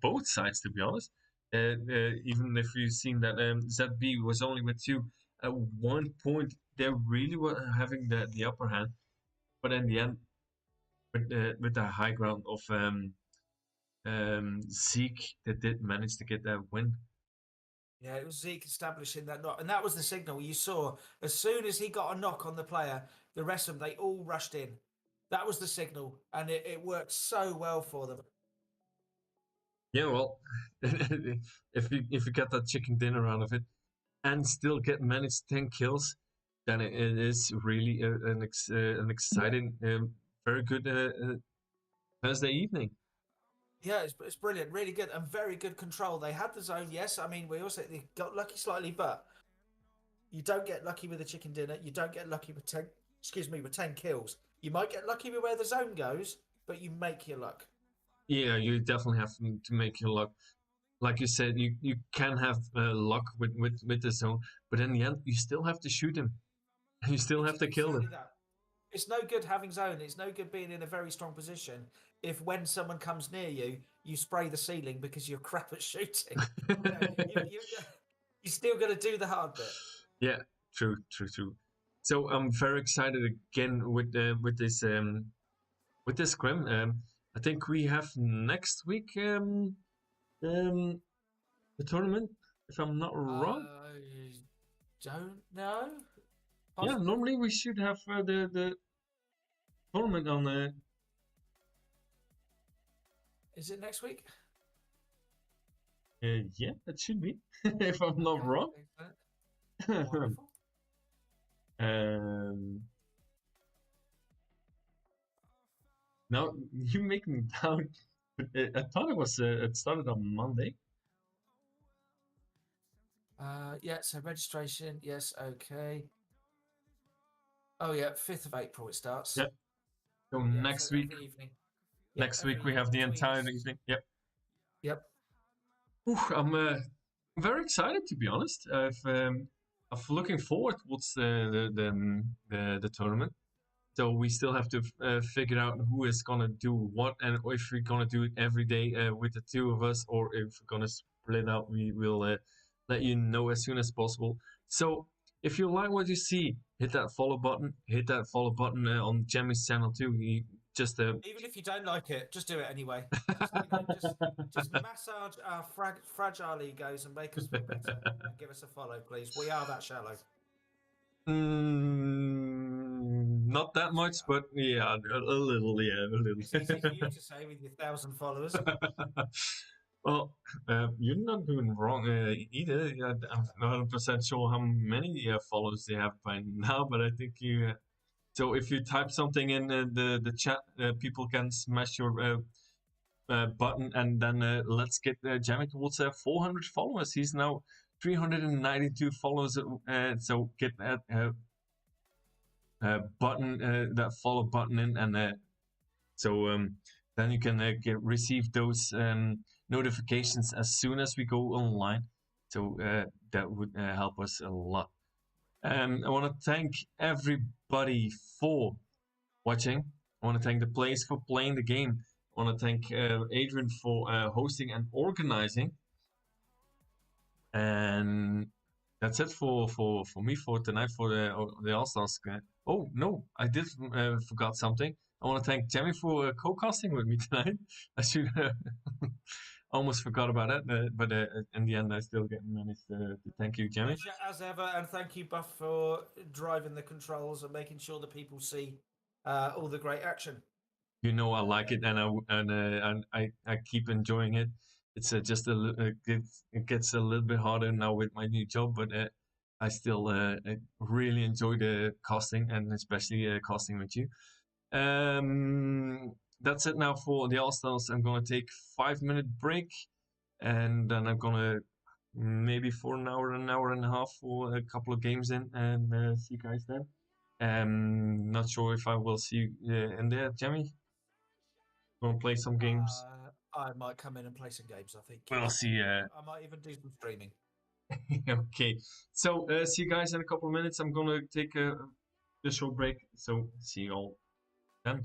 both sides, to be honest. Even if you've seen that ZB was only with 2 at one point, they really were having the upper hand. But in the end, with the high ground of Zeke, they did manage to get that win. Yeah, it was Zeke establishing that knock, and that was the signal you saw. As soon as he got a knock on the player, the rest of them, they all rushed in. That was the signal, and it worked so well for them. Yeah, well, if you get that chicken dinner out of it, and still manage 10 kills, then it is really an exciting, very good Thursday evening. Yeah, it's brilliant, really good, and very good control. They had the zone, yes. I mean, we also they got lucky slightly, but you don't get lucky with a chicken dinner. You don't get lucky with 10. Excuse me, with 10 kills. You might get lucky with where the zone goes, but you make your luck. Yeah, you definitely have to make your luck. Like you said, you can have luck with the zone, but in the end, you still have to shoot him. You still have to kill him. That. It's no good having zone. It's no good being in a very strong position if when someone comes near you, you spray the ceiling because you're crap at shooting. You still got to do the hard bit. Yeah, true. So I'm very excited again with this scrim. I think we have next week the tournament, if I'm not wrong. I don't know. Yeah, normally we should have the tournament on the. Is it next week? Yeah, it should be, if I'm not wrong. Now you make me doubt. I thought it started on Monday. Yeah, so registration, yes, okay. Oh yeah, 5th of April it starts. Yep. So next week. Next week we have the entire evening. Yep. Yep. I'm very excited, to be honest. I'm looking forward towards the tournament. So we still have to figure out who is gonna do what, and if we're gonna do it every day with the 2 of us, or if we're gonna split up. We will let you know as soon as possible. So if you like what you see, hit that follow button. Hit that follow button on Jemmy's channel too. Even if you don't like it, just do it anyway. Just massage our fragile egos and make us feel better. And give us a follow, please. We are that shallow. Not that much, but yeah, a little, yeah, a little. It's easy for you to say with your 1,000 followers. Well, you're not doing wrong either. I'm not 100% sure how many followers they have by now, but I think you. So if you type something in the chat, people can smash your button, and then let's get Jamie towards 400 followers. He's now 392 followers. So get that button, that follow button in, and then you can receive those notifications as soon as we go online. So that would help us a lot. I want to thank everybody for watching. I want to thank the players for playing the game. I want to thank Adrian for hosting and organizing. And that's it for me for tonight for the All-Stars. Oh no, I did forgot something. I want to thank Jamie for co-casting with me tonight. I should almost forgot about that, but in the end, I still managed to thank you, Jamie. As ever, and thank you, Buff, for driving the controls and making sure that people see all the great action. You know, I like it, and I keep enjoying it. It's just it gets a little bit harder now with my new job, but I still really enjoy the casting, and especially casting with you. That's it now for the All-Stars. I'm going to take 5-minute break, and then I'm gonna maybe for an hour and a half for a couple of games in, and see you guys then. Not sure if I will see you in there, Jimmy. Gonna play some games. I might come in and play some games, I think. We'll see. I might even do some streaming. Okay, so see you guys in a couple of minutes. I'm gonna take a short break. So see you all then.